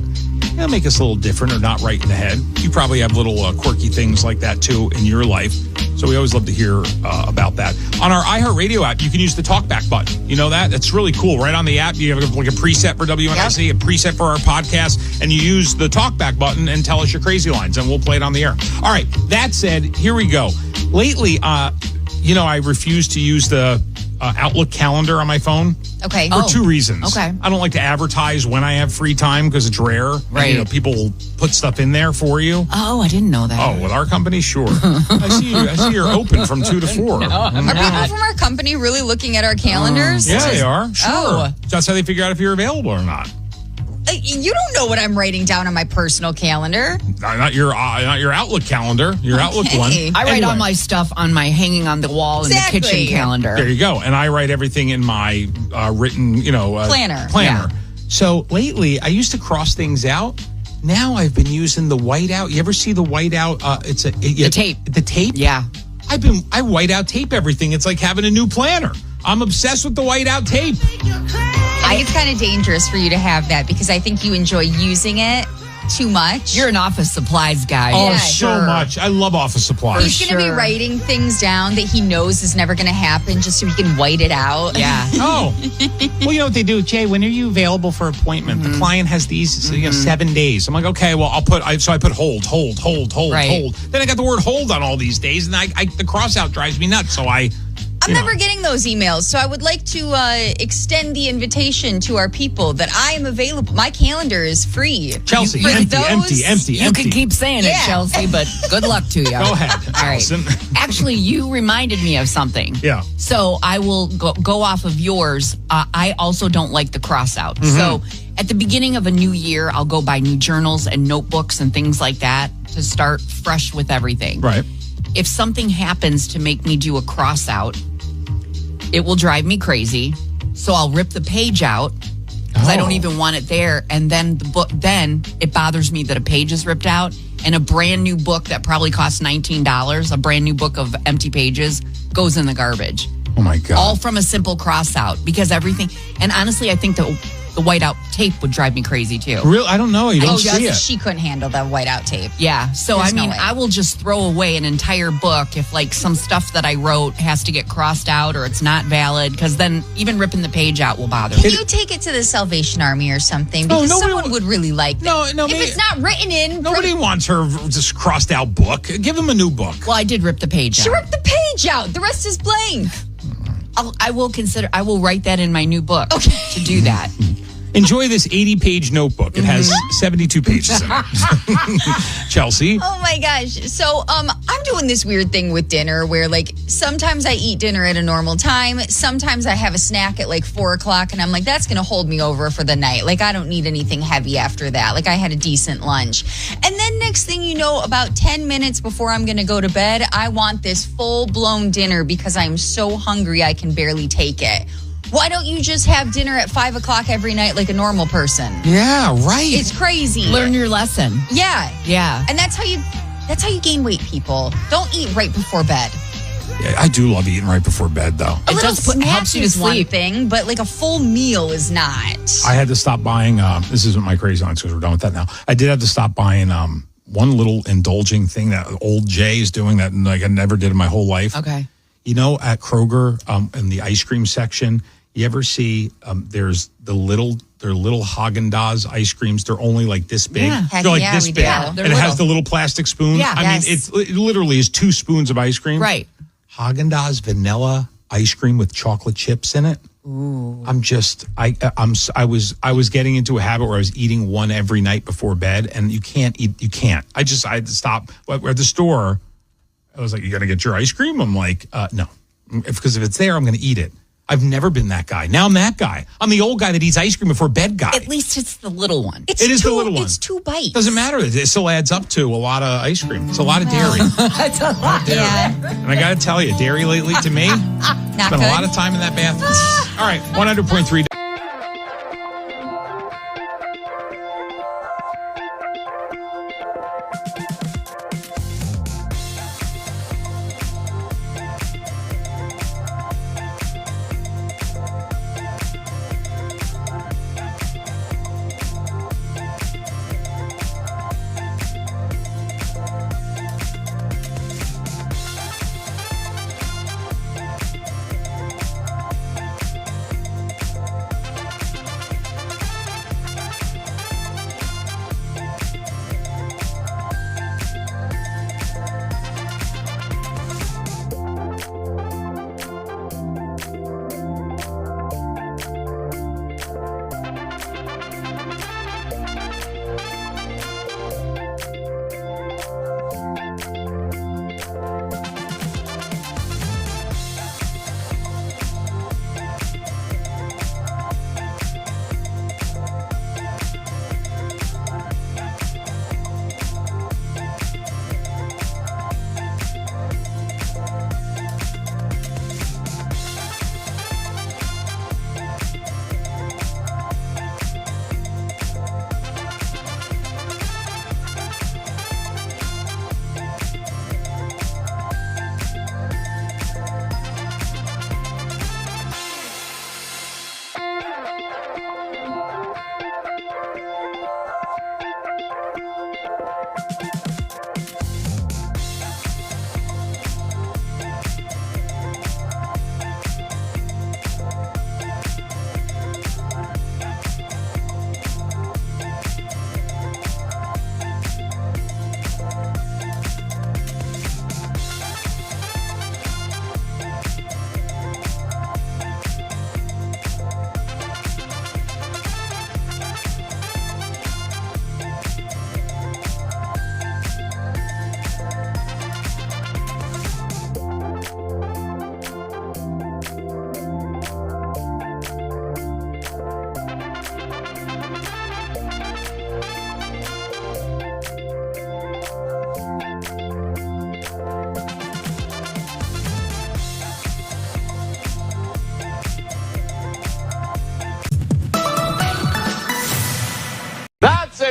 make us a little different or not right in the head. You probably have little quirky things like that too in your life. So we always love to hear about that. On our iHeartRadio app, you can use the talkback button. You know that? That's really cool. Right on the app, you have like a preset for WNIC, a preset for our podcast, and you use the talkback button and tell us your crazy lines, and we'll play it on the air. All right, that said, here we go. Lately, I refuse to use the Outlook calendar on my phone. Okay. For two reasons. Okay. I don't like to advertise when I have free time because it's rare. Right. And, people will put stuff in there for you. Oh, I didn't know that. Oh, with our company, sure. I see you're open from 2 to 4. No, are people from our company really looking at our calendars? Yeah, they are. Sure. Oh. That's how they figure out if you're available or not. You don't know what I'm writing down on my personal calendar. Not your Outlook calendar. Your Outlook one. I write all my stuff on my hanging on the wall in the kitchen calendar. There you go. And I write everything in my written, planner. Yeah. So lately, I used to cross things out. Now I've been using the whiteout. You ever see the whiteout? The tape. The tape? Yeah. I whiteout tape everything. It's like having a new planner. I'm obsessed with the whiteout tape. I think it's kind of dangerous for you to have that because I think you enjoy using it too much. You're an office supplies guy. Oh, Yeah, so much. I love office supplies. He's going to be writing things down that he knows is never going to happen just so he can white it out. Yeah. Oh. Well, you know what they do? Jay, when are you available for appointment? The client has these 7 days. I'm like, okay, well, I put hold. Right. Then I got the word hold on all these days, and the cross out drives me nuts. So I'm never getting those emails, so I would like to extend the invitation to our people that I am available. My calendar is free. Chelsea, empty. You can keep saying it, Chelsea, but good luck to you. Go ahead, All right. Allison. Actually, you reminded me of something. Yeah. So I will go off of yours. I also don't like the cross out. So at the beginning of a new year, I'll go buy new journals and notebooks and things like that to start fresh with everything. Right. If something happens to make me do a cross out, it will drive me crazy. So I'll rip the page out because I don't even want it there. And then then it bothers me that a page is ripped out and a brand new book that probably costs $19, a brand new book of empty pages, goes in the garbage. Oh my God. All from a simple cross out because everything. And honestly, I think the whiteout tape would drive me crazy too. Really? I don't know. You don't see it. She couldn't handle the whiteout tape. Yeah. So There's no I mean, way. I will just throw away an entire book if like some stuff that I wrote has to get crossed out or it's not valid because then even ripping the page out will bother me. Can you take it to the Salvation Army or something? Because someone would really like that. No, if it's not written in. Nobody wants her just crossed out book. Give him a new book. Well, I did rip the page out. She ripped the page out. The rest is blank. I will write that in my new book to do that. Enjoy this 80-page notebook. It has 72 pages in it. Chelsea? Oh my gosh. So I'm doing this weird thing with dinner where like sometimes I eat dinner at a normal time. Sometimes I have a snack at like 4:00 and I'm like, that's going to hold me over for the night. Like I don't need anything heavy after that. Like I had a decent lunch. And then next thing you know, about 10 minutes before I'm going to go to bed, I want this full-blown dinner because I'm so hungry I can barely take it. Why don't you just have dinner at 5:00 every night like a normal person? Yeah, right. It's crazy. Learn your lesson. Yeah. Yeah. And that's how you gain weight, people. Don't eat right before bed. Yeah, I do love eating right before bed, though. A little snack helps you to is one sleep. thing, but like a full meal is not. I had to stop buying, this isn't my crazy lines because we're done with that now. I did have to stop buying one little indulging thing that old Jay is doing that like I never did in my whole life. Okay. You know, at Kroger, in the ice cream section, you ever see there's their little Haagen-Dazs ice creams. They're only like this big. Yeah. They're like this big. Yeah, and it has the little plastic spoon. Yeah. I mean, it literally is 2 spoons of ice cream. Right. Haagen-Dazs vanilla ice cream with chocolate chips in it. Ooh. I was getting into a habit where I was eating one every night before bed, and you can't. I had to stop. At the store, I was like, "You got to get your ice cream." I'm like, "No," because if it's there, I'm going to eat it. I've never been that guy. Now I'm that guy. I'm the old guy that eats ice cream before bed guy. At least it's the little one. It is the little one. It's 2 bites. Doesn't matter. It still adds up to a lot of ice cream. It's a lot of dairy. That's a lot. Yeah. And I got to tell you, dairy lately to me, Not spent good. a lot of time in that bathroom. All right, 100.3.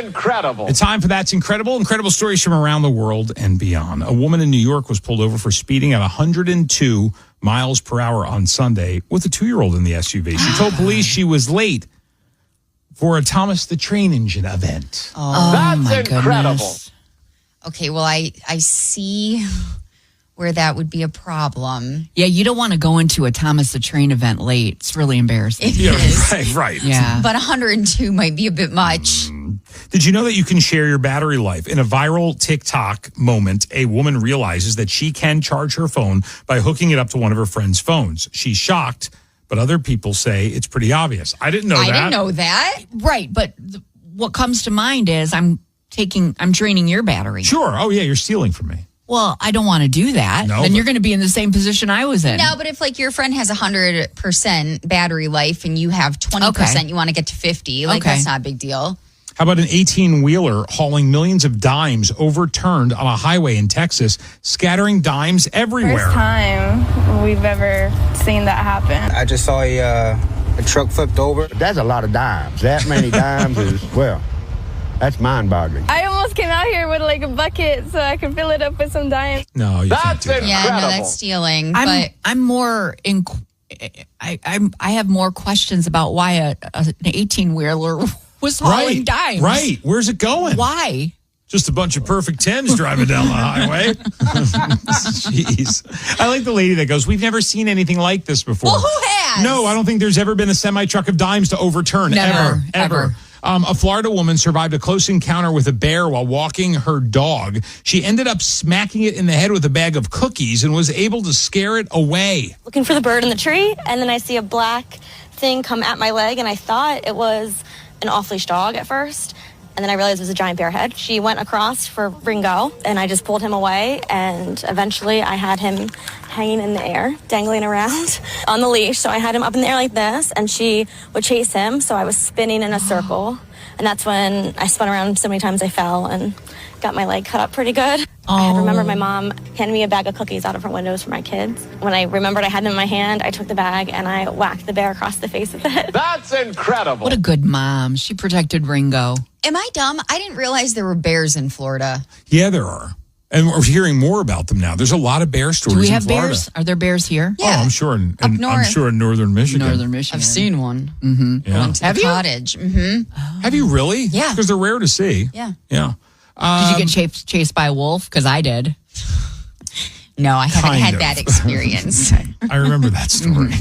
Incredible. It's time for That's Incredible. Incredible stories from around the world and beyond. A woman in New York was pulled over for speeding at 102 miles per hour on Sunday with a 2-year-old in the SUV. She told police she was late for a Thomas the Train Engine event. Oh, That's my incredible. goodness. Okay, well, I see where that would be a problem. Yeah, you don't want to go into a Thomas the Train event late. It's really embarrassing. Yeah, right. Yeah. But 102 might be a bit much. Did you know that you can share your battery life? In a viral TikTok moment, a woman realizes that she can charge her phone by hooking it up to one of her friend's phones. She's shocked, but other people say it's pretty obvious. I didn't know that. I didn't know that. Right, but what comes to mind is I'm draining your battery. Sure. Oh, yeah, you're stealing from me. Well, I don't want to do that. No, then you're going to be in the same position I was in. No, but if like your friend has 100% battery life and you have 20%, you want to get to 50, like that's not a big deal. How about an 18-wheeler hauling millions of dimes overturned on a highway in Texas, scattering dimes everywhere? First time we've ever seen that happen. I just saw a truck flipped over. That's a lot of dimes. That many dimes is, well, that's mind-boggling. I almost came out here with like a bucket so I could fill it up with some dimes. No, you can't do that. Yeah, no, that's stealing. I'm more in. I have more questions about why an 18-wheeler was hauling dimes. Right. Where's it going? Why? Just a bunch of perfect 10s driving down the highway. Jeez. I like the lady that goes, we've never seen anything like this before. Well, who has? No, I don't think there's ever been a semi-truck of dimes to overturn. Never, Ever. A Florida woman survived a close encounter with a bear while walking her dog. She ended up smacking it in the head with a bag of cookies and was able to scare it away. Looking for the bird in the tree, and then I see a black thing come at my leg, and I thought it was an off-leash dog at first. And then I realized it was a giant bear head. She went across for Ringo, and I just pulled him away, and eventually I had him hanging in the air, dangling around on the leash. So I had him up in the air like this, and she would chase him. So I was spinning in a circle. And that's when I spun around so many times I fell and got my leg cut up pretty good. I remember my mom handed me a bag of cookies out of her windows for my kids. When I remembered I had them in my hand, I took the bag and I whacked the bear across the face with it. That's incredible. What a good mom. She protected Ringo. Am I dumb? I didn't realize there were bears in Florida. Yeah, there are. And we're hearing more about them now. There's a lot of bear stories Do we have in Florida. bears? Are there bears here? Yeah. Oh, I'm sure in north. I'm sure in northern Michigan. Northern Michigan. I've seen one. Mm-hmm. Yeah. Went to the cottage. Mm-hmm. Have you really? Yeah. Because they're rare to see. Yeah. Yeah. Did you get chased by a wolf? Because I did. No, I haven't Kind had of. that experience. I remember that story.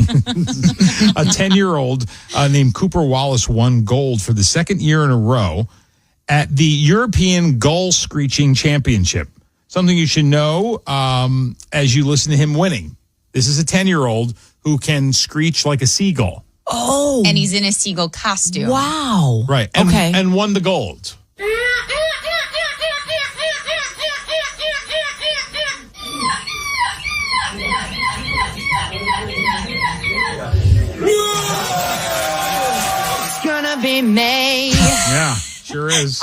A 10-year-old named Cooper Wallace won gold for the second year in a row at the European Gull Screeching Championship. Something you should know as you listen to him winning. This is a 10-year-old who can screech like a seagull. Oh. And he's in a seagull costume. Wow. Right. Okay. And won the gold. It's gonna be May. Yeah, sure is.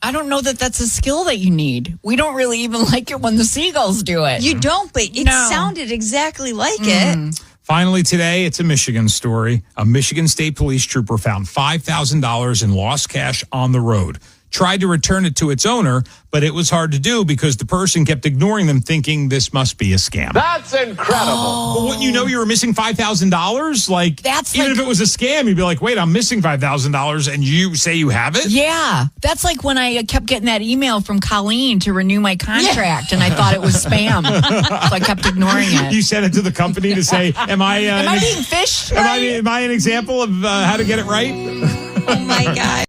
I don't know that that's a skill that you need. We don't really even like it when the seagulls do it. You don't, but it sounded exactly like it. Finally today, it's a Michigan story. A Michigan State Police trooper found $5,000 in lost cash on the road. Tried to return it to its owner, but it was hard to do because the person kept ignoring them, thinking this must be a scam. That's incredible. But wouldn't you know you were missing $5,000? Like, That's even like- if it was a scam, you'd be like, wait, I'm missing $5,000, and you say you have it? Yeah. That's like when I kept getting that email from Colleen to renew my contract, and I thought it was spam. So I kept ignoring it. You sent it to the company to say, am I being fished? Am I an example of how to get it right? Oh, my God.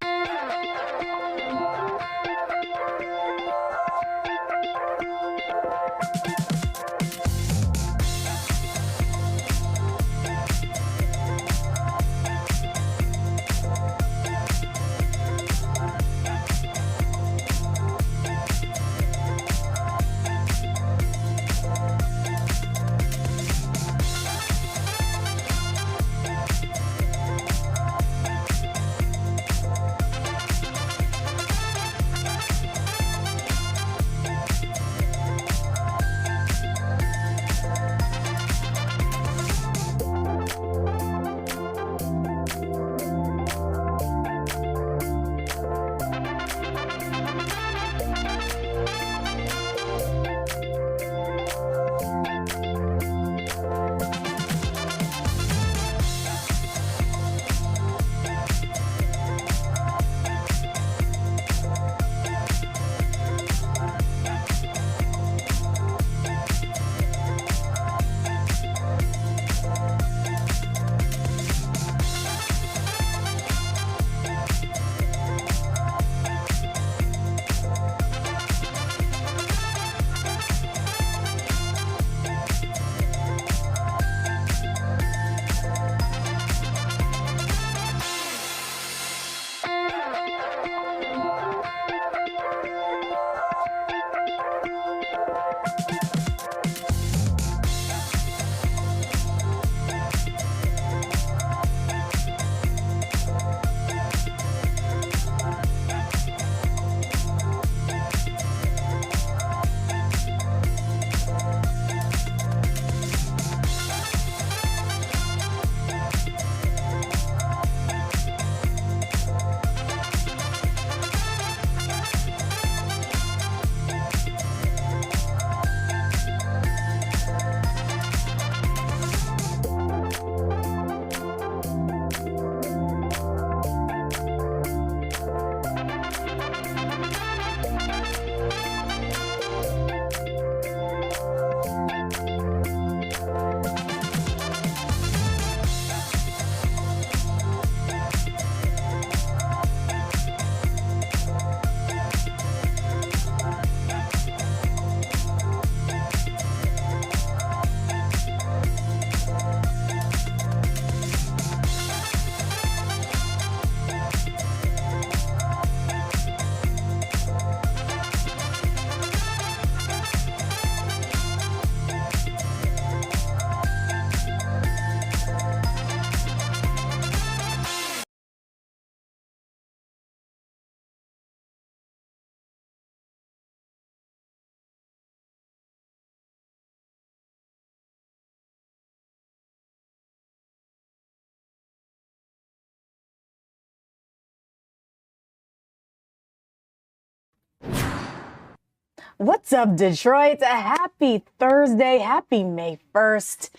What's up, Detroit? Happy Thursday. Happy May 1st.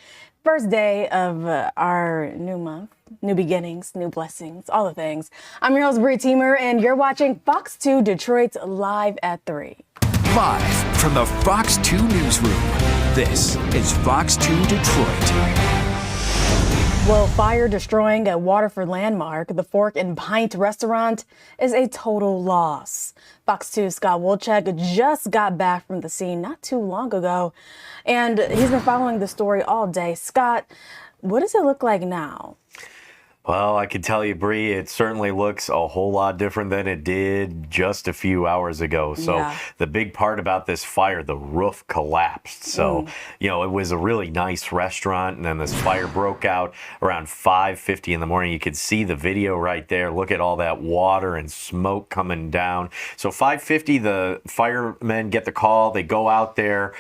First day of our new month. New beginnings, new blessings, all the things. I'm your host, Bree Teamer, and you're watching Fox 2 Detroit's Live at 3. Live from the Fox 2 newsroom, this is Fox 2 Detroit. Well, fire destroying a Waterford landmark, the Fork and Pint restaurant, is a total loss. Fox 2's Scott Wolchek just got back from the scene not too long ago, and he's been following the story all day. Scott, what does it look like now? Well, I can tell you, Bree, it certainly looks a whole lot different than it did just a few hours ago. So the big part about this fire, the roof collapsed. So, you know, it was a really nice restaurant, and then this fire broke out around 5:50 in the morning. You could see the video right there. Look at all that water and smoke coming down. So 5:50, the firemen get the call. They go out there.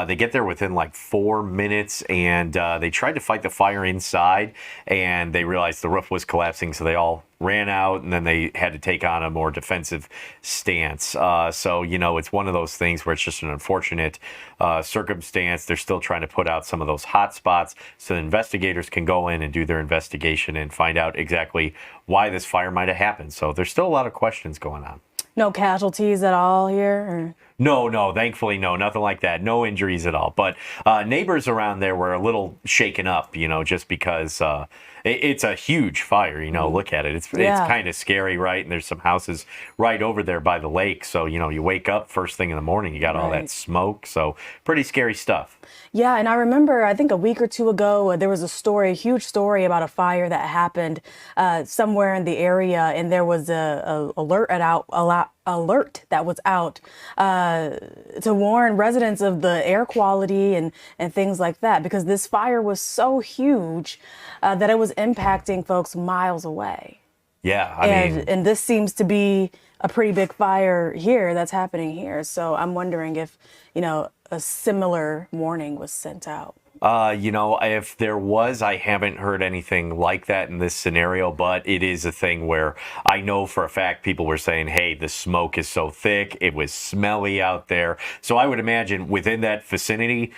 They get there within like 4 minutes, and they tried to fight the fire inside, and they realized the roof was collapsing, so they all ran out, and then they had to take on a more defensive stance. So, you know, it's one of those things where it's just an unfortunate circumstance. They're still trying to put out some of those hot spots so investigators can go in and do their investigation and find out exactly why this fire might have happened. So there's still a lot of questions going on. No casualties at all here? No, thankfully, no, nothing like that. No injuries at all. But neighbors around there were a little shaken up, you know, just because it's a huge fire, you know, look at it. It's kind of scary, right? And there's some houses right over there by the lake. So, you know, you wake up first thing in the morning, you got all that smoke. So pretty scary stuff. Yeah, and I remember, I think a week or two ago, there was a huge story about a fire that happened somewhere in the area, and there was a alert that was out to warn residents of the air quality and things like that, because this fire was so huge that it was impacting folks miles away. Yeah, and this seems to be a pretty big fire here that's happening here. So I'm wondering if, you know, a similar warning was sent out. You know, if there was, I haven't heard anything like that in this scenario, but it is a thing where I know for a fact people were saying, hey, the smoke is so thick, it was smelly out there. So I would imagine within that vicinity,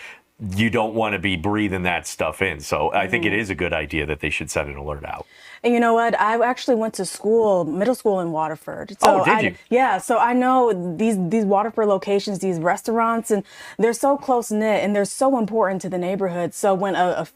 you don't want to be breathing that stuff in. So I think it is a good idea that they should send an alert out. And you know what? I actually went to school, middle school in Waterford. So did you? Yeah, so I know these Waterford locations, these restaurants, and they're so close-knit and they're so important to the neighborhood. So when a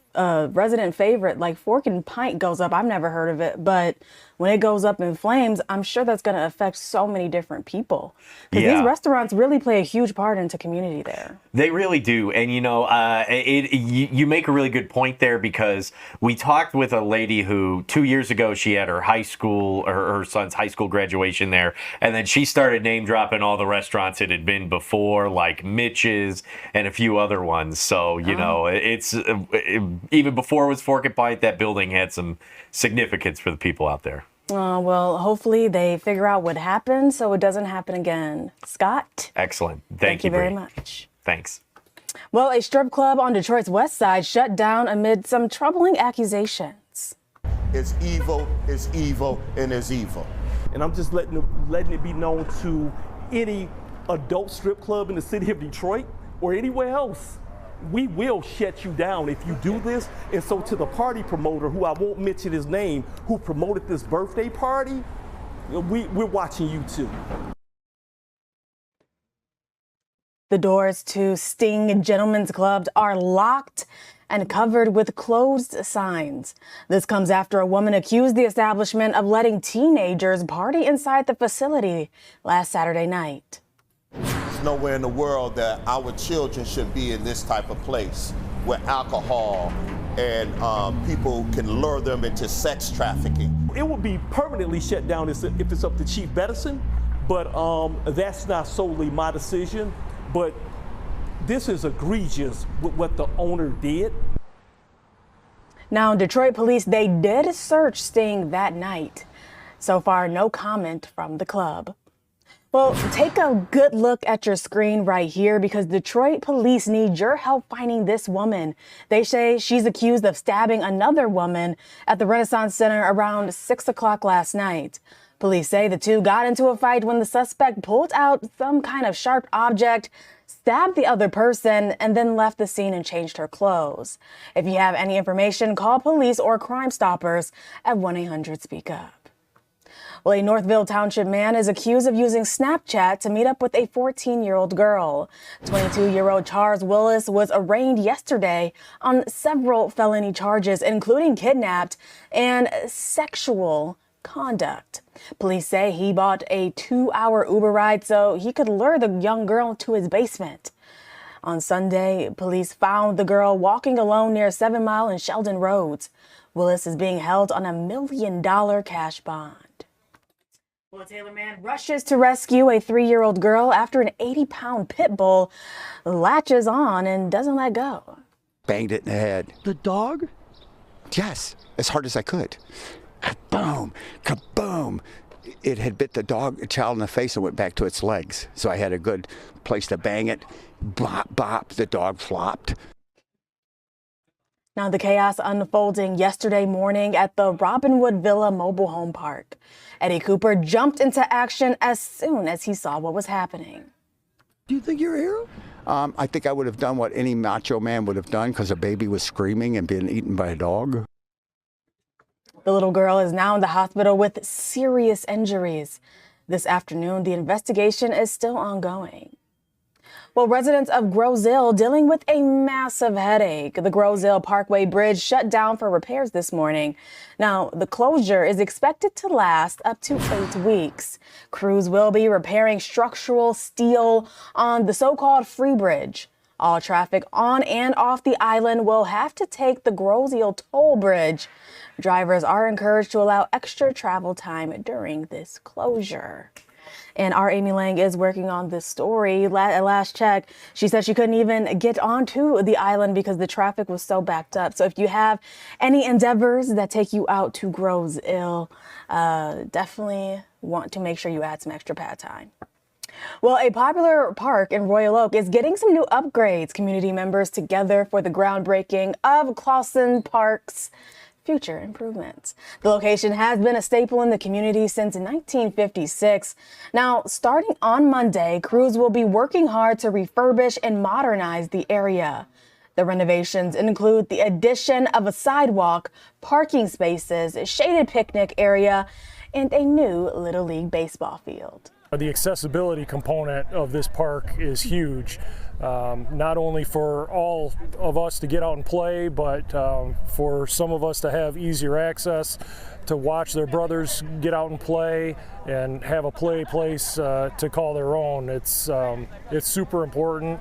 resident favorite like Fork and Pint goes up, I've never heard of it, but when it goes up in flames, I'm sure that's going to affect so many different people. Because these restaurants really play a huge part into community there. They really do. And, you know, you make a really good point there, because we talked with a lady who 2 years ago, she had her high school, or her son's high school graduation there. And then she started name dropping all the restaurants it had been before, like Mitch's and a few other ones. So, you know, it's even before it was Fork and Pint, that building had some significance for the people out there. Well, hopefully they figure out what happened so it doesn't happen again. Scott? Excellent. Thank you very much. Thanks. Well, a strip club on Detroit's west side shut down amid some troubling accusations. It's evil, and it's evil. And I'm just letting it be known to any adult strip club in the city of Detroit or anywhere else. We will shut you down if you do this. And so to the party promoter, who I won't mention his name, who promoted this birthday party, we're watching you too. The doors to Sting Gentlemen's Club are locked and covered with closed signs. This comes after a woman accused the establishment of letting teenagers party inside the facility last Saturday night. There's nowhere in the world that our children should be in this type of place where alcohol and people can lure them into sex trafficking. It will be permanently shut down if it's up to Chief Bettison, but that's not solely my decision. But this is egregious with what the owner did. Now, Detroit police, they did search Sting that night. So far, no comment from the club. Well, take a good look at your screen right here, because Detroit police need your help finding this woman. They say she's accused of stabbing another woman at the Renaissance Center around 6 o'clock last night. Police say the two got into a fight when the suspect pulled out some kind of sharp object, stabbed the other person, and then left the scene and changed her clothes. If you have any information, call police or Crime Stoppers at 1-800-SPEAK-UP. Well, a Northville Township man is accused of using Snapchat to meet up with a 14-year-old girl. 22-year-old Charles Willis was arraigned yesterday on several felony charges, including kidnapped and sexual conduct. Police say he bought a 2-hour Uber ride so he could lure the young girl to his basement. On Sunday, police found the girl walking alone near 7 Mile and Sheldon Roads. Willis is being held on a $1 million cash bond. Well, a Taylor man rushes to rescue a 3-year-old girl after an 80-pound pit bull latches on and doesn't let go. Banged it in the head. The dog? Yes, as hard as I could. Kaboom, kaboom. It had bit the child in the face and went back to its legs. So I had a good place to bang it. Bop, bop, the dog flopped. Now the chaos unfolding yesterday morning at the Robinwood Villa mobile home park. Eddie Cooper jumped into action as soon as he saw what was happening. Do you think you're a hero? I think I would have done what any macho man would have done because a baby was screaming and being eaten by a dog. The little girl is now in the hospital with serious injuries. This afternoon, the investigation is still ongoing. Well, residents of Groseille dealing with a massive headache. The Groseille Parkway Bridge shut down for repairs this morning. Now, the closure is expected to last up to 8 weeks. Crews will be repairing structural steel on the so-called Free Bridge. All traffic on and off the island will have to take the Groseille toll bridge. Drivers are encouraged to allow extra travel time during this closure. And our Amy Lang is working on this story. At last check, she said she couldn't even get onto the island because the traffic was so backed up. So if you have any endeavors that take you out to Groseille, definitely want to make sure you add some extra pad time. Well, a popular park in Royal Oak is getting some new upgrades. Community members together for the groundbreaking of Clawson Park's future improvements. The location has been a staple in the community since 1956. Now, starting on Monday, crews will be working hard to refurbish and modernize the area. The renovations include the addition of a sidewalk, parking spaces, a shaded picnic area, and a new Little League baseball field. The accessibility component of this park is huge, not only for all of us to get out and play, but for some of us to have easier access to watch their brothers get out and play and have a play place to call their own. It's super important.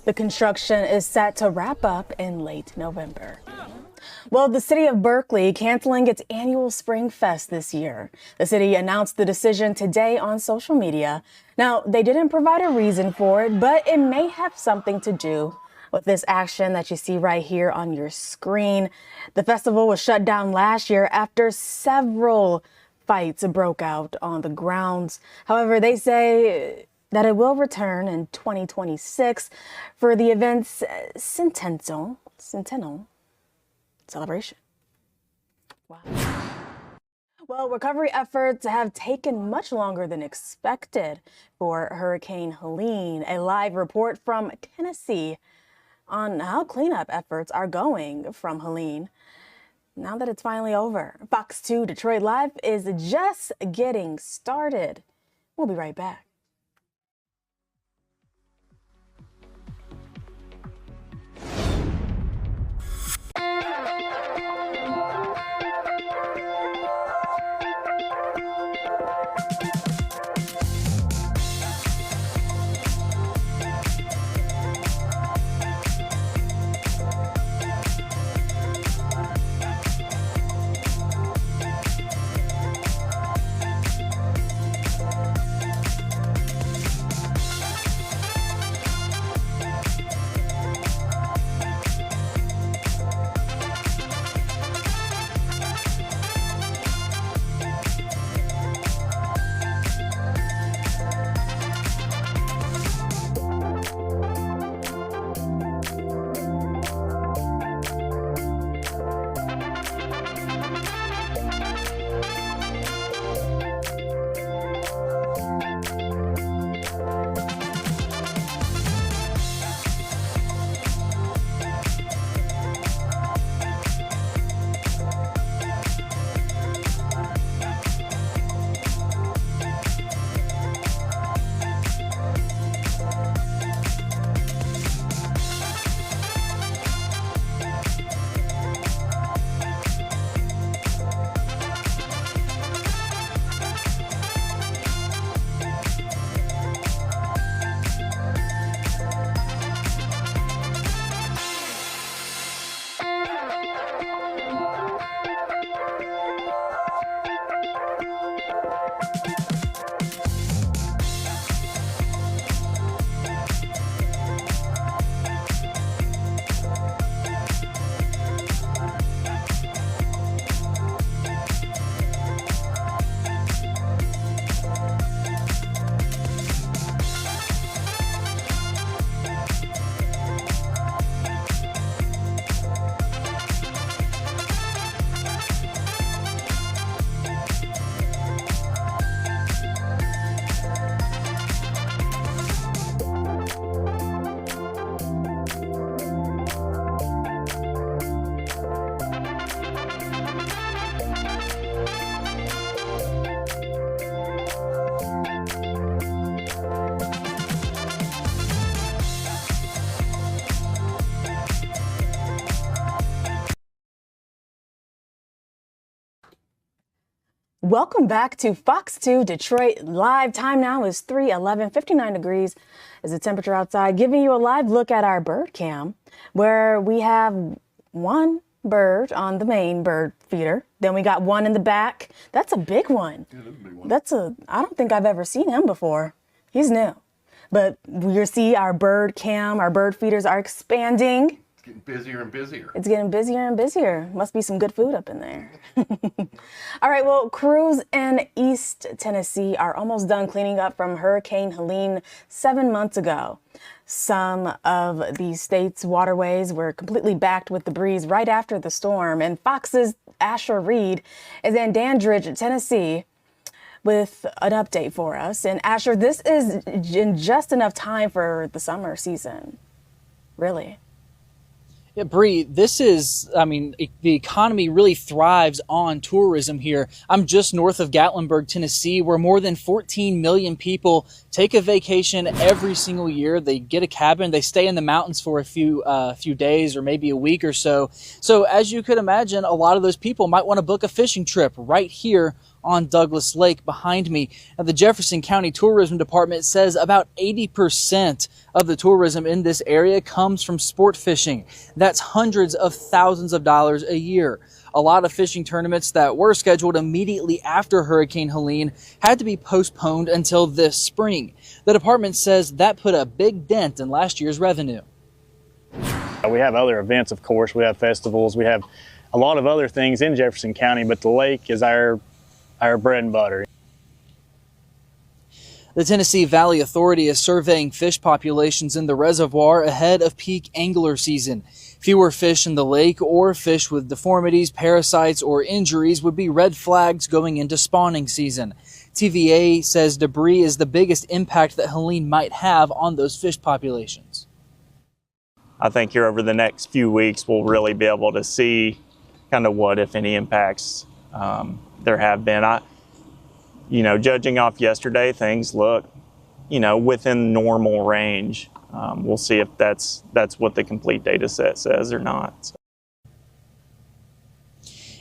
The construction is set to wrap up in late November. Well, the city of Berkeley canceling its annual Spring Fest this year. The city announced the decision today on social media. Now, they didn't provide a reason for it, but it may have something to do with this action that you see right here on your screen. The festival was shut down last year after several fights broke out on the grounds. However, they say that it will return in 2026 for the event's centennial celebration. Wow. Well, recovery efforts have taken much longer than expected for Hurricane Helene. A live report from Tennessee on how cleanup efforts are going from Helene now that it's finally over. Fox 2 Detroit Live is just getting started. We'll be right back. Welcome back to Fox 2 Detroit Live. Time now is 3:11, 59 degrees is the temperature outside, giving you a live look at our bird cam, where we have one bird on the main bird feeder. Then we got one in the back. That's a big one. Yeah, that's a big one. I don't think I've ever seen him before. He's new. But you see our bird cam, our bird feeders are expanding. It's getting busier and busier. It's getting busier and busier. Must be some good food up in there. All right, well, crews in East Tennessee are almost done cleaning up from Hurricane Helene 7 months ago. Some of the state's waterways were completely backed with debris right after the storm. And Fox's Asher Reed is in Dandridge, Tennessee, with an update for us. And Asher, this is in just enough time for the summer season. Really? Yeah, Bree, this is, the economy really thrives on tourism here. I'm just north of Gatlinburg, Tennessee, where more than 14 million people take a vacation every single year. They get a cabin, they stay in the mountains for a few days or maybe a week or so. So as you could imagine, a lot of those people might want to book a fishing trip right here on Douglas Lake behind me. Now, the Jefferson County Tourism Department says about 80% of the tourism in this area comes from sport fishing. That's hundreds of thousands of dollars a year. A lot of fishing tournaments that were scheduled immediately after Hurricane Helene had to be postponed until this spring. The department says that put a big dent in last year's revenue. We have other events, of course. We have festivals. We have a lot of other things in Jefferson County, but the lake is our bread and butter. The Tennessee Valley Authority is surveying fish populations in the reservoir ahead of peak angler season. Fewer fish in the lake or fish with deformities, parasites, or injuries would be red flags going into spawning season. TVA says debris is the biggest impact that Helene might have on those fish populations. I think here over the next few weeks, we'll really be able to see kind of what, if any, impacts there have been. Judging off yesterday, things look, within normal range. We'll see if that's what the complete data set says or not. So.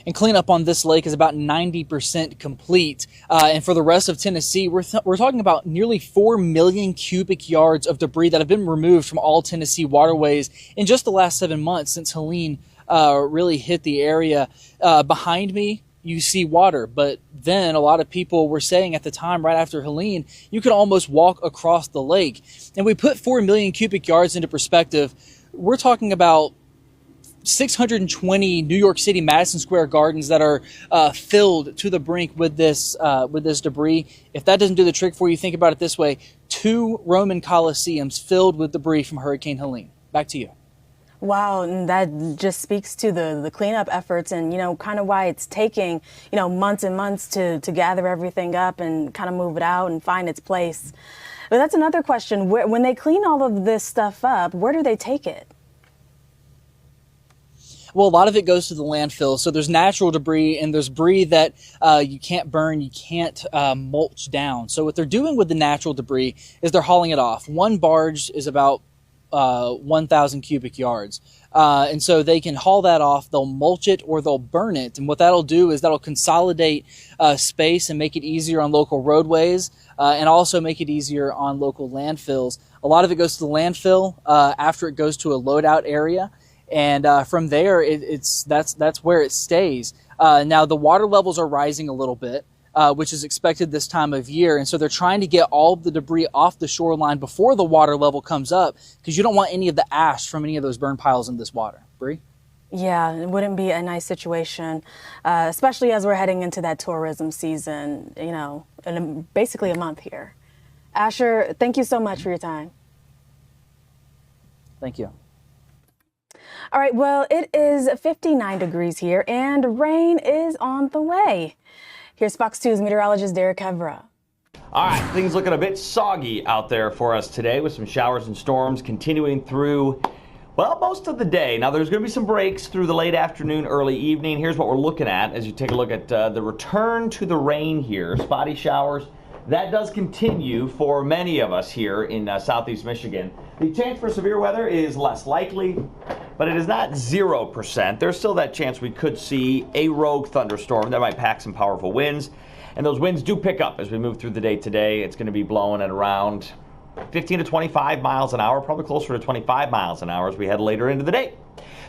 And cleanup on this lake is about 90% complete. And for the rest of Tennessee, we're talking about nearly 4 million cubic yards of debris that have been removed from all Tennessee waterways in just the last 7 months since Helene really hit the area. Behind me, you see water, but then a lot of people were saying at the time, right after Helene, you could almost walk across the lake. And we put 4 million cubic yards into perspective. We're talking about 620 New York City Madison Square Gardens that are filled to the brink with this debris. If that doesn't do the trick for you, think about it this way: 2 Roman Colosseums filled with debris from Hurricane Helene. Back to you. Wow, and that just speaks to the cleanup efforts and, kind of why it's taking, months and months to gather everything up and kind of move it out and find its place. But that's another question. When they clean all of this stuff up, where do they take it? Well, a lot of it goes to the landfill. So there's natural debris and there's debris that you can't burn, you can't mulch down. So what they're doing with the natural debris is they're hauling it off. One barge is about 1,000 cubic yards. And so they can haul that off, they'll mulch it or they'll burn it. And what that'll do is that'll consolidate space and make it easier on local roadways and also make it easier on local landfills. A lot of it goes to the landfill after it goes to a loadout area. And from there, that's where it stays. Now, the water levels are rising a little bit. Which is expected this time of year. And so they're trying to get all of the debris off the shoreline before the water level comes up because you don't want any of the ash from any of those burn piles in this water. Bree? Yeah, it wouldn't be a nice situation, especially as we're heading into that tourism season, in basically a month here. Asher, thank you so much for your time. Thank you. All right, well, it is 59 degrees here and rain is on the way. Here's Fox 2's meteorologist Derek Evra. All right, things looking a bit soggy out there for us today with some showers and storms continuing through, well, most of the day. Now, there's going to be some breaks through the late afternoon, early evening. Here's what we're looking at as you take a look at the return to the rain here. Spotty showers. That does continue for many of us here in southeast Michigan. The chance for severe weather is less likely, but it is not 0%. There's still that chance we could see a rogue thunderstorm that might pack some powerful winds. And those winds do pick up as we move through the day today. It's going to be blowing at around 15 to 25 miles an hour, probably closer to 25 miles an hour as we head later into the day.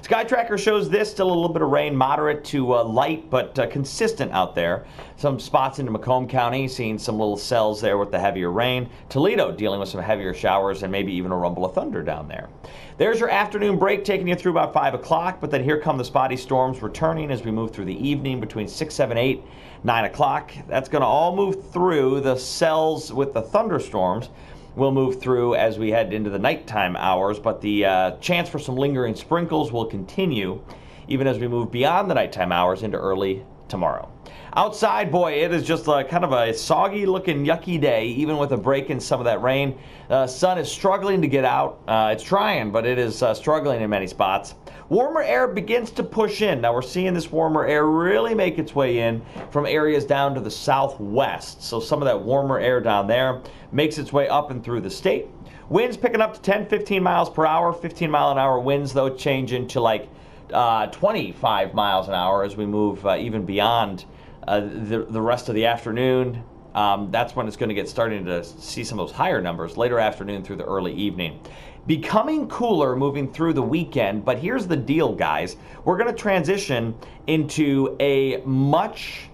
Sky Tracker shows this, still a little bit of rain, moderate to light, but consistent out there. Some spots into Macomb County, seeing some little cells there with the heavier rain. Toledo dealing with some heavier showers and maybe even a rumble of thunder down there. There's your afternoon break, taking you through about 5 o'clock, but then here come the spotty storms returning as we move through the evening between 6, 7, 8, 9 o'clock. That's going to all move through. The cells with the thunderstorms will move through as we head into the nighttime hours, but the chance for some lingering sprinkles will continue even as we move beyond the nighttime hours into early tomorrow. Outside, boy, it is just kind of a soggy looking yucky day, even with a break in some of that rain. The sun is struggling to get out. It's trying, but it is struggling in many spots. Warmer air begins to push in. Now we're seeing this warmer air really make its way in from areas down to the southwest. So some of that warmer air down there makes its way up and through the state. Winds picking up to 10, 15 miles per hour. 15 mile an hour winds, though, change into like 25 miles an hour as we move even beyond the rest of the afternoon. That's when it's going to get starting to see some of those higher numbers later afternoon through the early evening. Becoming cooler moving through the weekend, but here's the deal, guys. We're going to transition into a much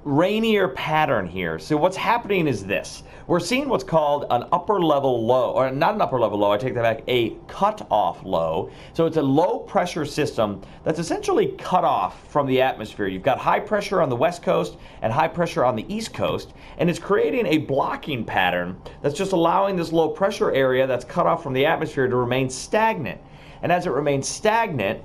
rainier pattern here. So what's happening is this. We're seeing what's called an upper level low, or not an upper level low, I take that back, a cut-off low. So it's a low pressure system that's essentially cut off from the atmosphere. You've got high pressure on the west coast and high pressure on the east coast, and it's creating a blocking pattern that's just allowing this low pressure area that's cut off from the atmosphere to remain stagnant. And as it remains stagnant,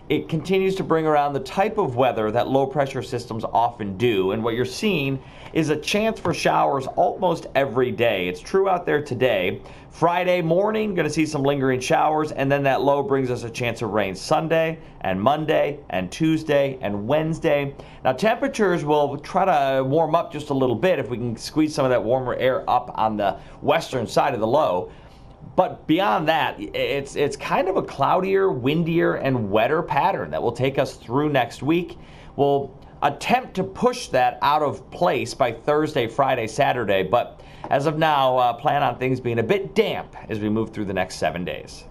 it continues to bring around the type of weather that low pressure systems often do. And what you're seeing is a chance for showers almost every day. It's true out there today. Friday morning, going to see some lingering showers, and then that low brings us a chance of rain Sunday and Monday and Tuesday and Wednesday. Now temperatures will try to warm up just a little bit if we can squeeze some of that warmer air up on the western side of the low. But beyond that, it's kind of a cloudier, windier, and wetter pattern that will take us through next week. We'll attempt to push that out of place by Thursday, Friday, Saturday, but as of now, plan on things being a bit damp as we move through the next 7 days.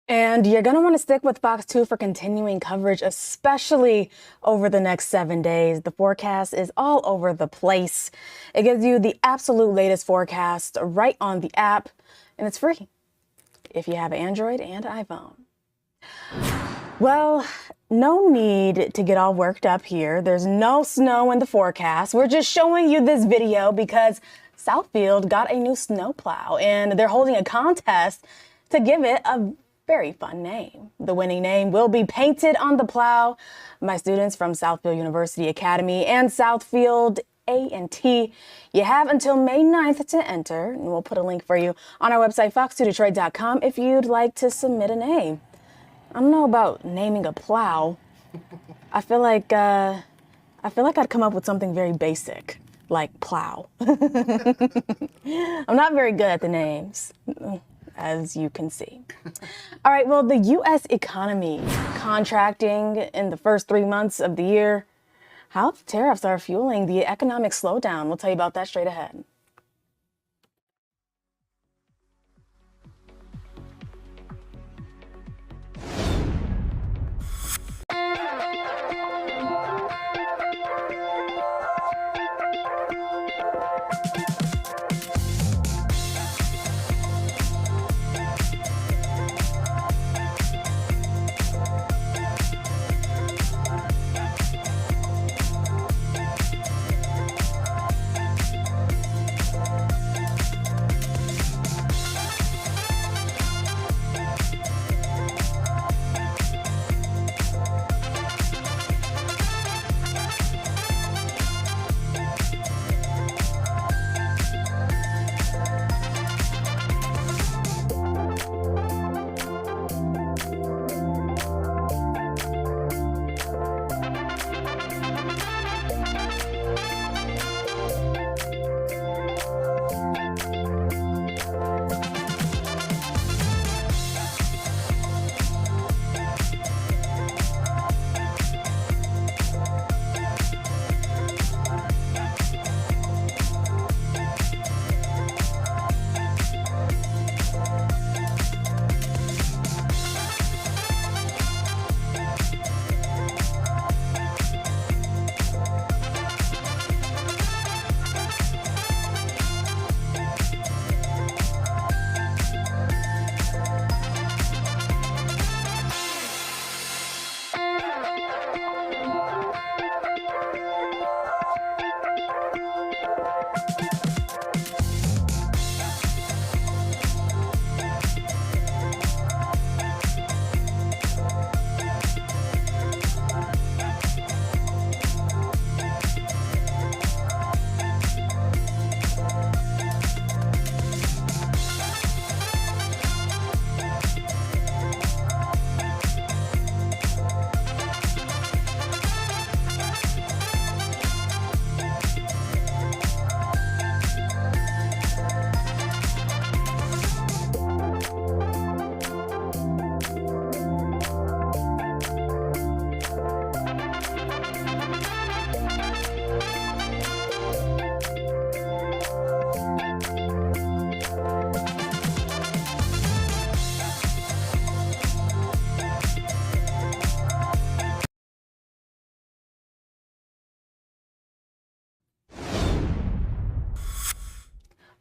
And you're going to want to stick with Fox 2 for continuing coverage, especially over the next 7 days. The forecast is all over the place. It gives you the absolute latest forecast right on the app, and it's free if you have Android and iPhone. Well, no need to get all worked up here. There's no snow in the forecast. We're just showing you this video because Southfield got a new snowplow, and they're holding a contest to give it a very fun name. The winning name will be painted on the plow by students from Southfield University Academy and Southfield A&T. You have until May 9th to enter, and we'll put a link for you on our website, fox2detroit.com, if you'd like to submit a name. I don't know about naming a plow. I feel like I'd come up with something very basic, like plow. I'm not very good at the names, as you can see. All right, well, the U.S. economy contracting in the first 3 months of the year. How the tariffs are fueling the economic slowdown. We'll tell you about that straight ahead.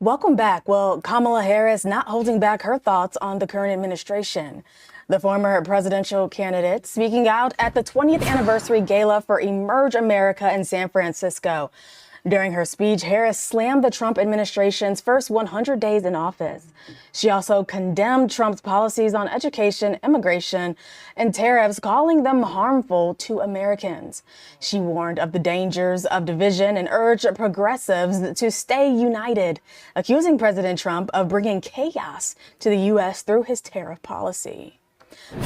Welcome back. Well, Kamala Harris not holding back her thoughts on the current administration. The former presidential candidate speaking out at the 20th anniversary gala for Emerge America in San Francisco. During her speech, Harris slammed the Trump administration's first 100 days in office. She also condemned Trump's policies on education, immigration, and tariffs, calling them harmful to Americans. She warned of the dangers of division and urged progressives to stay united, accusing President Trump of bringing chaos to the U.S. through his tariff policy.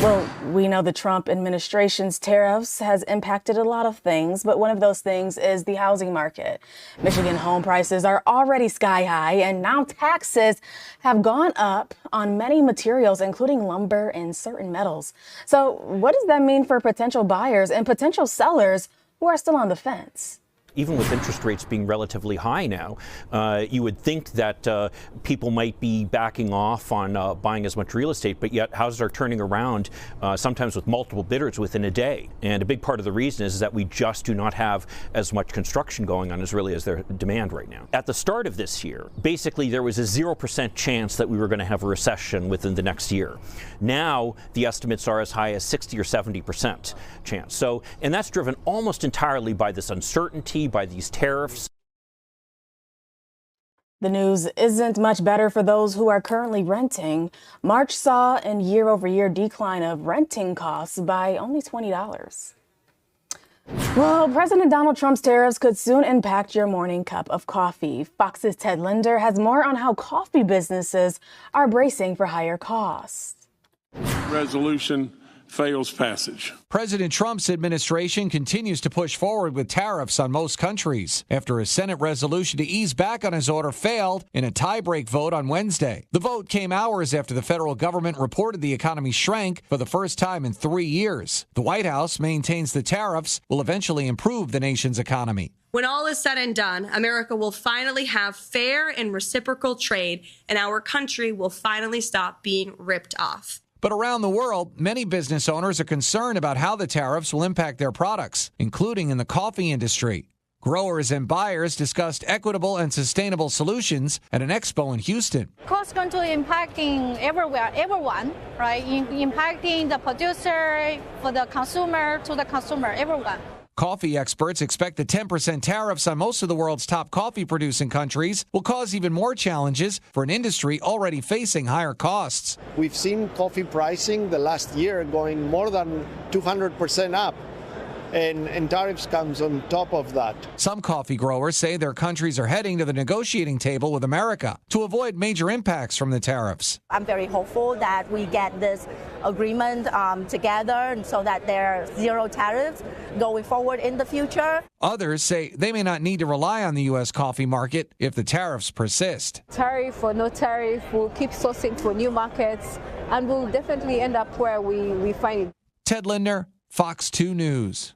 Well, we know the Trump administration's tariffs has impacted a lot of things, but one of those things is the housing market. Michigan home prices are already sky high, and now taxes have gone up on many materials, including lumber and certain metals. So what does that mean for potential buyers and potential sellers who are still on the fence? Even with interest rates being relatively high now, you would think that people might be backing off on buying as much real estate, but yet houses are turning around sometimes with multiple bidders within a day. And a big part of the reason is that we just do not have as much construction going on as really as their demand right now. At the start of this year, basically there was a 0% chance that we were going to have a recession within the next year. Now the estimates are as high as 60 or 70% chance. So, and that's driven almost entirely by this uncertainty, by these tariffs. The news isn't much better for those who are currently renting. March saw a year-over-year decline of renting costs by only $20. Well, President Donald Trump's tariffs could soon impact your morning cup of coffee. Fox's Ted Linder has more on how coffee businesses are bracing for higher costs. Resolution fails passage. President Trump's administration continues to push forward with tariffs on most countries after a Senate resolution to ease back on his order failed in a tie-break vote on Wednesday. The vote came hours after the federal government reported the economy shrank for the first time in 3 years. The White House maintains the tariffs will eventually improve the nation's economy. When all is said and done, America will finally have fair and reciprocal trade, and our country will finally stop being ripped off. But around the world, many business owners are concerned about how the tariffs will impact their products, including in the coffee industry. Growers and buyers discussed equitable and sustainable solutions at an expo in Houston. Cost control impacting everyone, right? Impacting the producer, for the consumer, to the consumer, everyone. Coffee experts expect the 10% tariffs on most of the world's top coffee-producing countries will cause even more challenges for an industry already facing higher costs. We've seen coffee pricing the last year going more than 200% up. And tariffs comes on top of that. Some coffee growers say their countries are heading to the negotiating table with America to avoid major impacts from the tariffs. I'm very hopeful that we get this agreement together so that there are zero tariffs going forward in the future. Others say they may not need to rely on the U.S. coffee market if the tariffs persist. Tariff or no tariff, we'll keep sourcing for new markets, and we'll definitely end up where we find it. Ted Linder, Fox 2 News.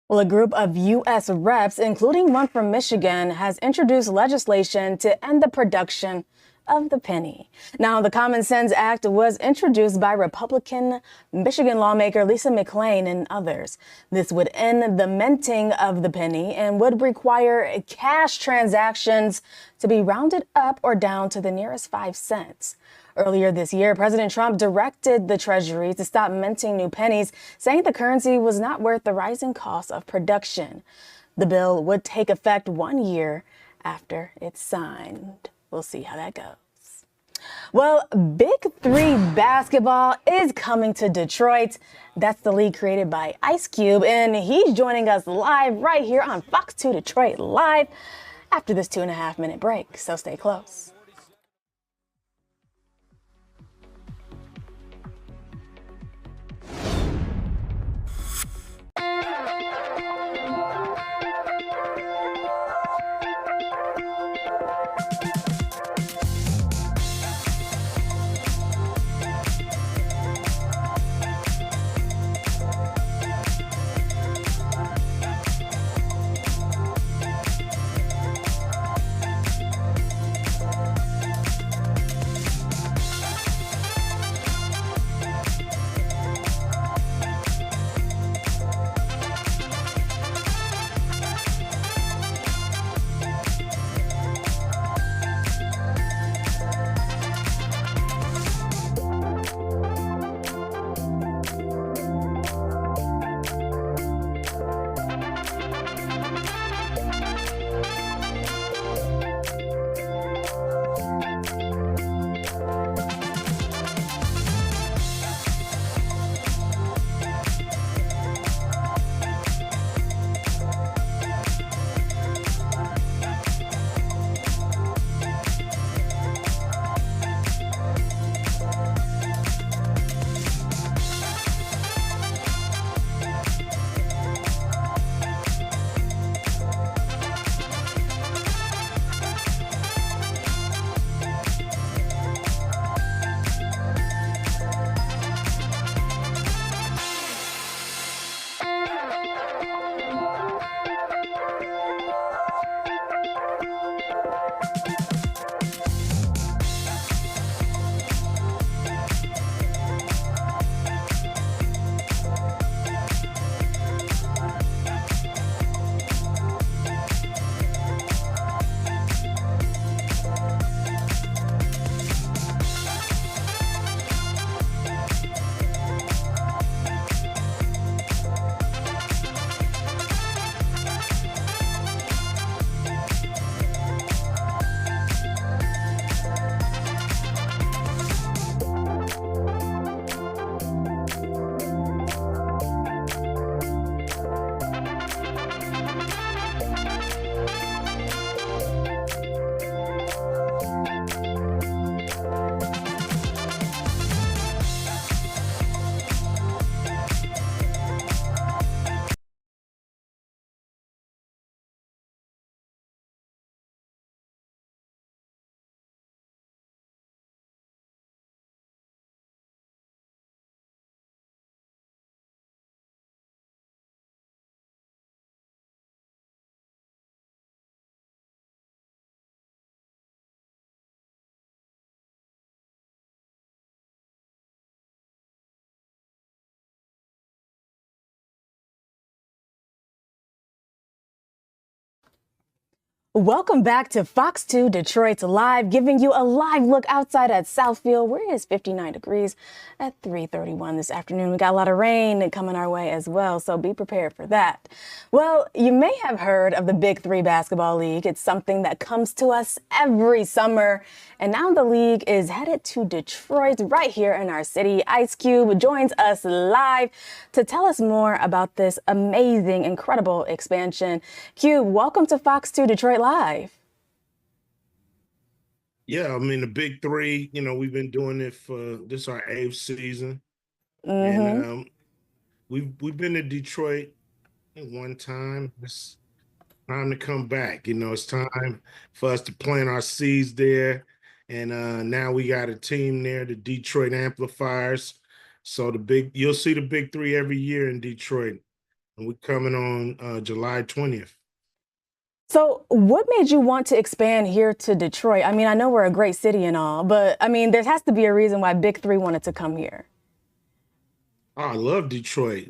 Well, a group of U.S. reps, including one from Michigan, has introduced legislation to end the production of the penny. Now, the Common Sense Act was introduced by Republican Michigan lawmaker Lisa McClain and others. This would end the minting of the penny and would require cash transactions to be rounded up or down to the nearest 5 cents. Earlier this year, President Trump directed the Treasury to stop minting new pennies, saying the currency was not worth the rising cost of production. The bill would take effect 1 year after it's signed. We'll see how that goes. Well, Big 3 basketball is coming to Detroit. That's the league created by Ice Cube, and he's joining us live right here on Fox 2 Detroit Live after this 2.5-minute break, so stay close. Welcome back to Fox 2 Detroit's Live, giving you a live look outside at Southfield, where it is 59 degrees at 3:31 this afternoon. We got a lot of rain coming our way as well, so be prepared for that. Well, you may have heard of the Big Three Basketball League. It's something that comes to us every summer, and now the league is headed to Detroit, right here in our city. Ice Cube joins us live to tell us more about this amazing, incredible expansion. Cube, welcome to Fox 2 Detroit Live. Yeah, I mean, the Big Three, we've been doing it for this our 8th season. Mm-hmm. And we've been to Detroit one time. It's time to come back. It's time for us to plant our seeds there. And now we got a team there, the Detroit Amplifiers. So you'll see the Big Three every year in Detroit. And we're coming on July 20th. So what made you want to expand here to Detroit? I mean, I know we're a great city and all, but I mean, there has to be a reason why Big Three wanted to come here. Oh, I love Detroit.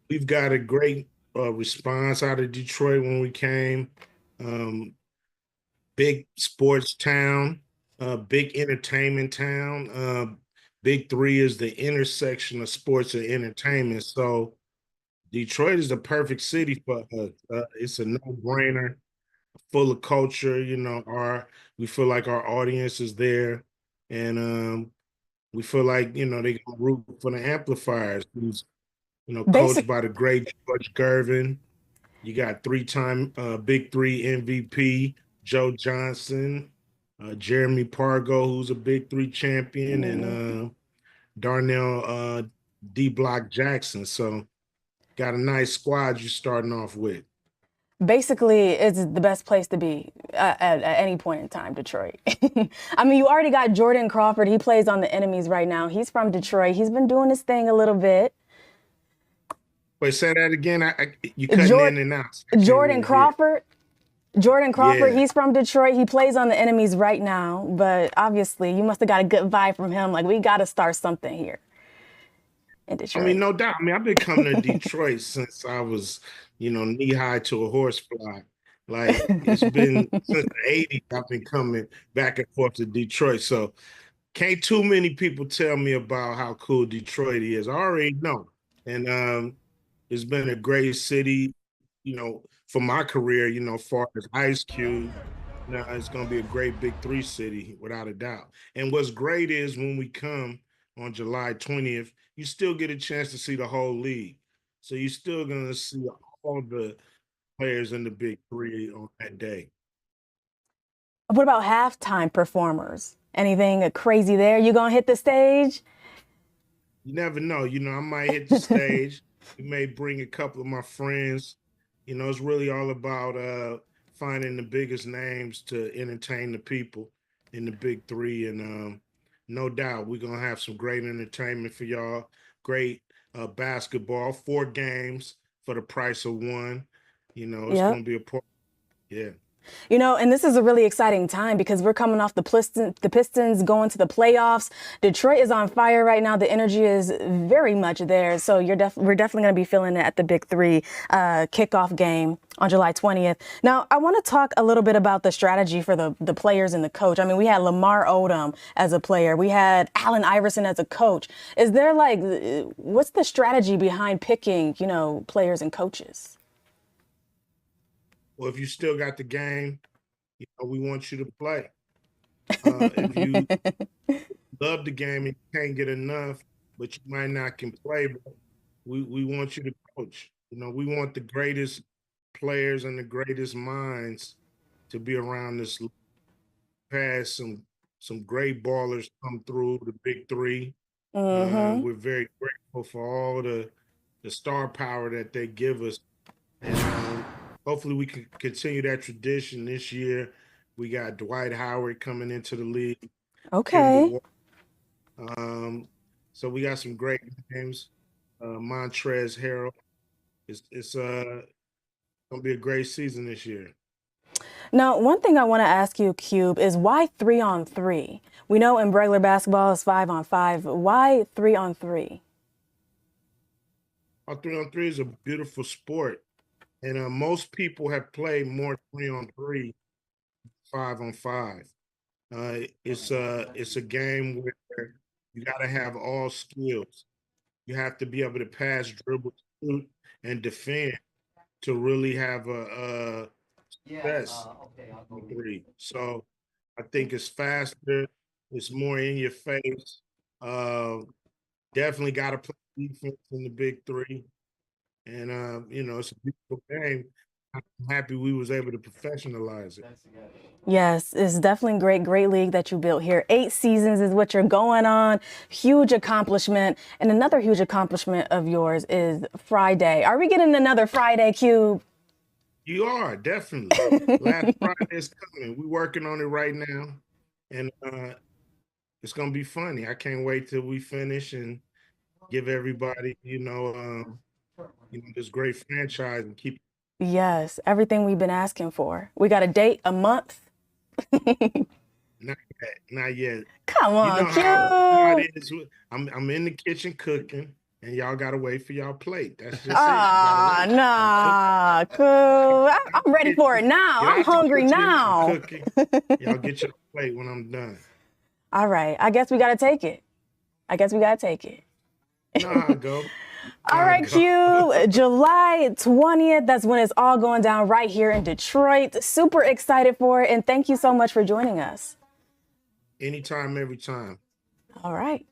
We've got a great response out of Detroit when we came. Big sports town, big entertainment town. Big Three is the intersection of sports and entertainment. So Detroit is the perfect city for us. It's a no-brainer, full of culture. We feel like our audience is there, and we feel like they can root for the Amplifiers, who's coached by the great George Gervin. You got 3-time Big Three MVP Joe Johnson, Jeremy Pargo, who's a Big Three champion, and Darnell D-Block Jackson. So got a nice squad you're starting off with. Basically, it's the best place to be at any point in time, Detroit. I mean, you already got Jordan Crawford. He plays on the Enemies right now. He's from Detroit. He's been doing his thing a little bit. Wait, say that again. You cutting in and out. Jordan Crawford. Jordan Crawford, Yeah. He's from Detroit. He plays on the Enemies right now. But obviously, you must have got a good vibe from him. Like, we got to start something here in Detroit. I mean, no doubt. I mean, I've been coming to Detroit since I was, knee high to a horsefly. Like, it's been since the 80s, I've been coming back and forth to Detroit. So can't too many people tell me about how cool Detroit is. I already know. And it's been a great city, for my career, as far as Ice Cube. It's going to be a great Big Three city, without a doubt. And what's great is when we come on July 20th, you still get a chance to see the whole league. So you're still going to see all the players in the Big Three on that day. What about halftime performers? Anything crazy there? You going to hit the stage? You never know. I might hit the stage. We may bring a couple of my friends. It's really all about finding the biggest names to entertain the people in the Big Three. And no doubt we're going to have some great entertainment for y'all. Great basketball, 4 games for the price of 1. It's going to be a part. Yeah. And this is a really exciting time because we're coming off the Pistons going to the playoffs. Detroit is on fire right now. The energy is very much there. So we're definitely going to be feeling it at the Big Three kickoff game on July 20th. Now, I want to talk a little bit about the strategy for the players and the coach. I mean, we had Lamar Odom as a player. We had Allen Iverson as a coach. Is there what's the strategy behind picking, players and coaches? Well, if you still got the game, we want you to play. If you love the game and you can't get enough, but you might not can play, but we want you to coach. We want the greatest players and the greatest minds to be around this league. Had some great ballers come through the Big Three. Mm-hmm. We're very grateful for all the star power that they give us. And hopefully we can continue that tradition this year. We got Dwight Howard coming into the league. Okay. So we got some great names. Montrezl Harrell. It's going to be a great season this year. Now, one thing I want to ask you, Cube, is why 3-on-3? We know in regular basketball it's 5-on-5. Why 3-on-3? 3-on-3 is a beautiful sport. And most people have played more 3-on-3, 5-on-5. It's a game where you got to have all skills. You have to be able to pass, dribble, shoot, and defend to really have a success on 3. So I think it's faster. It's more in your face. Definitely got to play defense in the big 3. And, it's a beautiful game. I'm happy we was able to professionalize it. Yes, it's definitely great league that you built here. 8 seasons is what you're going on. Huge accomplishment. And another huge accomplishment of yours is Friday. Are we getting another Friday, Cube? You are, definitely. Last Friday is coming. We're working on it right now. And it's going to be funny. I can't wait till we finish and give everybody, this great franchise and keep. Yes, everything we've been asking for. We got a date, a month? Not yet. Come on, how Cube. it is. I'm in the kitchen cooking, and y'all got to wait for y'all plate. That's just it. Nah, cool. I'm ready for it now. I'm hungry now. Y'all get your plate when I'm done. All right. I guess we got to take it. Nah, go. All right, Q. July 20th. That's when it's all going down right here in Detroit. Super excited for it. And thank you so much for joining us. Anytime, every time. All right.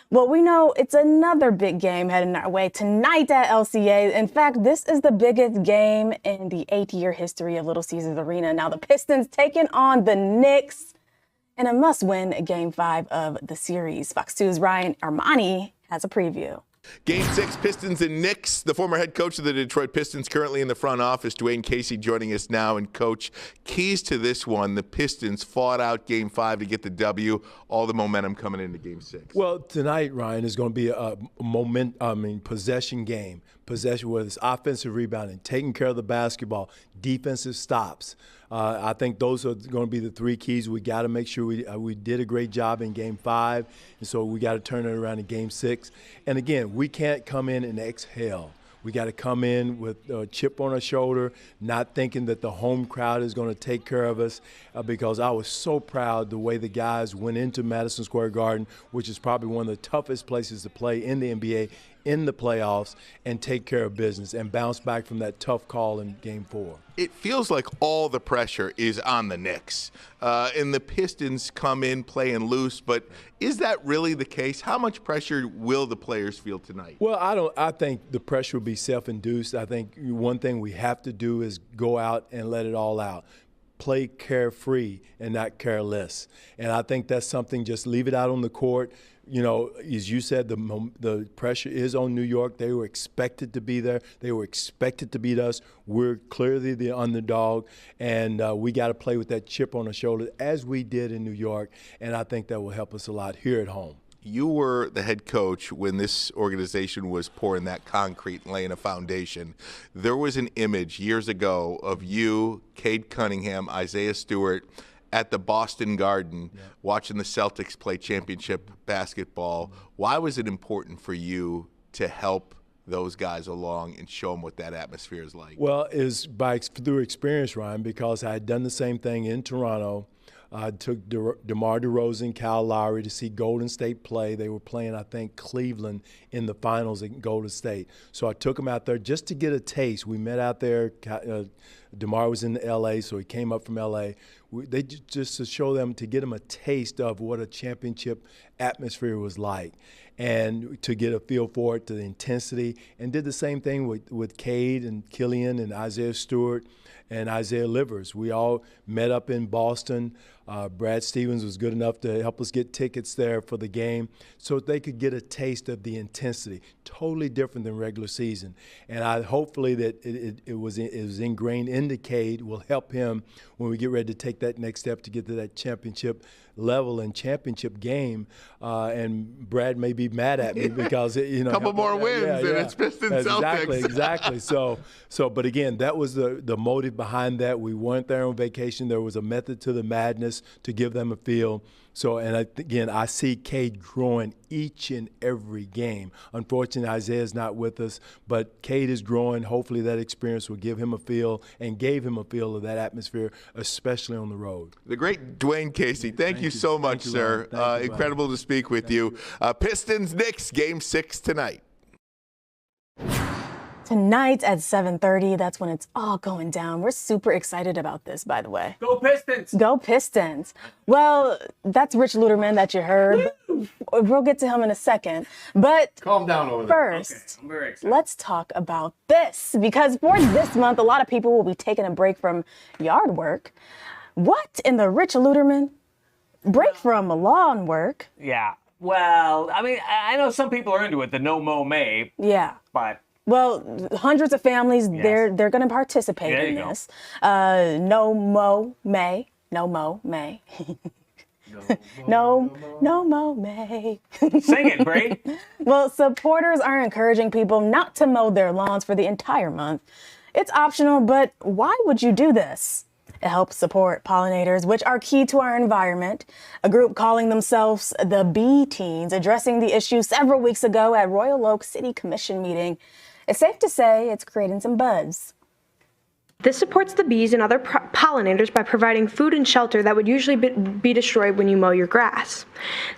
Well, we know it's another big game heading our way tonight at LCA. In fact, this is the biggest game in the 8-year history of Little Caesars Arena. Now, the Pistons taking on the Knicks in a must-win Game 5 of the series. Fox 2's Ryan Armani has a preview. Game 6, Pistons and Knicks. The former head coach of the Detroit Pistons currently in the front office, Dwayne Casey, joining us now. And, Coach, keys to this one, the Pistons fought out Game 5 to get the W, all the momentum coming into Game 6. Well, tonight, Ryan, is going to be a possession game. Possession, whether it's offensive rebounding, taking care of the basketball, defensive stops. I think those are going to be the 3 keys. We got to make sure we did a great job in Game 5, and so we got to turn it around in Game 6. And again, we can't come in and exhale. We got to come in with a chip on our shoulder, not thinking that the home crowd is going to take care of us, because I was so proud the way the guys went into Madison Square Garden, which is probably one of the toughest places to play in the NBA, in the playoffs, and take care of business and bounce back from that tough call in Game 4. It feels like all the pressure is on the Knicks, and the Pistons come in playing loose, but is that really the case? How much pressure will the players feel tonight? Well, I think the pressure will be self-induced. I think one thing we have to do is go out and let it all out. Play carefree and not careless. And I think that's something, just leave it out on the court. As you said, the pressure is on New York. They were expected to be there. They were expected to beat us. We're clearly the underdog, and we got to play with that chip on our shoulder as we did in New York, and I think that will help us a lot here at home. You were the head coach when this organization was pouring that concrete and laying a foundation. There was an image years ago of you, Cade Cunningham, Isaiah Stewart, at the Boston Garden, watching the Celtics play championship basketball. Why was it important for you to help those guys along and show them what that atmosphere is like? Well, it's through experience, Ryan, because I had done the same thing in Toronto. I took DeMar DeRozan, Kyle Lowry to see Golden State play. They were playing, I think, Cleveland in the finals at Golden State. So I took them out there just to get a taste. We met out there. DeMar was in L.A., so he came up from L.A. They just to show them, to get them a taste of what a championship atmosphere was like, and to get a feel for it, to the intensity, and did the same thing with Cade and Killian and Isaiah Stewart and Isaiah Livers. We all met up in Boston. Brad Stevens was good enough to help us get tickets there for the game so they could get a taste of the intensity. Totally different than regular season. And hopefully that it was ingrained into Cade will help him when we get ready to take that next step to get to that championship level and championship game. And Brad may be mad at me because a couple more wins and it's Pistons Celtics. Exactly. So, but again, that was the motive behind that. We weren't there on vacation. There was a method to the madness to give them a feel. So, and again, I see Cade growing each and every game. Unfortunately, Isaiah's not with us, but Cade is growing. Hopefully that experience will give him a feel and gave him a feel of that atmosphere, especially on the road. The great Dwayne Casey, thank you so much, sir. Incredible to speak with you. Pistons Knicks, Game 6 tonight. Tonight at 7:30, that's when it's all going down. We're super excited about this, by the way. Go Pistons! Go Pistons. Well, that's Rich Luterman that you heard. We'll get to him in a second. But calm down over there. First, okay, I'm very excited. Let's talk about this. Because for this month, a lot of people will be taking a break from yard work. What in the Rich Luterman? Break from lawn work? Yeah. Well, I mean, I know some people are into it, the no mow May. Yeah. But well, hundreds of families, they're going to participate in this. No mow May. No mow May. No mow May. Sing it, Bree. Well, supporters are encouraging people not to mow their lawns for the entire month. It's optional, but why would you do this? It helps support pollinators, which are key to our environment. A group calling themselves the Bee Teens, addressing the issue several weeks ago at Royal Oak City Commission meeting. It's safe to say it's creating some buzz. This supports the bees and other pollinators by providing food and shelter that would usually be destroyed when you mow your grass.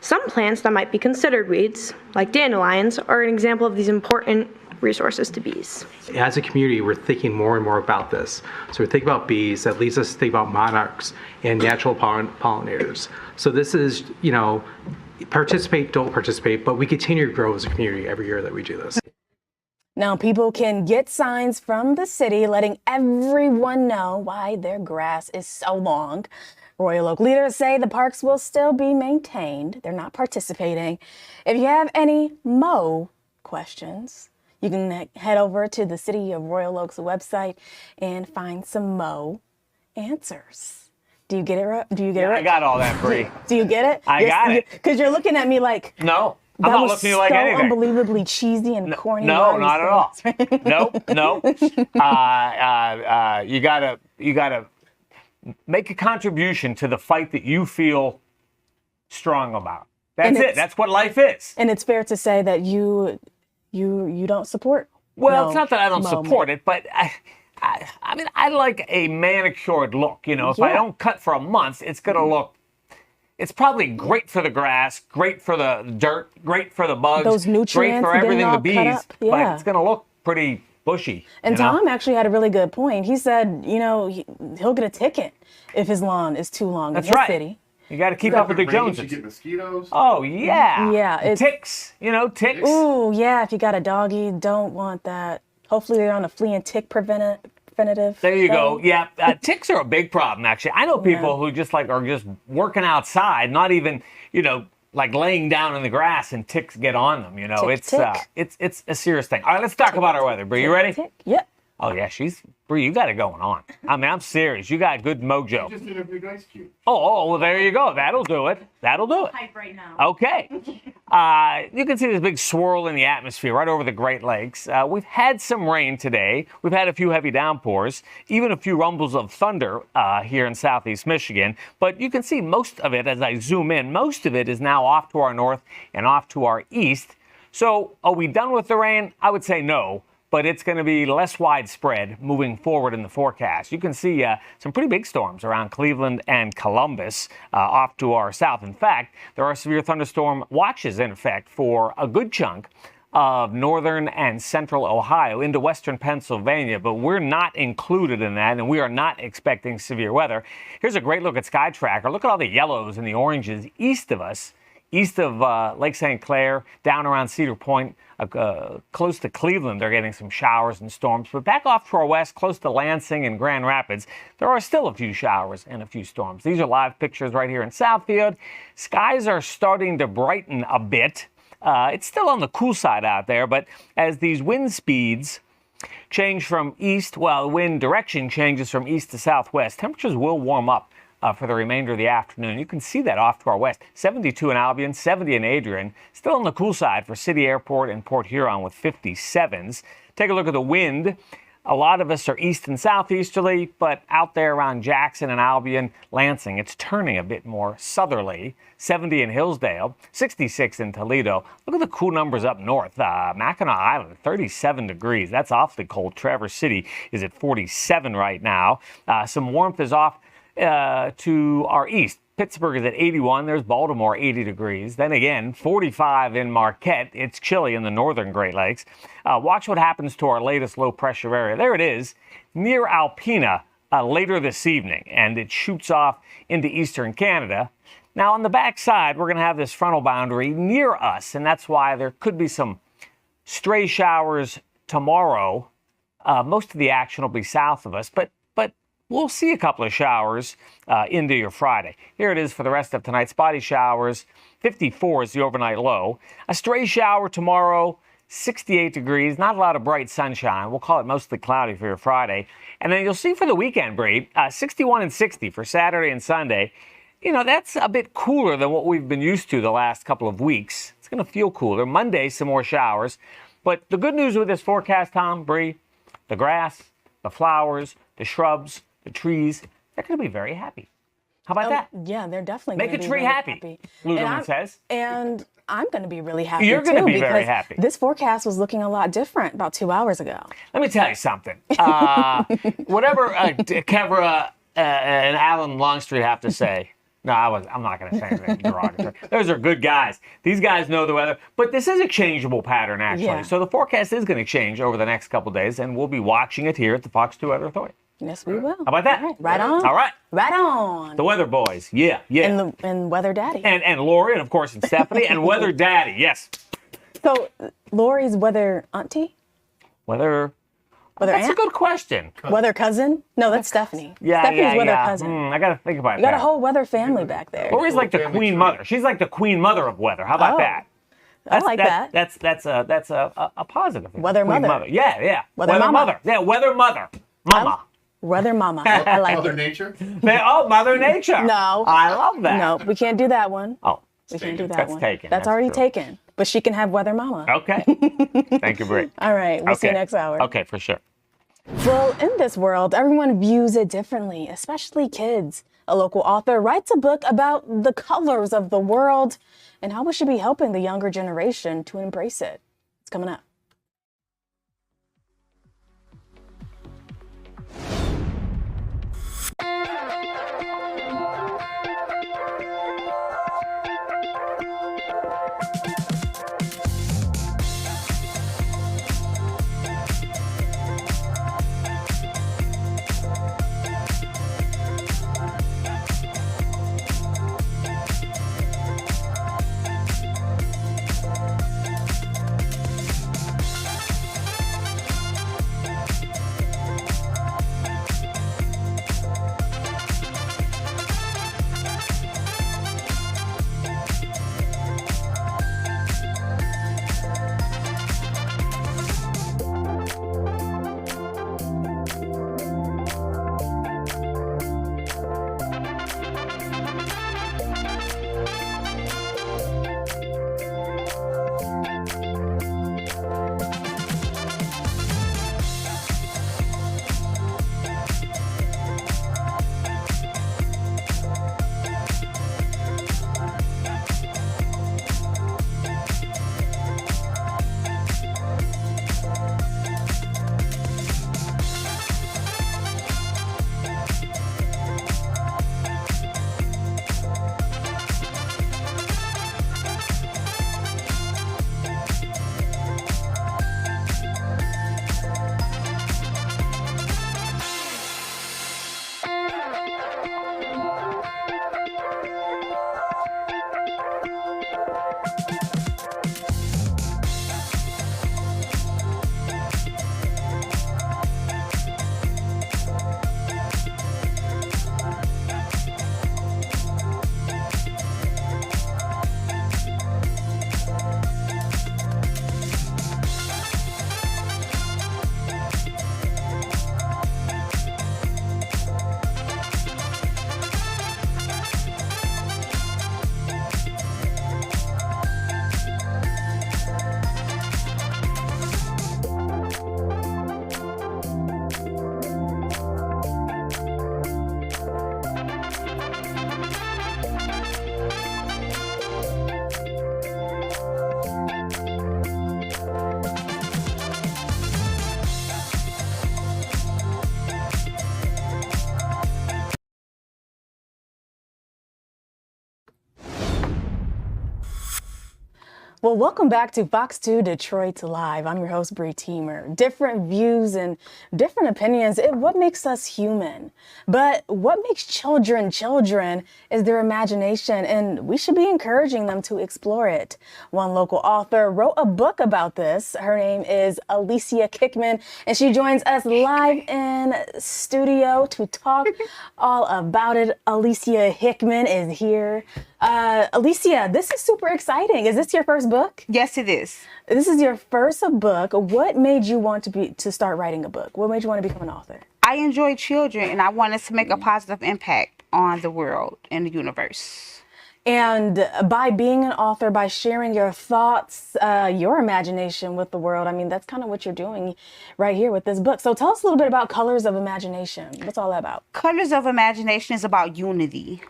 Some plants that might be considered weeds, like dandelions, are an example of these important resources to bees. As a community, we're thinking more and more about this. So we think about bees, that leads us to think about monarchs and natural pollinators. So this is, participate, don't participate, but we continue to grow as a community every year that we do this. Now, people can get signs from the city letting everyone know why their grass is so long. Royal Oak leaders say the parks will still be maintained. They're not participating. If you have any mow questions, you can head over to the City of Royal Oak's website and find some mow answers. Do you get it right? Do you get it right? I got all that, Bree. Do you get it? I got it. Because you're looking at me like... No. I'm not looking at you like anything. Unbelievably cheesy and corny. No, not at all. No. You gotta make a contribution to the fight that you feel strong about. That's it. That's what life is. And it's fair to say that you don't support. Well, it's not that I don't support it, but I mean, I like a manicured look. If I don't cut for a month, it's gonna look. It's probably great for the grass, great for the dirt, great for the bugs, those nutrients, great for everything the bees, but it's going to look pretty bushy. And Tom actually had a really good point. He said, he'll get a ticket if his lawn is too long in his city. You got to keep up with the Joneses. You get mosquitoes. Oh, yeah. Yeah. Ticks, ticks. Ooh, yeah, if you got a doggy, don't want that. Hopefully they're on a flea and tick preventative. There you go. Yeah, ticks are a big problem, actually. I know people who just are just working outside, not even, like laying down in the grass, and ticks get on them. It's a serious thing. All right, let's talk about our weather. Bree, you ready? Yep. Oh yeah, Bree, you got it going on. I mean, I'm serious. You got good mojo. You just did a big ice cube. Oh, well, there you go. That'll do it. Hype right now. Okay. You can see this big swirl in the atmosphere right over the Great Lakes. We've had some rain today. We've had a few heavy downpours, even a few rumbles of thunder here in southeast Michigan. But you can see most of it as I zoom in. Most of it is now off to our north and off to our east. So are we done with the rain? I would say no. But it's going to be less widespread moving forward in the forecast. You can see some pretty big storms around Cleveland and Columbus off to our south. In fact, there are severe thunderstorm watches in effect for a good chunk of northern and central Ohio into western Pennsylvania, but we're not included in that, and we are not expecting severe weather. Here's a great look at Sky Tracker. Look at all the yellows and the oranges east of us. East of Lake St. Clair, down around Cedar Point, close to Cleveland, they're getting some showers and storms. But back off to our west, close to Lansing and Grand Rapids, there are still a few showers and a few storms. These are live pictures right here in Southfield. Skies are starting to brighten a bit. It's still on the cool side out there, but as these wind speeds change from east, the wind direction changes from east to southwest, temperatures will warm up for the remainder of the afternoon. You can see that off to our west. 72 in Albion, 70 in Adrian. Still on the cool side for City Airport and Port Huron with 57s. Take a look at the wind. A lot of us are east and southeasterly, but out there around Jackson and Albion, Lansing, it's turning a bit more southerly. 70 in Hillsdale, 66 in Toledo. Look at the cool numbers up north. Mackinac Island, 37 degrees. That's awfully cold. Traverse City is at 47 right now. Some warmth is off to our east. Pittsburgh is at 81. There's Baltimore, 80 degrees. Then again, 45 in Marquette. It's chilly in the northern Great Lakes. Watch what happens to our latest low pressure area. There it is, near Alpena later this evening, and it shoots off into eastern Canada. Now, on the backside, we're going to have this frontal boundary near us, and that's why there could be some stray showers tomorrow. Most of the action will be south of us, but we'll see a couple of showers into your Friday. Here it is for the rest of tonight. Spotty showers, 54 is the overnight low. A stray shower tomorrow, 68 degrees. Not a lot of bright sunshine. We'll call it mostly cloudy for your Friday. And then you'll see for the weekend, Bree, 61 and 60 for Saturday and Sunday. You know, that's a bit cooler than what we've been used to the last couple of weeks. It's going to feel cooler. Monday, some more showers. But the good news with this forecast, Tom, Bree, the grass, the flowers, the shrubs, the trees, they're going to be very happy. How about that? Yeah, they're definitely Make a tree happy, Luderman says. And I'm going to be really happy, You're going to too, be very because happy. This forecast was looking a lot different about 2 hours ago. Let me tell you something. Whatever Kevra and Alan Longstreet have to say, no, I'm not going to say anything derogatory. Those are good guys. These guys know the weather. But this is a changeable pattern, actually. Yeah. So the forecast is going to change over the next couple days, and we'll be watching it here at the Fox 2 Weather Authority. Yes, we will. How about that? Right on. All right. Right on. The Weather Boys. Yeah. And Weather Daddy. And Lori, and of course, and Stephanie, and Weather Daddy. Yes. So, Lori's Weather Auntie? Weather Weather That's aunt? a good question. Weather cousin? No, that's Stephanie. Yeah, Stephanie's weather yeah. cousin. I got to think about You got that. a whole weather family back there. Lori's like the queen mother. She's like the queen mother of weather. How about Oh. that? I like that. That's a positive thing. Weather Queen mother. Yeah. Weather mama. mother. Yeah, weather mother. Mama. Weather mama. I like Mother it. Nature? Mother Nature. No. I love that. No, we can't do that one. Oh. We can't do that That's one. taken. That's That's already true. taken. But she can have weather mama. Okay. Thank you, Brie. All right. We'll see you Okay. next hour. Okay, for sure. Well, in this world, everyone views it differently, especially kids. A local author writes a book about the colors of the world and how we should be helping the younger generation to embrace it. It's coming up. Well, welcome back to Fox 2 Detroit Live. I'm your host, Bree Teamer. Different views and different opinions, what makes us human. But what makes children children is their imagination, and we should be encouraging them to explore it. One local author wrote a book about this. Her name is Alicia Kickman, and she joins us live in studio to talk all about it. Alicia Hickman is here. Alicia, this is super exciting. Is this your first book? Yes, it is. This is your first book. What made you want to start writing a book? What made you want to become an author? I enjoy children, and I wanted to make a positive impact on the world and the universe. And by being an author, by sharing your thoughts, your imagination with the world, I mean, that's kind of what you're doing right here with this book. So tell us a little bit about Colors of Imagination. What's all that about? Colors of Imagination is about unity.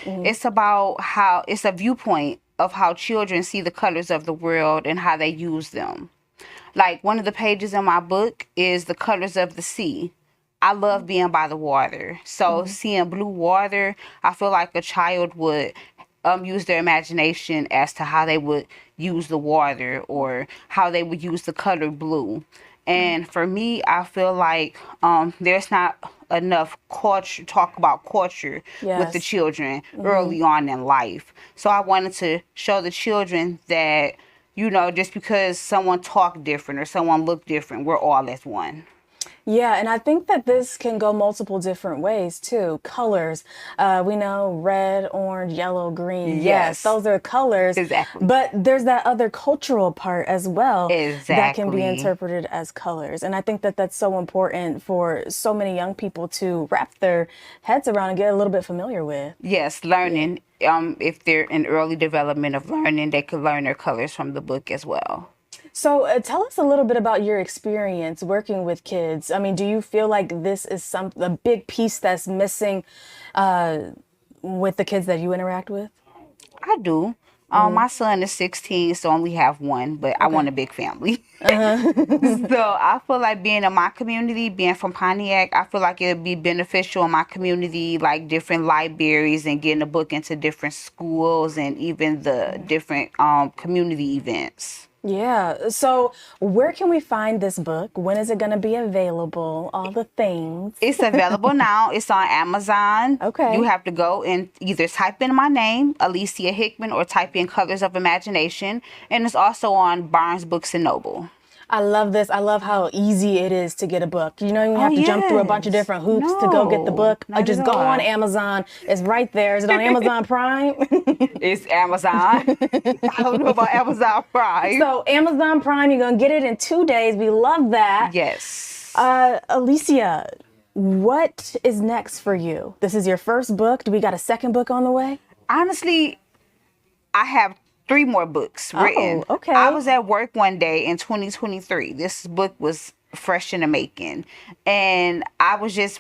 Mm-hmm. It's about how it's a viewpoint of how children see the colors of the world and how they use them. Like one of the pages in my book is the colors of the sea. I love being by the water. So seeing blue water, I feel like a child would use their imagination as to how they would use the water or how they would use the color blue. And for me, I feel like there's not enough talk about culture with the children early on in life. So I wanted to show the children that, you know, just because someone talked different or someone looked different, we're all as one. Yeah, and I think that this can go multiple different ways too. Colors, we know red, orange, yellow, green. Yes, those are colors. Exactly. But there's that other cultural part as well that can be Exactly. interpreted as colors. And I think that that's so important for so many young people to wrap their heads around and get a little bit familiar with. Yes, learning. If they're in early development of learning, they could learn their colors from the book as well. So tell us a little bit about your experience working with kids. I mean, do you feel like this is a big piece that's missing with the kids that you interact with? I do. My son is 16, so I only have one, but I want a big family. So I feel like being in my community, being from Pontiac, I feel like it would be beneficial in my community, like different libraries and getting a book into different schools and even the different community events. Yeah. So where can we find this book? When is it going to be available? All the things. It's available now. It's on Amazon. Okay. You have to go and either type in my name, Alicia Hickman, or type in Colors of Imagination. And it's also on Barnes Books and Noble. I love this. I love how easy it is to get a book. You know, you have to jump through a bunch of different hoops to go get the book. Just go on Amazon. It's right there. Is it on Amazon Prime? It's Amazon. I don't know about Amazon Prime. So Amazon Prime, you're going to get it in 2 days. We love that. Yes. Alicia, what is next for you? This is your first book. Do we got a second book on the way? Honestly, I have 3 more books written. Oh, okay. I was at work one day in 2023. This book was fresh in the making. And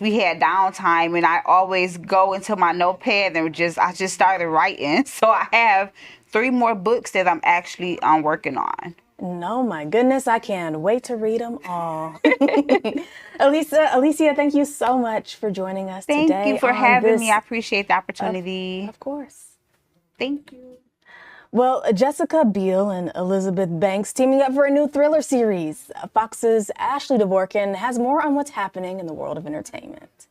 we had downtime, and I always go into my notepad and I just started writing. So I have 3 more books that I'm actually working on. No, my goodness, I can't wait to read them all. Alicia, thank you so much for joining us today. Thank you for having me. I appreciate the opportunity. Of course. Thank you. Well, Jessica Biel and Elizabeth Banks teaming up for a new thriller series. Fox's Ashley Dvorkin has more on what's happening in the world of entertainment.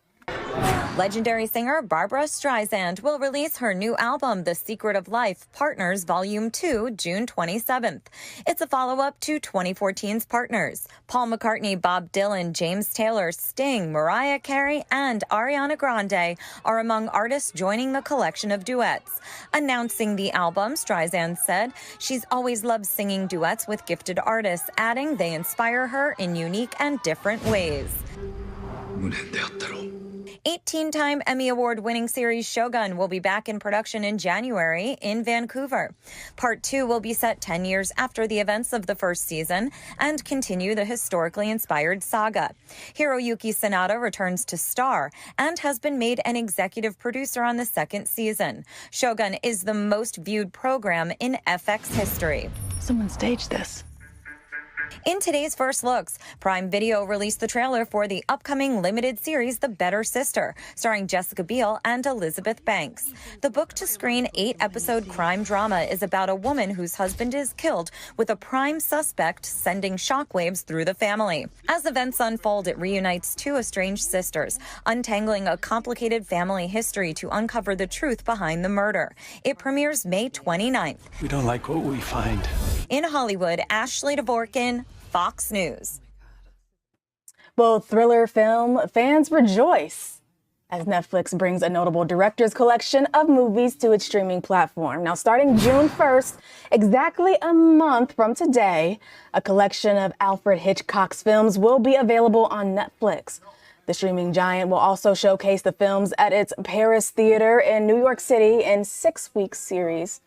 Legendary singer Barbra Streisand will release her new album, The Secret of Life, Partners Volume 2, June 27th. It's a follow-up to 2014's Partners. Paul McCartney, Bob Dylan, James Taylor, Sting, Mariah Carey, and Ariana Grande are among artists joining the collection of duets. Announcing the album, Streisand said she's always loved singing duets with gifted artists, adding they inspire her in unique and different ways. 18-time Emmy Award-winning series Shogun will be back in production in January in Vancouver. Part 2 will be set 10 years after the events of the first season and continue the historically inspired saga. Hiroyuki Sanada returns to star and has been made an executive producer on the second season. Shogun is the most viewed program in FX history. Someone staged this. In today's First Looks, Prime Video released the trailer for the upcoming limited series The Better Sister, starring Jessica Biel and Elizabeth Banks. The book-to-screen 8-episode crime drama is about a woman whose husband is killed, with a prime suspect sending shockwaves through the family. As events unfold, it reunites two estranged sisters, untangling a complicated family history to uncover the truth behind the murder. It premieres May 29th. We don't like what we find. In Hollywood, Ashley Dvorkin, Fox News. Well, thriller film fans rejoice as Netflix brings a notable director's collection of movies to its streaming platform. Now, starting June 1st, exactly a month from today, a collection of Alfred Hitchcock's films will be available on Netflix. The streaming giant will also showcase the films at its Paris Theater in New York City in 6-week series.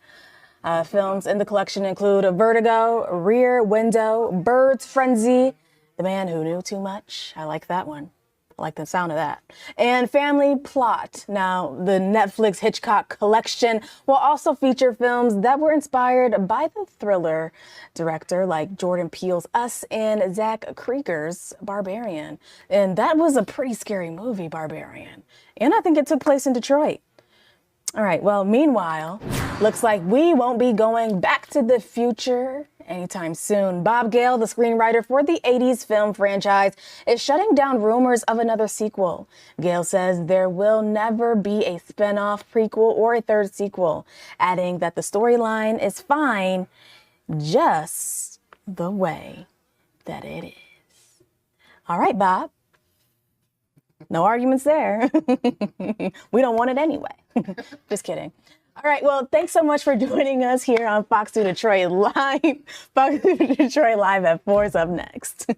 Films in the collection include Vertigo, Rear Window, Bird's Frenzy, The Man Who Knew Too Much. I like that one. I like the sound of that. And Family Plot. Now, the Netflix Hitchcock collection will also feature films that were inspired by the thriller director, like Jordan Peele's Us and Zach Krieger's Barbarian. And that was a pretty scary movie, Barbarian. And I think it took place in Detroit. All right, well, meanwhile, looks like we won't be going back to the future anytime soon. Bob Gale, the screenwriter for the 80s film franchise, is shutting down rumors of another sequel. Gale says there will never be a spin-off, prequel, or a third sequel, adding that the storyline is fine just the way that it is. All right, Bob. No arguments there. We don't want it anyway. Just kidding. All right. Well, thanks so much for joining us here on Fox 2 Detroit Live. Fox 2 Detroit Live at 4 is up next.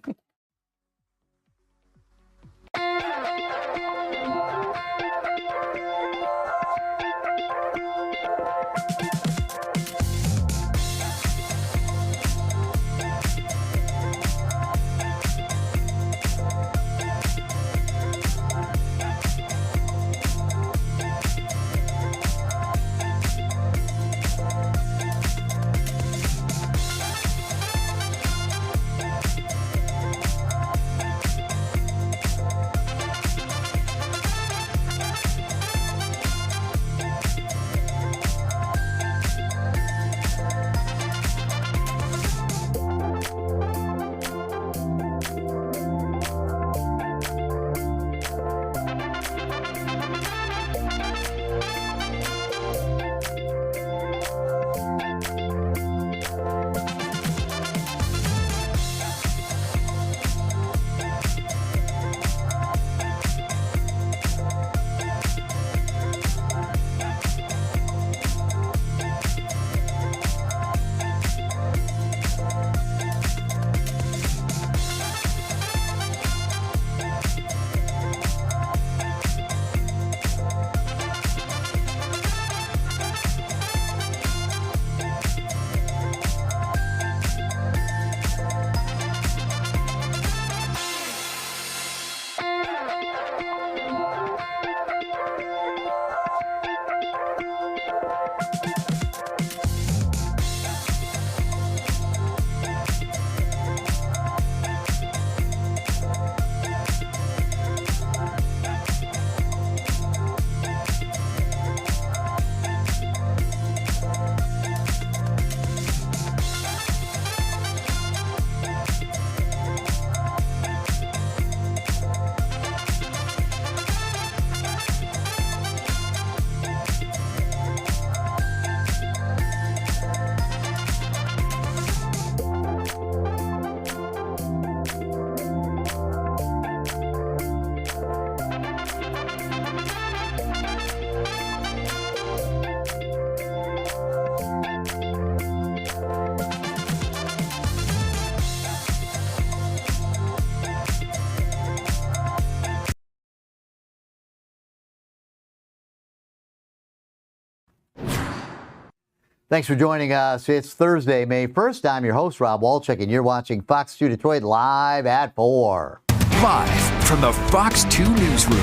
Thanks for joining us. It's Thursday, May 1st. I'm your host, Rob Walchuk, and you're watching Fox 2 Detroit live at 4. Live from the Fox 2 newsroom,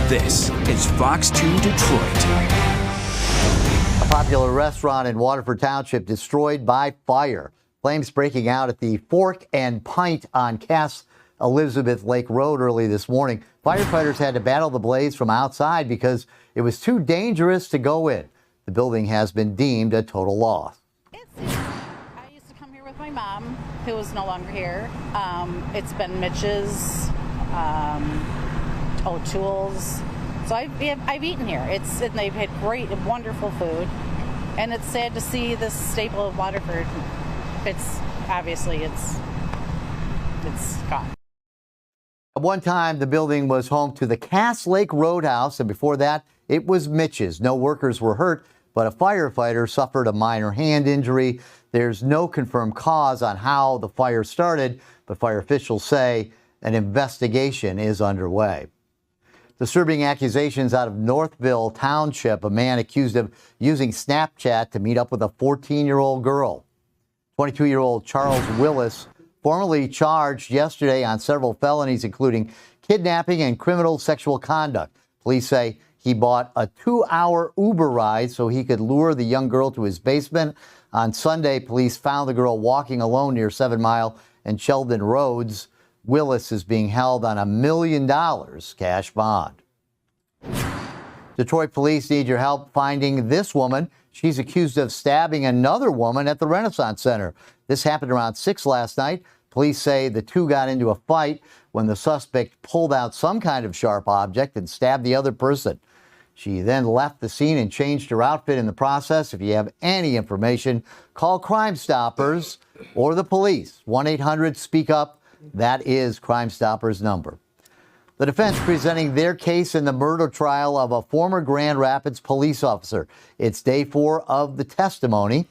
this is Fox 2 Detroit. A popular restaurant in Waterford Township destroyed by fire. Flames breaking out at the Fork and Pint on Cass Elizabeth Lake Road early this morning. Firefighters had to battle the blaze from outside because it was too dangerous to go in. The building has been deemed a total loss. I used to come here with my mom, who is no longer here. It's been Mitch's, O'Toole's. So I've eaten here. And they've had great, wonderful food. And it's sad to see this staple of Waterford. It's gone. At one time, the building was home to the Cass Lake Roadhouse, and before that, it was Mitch's. No workers were hurt, but a firefighter suffered a minor hand injury. There's no confirmed cause on how the fire started, but fire officials say an investigation is underway. Disturbing accusations out of Northville Township, a man accused of using Snapchat to meet up with a 14-year-old girl. 22-year-old Charles Willis, formally charged yesterday on several felonies, including kidnapping and criminal sexual conduct. Police say he bought a 2-hour Uber ride so he could lure the young girl to his basement. On Sunday, police found the girl walking alone near 7 Mile and Sheldon Roads. Willis is being held on $1 million cash bond. Detroit police need your help finding this woman. She's accused of stabbing another woman at the Renaissance Center. This happened around 6 last night. Police say the two got into a fight when the suspect pulled out some kind of sharp object and stabbed the other person. She then left the scene and changed her outfit in the process. If you have any information, call Crime Stoppers or the police. 1-800-SPEAK-UP. That is Crime Stoppers' number. The defense presenting their case in the murder trial of a former Grand Rapids police officer. It's day 4 of the testimony.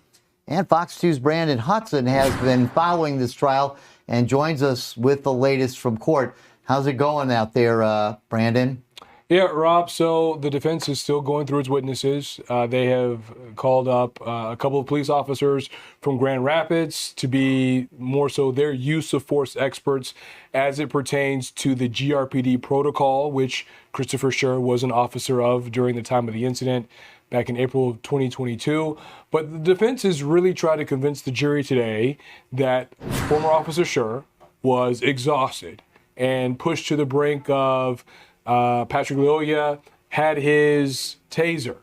And Fox 2's Brandon Hudson has been following this trial and joins us with the latest from court. How's it going out there, Brandon? Yeah, Rob, so the defense is still going through its witnesses. They have called up a couple of police officers from Grand Rapids to be more so their use of force experts as it pertains to the GRPD protocol, which Christopher Scher was an officer of during the time of the incident back in April of 2022. But the defense has really tried to convince the jury today that former Officer Scher was exhausted and pushed to the brink of Patrick Lyoya had his taser.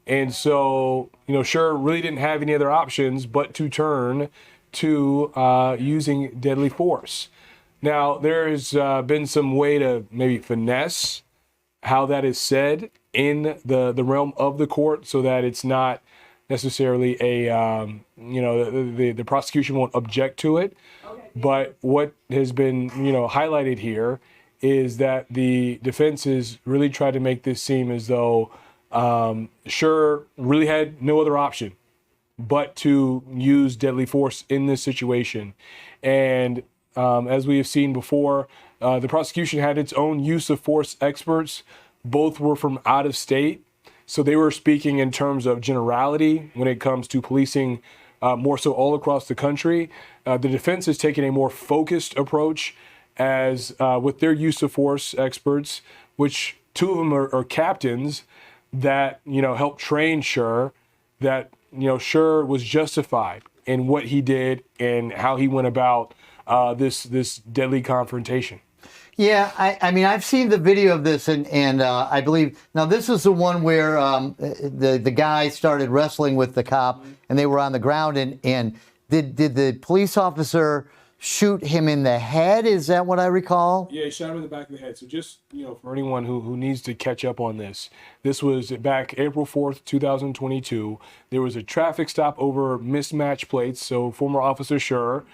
And so, Scher really didn't have any other options but to turn to using deadly force. Now, there's been some way to maybe finesse how that is said in the realm of the court so that it's not necessarily the prosecution won't object to it. But what has been, highlighted here is that the defense is really trying to make this seem as though Scher really had no other option but to use deadly force in this situation. And as we have seen before, the prosecution had its own use of force experts. Both were from out of state. So they were speaking in terms of generality when it comes to policing more so all across the country. The defense has taken a more focused approach as with their use of force experts, which 2 of them are captains that, helped train Scher, that, Scher was justified in what he did and how he went about this deadly confrontation. Yeah, I mean, I've seen the video of this, and I believe, now this is the one where the guy started wrestling with the cop, and they were on the ground, and did the police officer shoot him in the head? Is that what I recall? Yeah, he shot him in the back of the head. So just, for anyone who needs to catch up on this was back April 4th, 2022. There was a traffic stop over mismatched plates. So former Officer Scher,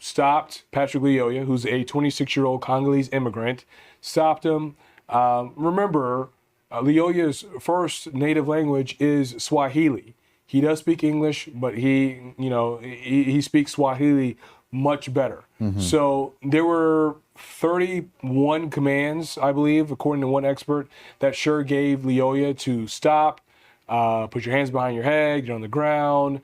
stopped Patrick Lyoya, who's a 26-year-old Congolese immigrant, stopped him. Remember, Lyoya's first native language is Swahili. He does speak English, but he speaks Swahili much better. Mm-hmm. So there were 31 commands, I believe, according to one expert, that Scher gave Lyoya to stop, put your hands behind your head, get on the ground.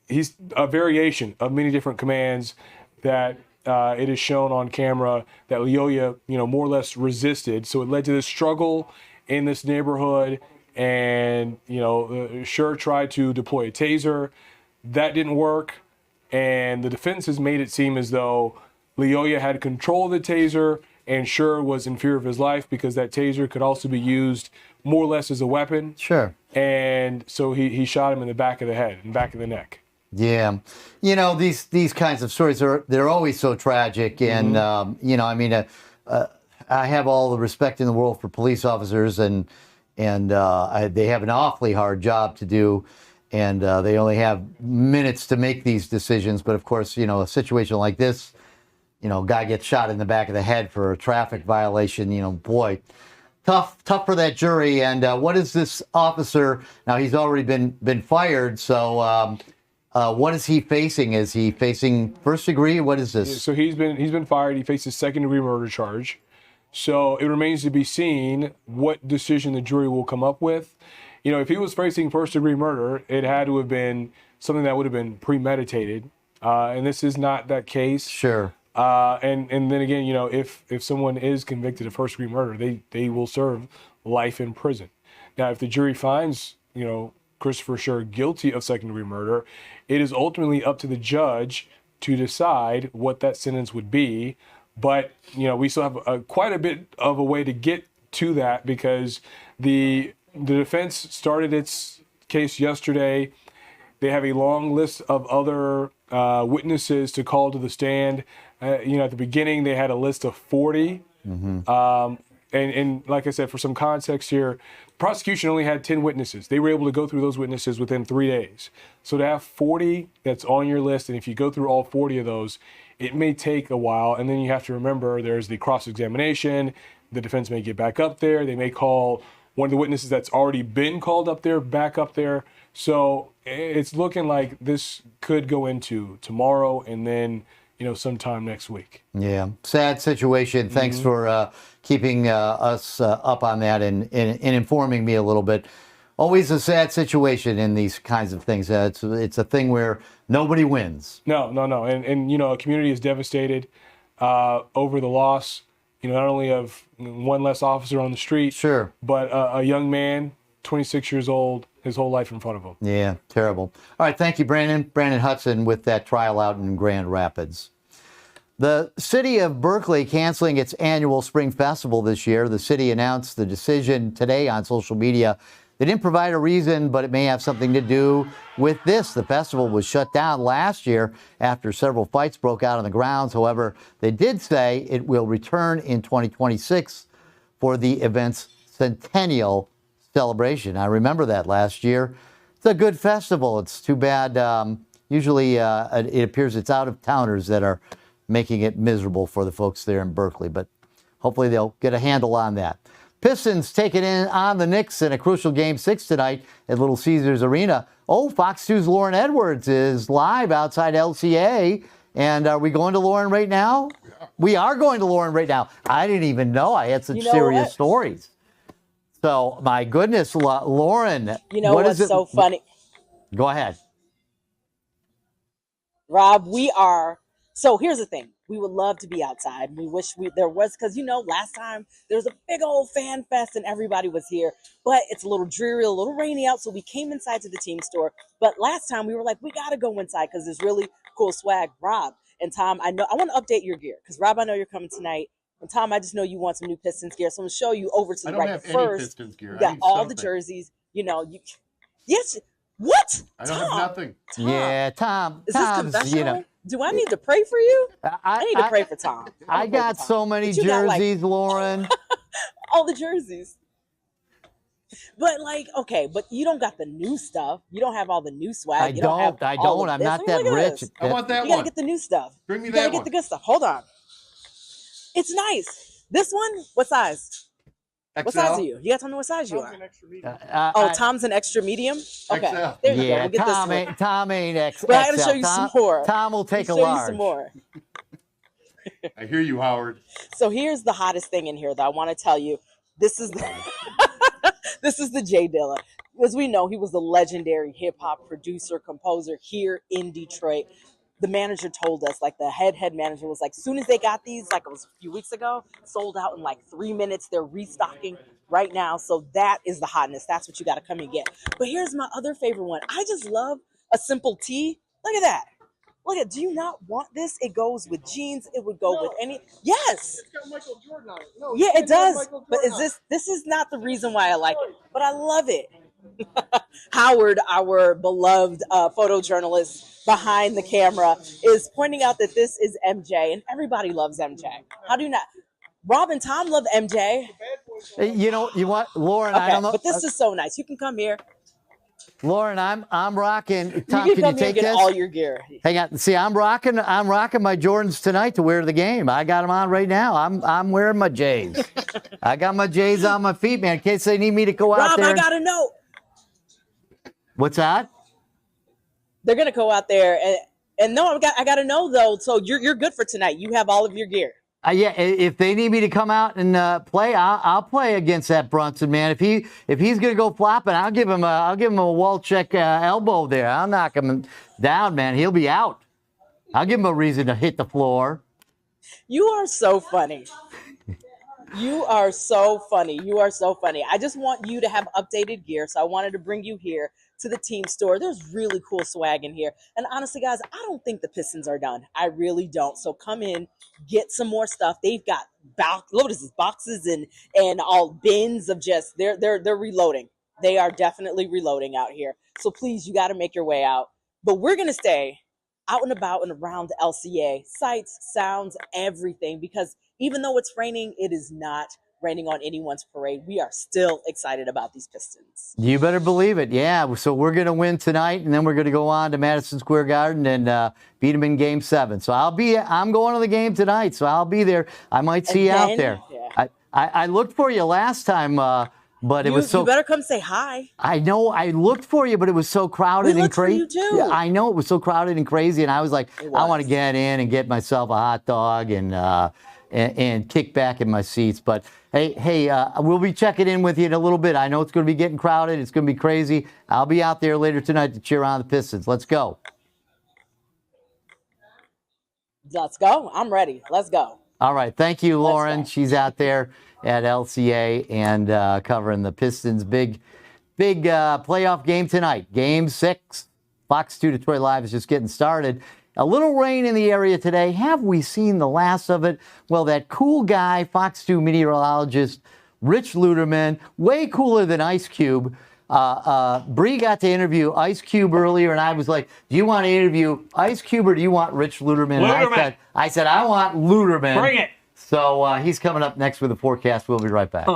He's a variation of many different commands that it is shown on camera that Lyoya, more or less resisted. So it led to this struggle in this neighborhood, and Scher tried to deploy a taser. That didn't work. And the defense has made it seem as though Leoya had control of the taser and Sure was in fear of his life because that taser could also be used more or less as a weapon. Sure. And so he shot him in the back of the head and back of the neck. Yeah, you know, these kinds of stories they're always so tragic, and you know, I mean, I have all the respect in the world for police officers, and they have an awfully hard job to do, and they only have minutes to make these decisions. But of course, you know, a situation like this, you know, guy gets shot in the back of the head for a traffic violation. You know, boy, tough for that jury. And what is this officer now? He's already been fired, so. What is he facing? Is he facing first degree? What is this? So he's been fired. He faces second-degree murder charge. So it remains to be seen what decision the jury will come up with. You know, if he was facing first-degree murder, it had to have been something that would have been premeditated, and this is not that case. Sure. And then again, you know, if someone is convicted of first-degree murder, they will serve life in prison. Now, if the jury finds, you know, Christopher Sure guilty of second-degree murder, it is ultimately up to the judge to decide what that sentence would be. But, you know, we still have quite a bit of a way to get to that because the defense started its case yesterday. They have a long list of other witnesses to call to the stand. You know, at the beginning, they had a list of 40. And like I said, for some context here, prosecution only had 10 witnesses. They were able to go through those witnesses within 3 days. So to have 40 that's on your list, and if you go through all 40 of those, it may take a while. And then you have to remember there's the cross-examination. The defense may get back up there. They may call one of the witnesses that's already been called up there back up there. So it's looking like this could go into tomorrow and then, you know, sometime next week. Yeah, sad situation. Thanks for keeping us up on that and informing me a little bit. Always a sad situation in these kinds of things. It's a thing where nobody wins. No. And you know, a community is devastated over the loss, you know, not only of one less officer on the street, sure, but a young man, 26 years old, his whole life in front of him. Yeah, terrible. All right, thank you, Brandon. Brandon Hudson with that trial out in Grand Rapids. The city of Berkeley canceling its annual spring festival this year. The city announced the decision today on social media. They didn't provide a reason, but it may have something to do with this. The festival was shut down last year after several fights broke out on the grounds. However, they did say it will return in 2026 for the event's centennial celebration. I remember that last year. It's a good festival. It's too bad. Usually it appears it's out-of-towners that are making it miserable for the folks there in Berkeley, but hopefully they'll get a handle on that. Pistons taking in on the Knicks in a crucial Game 6 tonight at Little Caesars Arena. Oh, Fox 2's Lauren Edwards is live outside LCA. And are we going to Lauren right now? We are going to Lauren right now. I didn't even know I had such serious stories. So, my goodness, Lauren. You know what's so funny? Go ahead. Rob, so here's the thing. We would love to be outside. We wish there was, because, you know, last time there was a big old fan fest and everybody was here. But it's a little dreary, a little rainy out, so we came inside to the team store. But last time we were like, we got to go inside because there's really cool swag. Rob and Tom, I want to update your gear because, Rob, I know you're coming tonight. And Tom, I just know you want some new Pistons gear. So I'm going to show you over to the right. I don't have first, any Pistons gear. You got all the jerseys. You know, yes. What? I don't have nothing. Tom. Yeah, Tom. Is this confessional? You know, do I need to pray for you? I need to pray for Tom. I got so many jerseys, Lauren. All the jerseys. But okay, but you don't got the new stuff. You don't have all the new swag. I don't. I'm not that rich. I want that one. You gotta get the new stuff. Bring me you that gotta one. get the good stuff. Hold on. It's nice. This one, what size? XL. What size are you? You gotta tell me what size you are. Tom's an extra medium? Okay. XL. There you go. Yeah, We'll get Tom this one. Tom ain't XL. But I gotta show you some more. Tom will take a show large. You some more. I hear you, Howard. So here's the hottest thing in here that I want to tell you. This is the Jay Dilla. As we know, he was the legendary hip hop producer, composer here in Detroit. The manager told us, the head manager was like, soon as they got these, it was a few weeks ago, sold out in 3 minutes. They're restocking right now. So that is the hotness. That's what you got to come and get. But here's my other favorite one. I just love a simple tee. Look at that. Look at, do you not want this? It goes with jeans. It would go with any. Yes. It's got Michael Jordan on it. No, Yeah, it does. But is on this is not the reason why I like it, but I love it. Howard, our beloved photojournalist behind the camera, is pointing out that this is MJ, and everybody loves MJ. How do you not? Rob and Tom love MJ. You know, you want Lauren? Okay, I don't know, but this is so nice. You can come here. Lauren. I'm rocking. Tom, You can come you here and take get this? all your gear. Hang on. See, I'm rocking my Jordans tonight to wear to the game. I got them on right now. I'm wearing my J's. I got my J's on my feet, man, in case they need me to go out Rob, there. I gotta know. What's that? They're gonna go out there and no, I gotta know though. So you're good for tonight. You have all of your gear. Yeah, if they need me to come out and play, I'll play against that Brunson man. If he's gonna go flopping, I'll give him a wall check elbow there. I'll knock him down, man. He'll be out. I'll give him a reason to hit the floor. You are so funny. You are so funny. You are so funny. I just want you to have updated gear, so I wanted to bring you here to the team store. There's really cool swag in here. And honestly, guys, I don't think the Pistons are done. I really don't. So come in, get some more stuff. They've got boxes and all bins of just they're reloading. They are definitely reloading out here. So please, you got to make your way out. But we're gonna stay out and about and around the LCA, sights, sounds, everything, because even though it's raining, it is not raining on anyone's parade. We are still excited about these Pistons. You better believe it. Yeah. So we're going to win tonight, and then we're going to go on to Madison Square Garden and beat them in Game 7. So I'm going to the game tonight, so I'll be there. I might see you out there. Yeah. I looked for you last time, but it was so. You better come say hi. I know. I looked for you, but it was so crowded and crazy. We looked for you too. Yeah, I know it was so crowded and crazy, and I was like, I want to get in and get myself a hot dog and kick back in my seats. But hey, we'll be checking in with you in a little bit. I know it's going to be getting crowded. It's going to be crazy. I'll be out there later tonight to cheer on the Pistons. Let's go. Let's go. I'm ready. Let's go. All right. Thank you, Lauren. She's out there at LCA and covering the Pistons' big playoff game tonight. Game 6. Fox 2 Detroit Live is just getting started. A little rain in the area today. Have we seen the last of it? Well, that cool guy, Fox 2 meteorologist, Rich Luterman, way cooler than Ice Cube. Bree got to interview Ice Cube earlier, and I was like, do you want to interview Ice Cube or do you want Rich Luterman? Luterman. I said, I want Luterman. Bring it. So he's coming up next with the forecast. We'll be right back.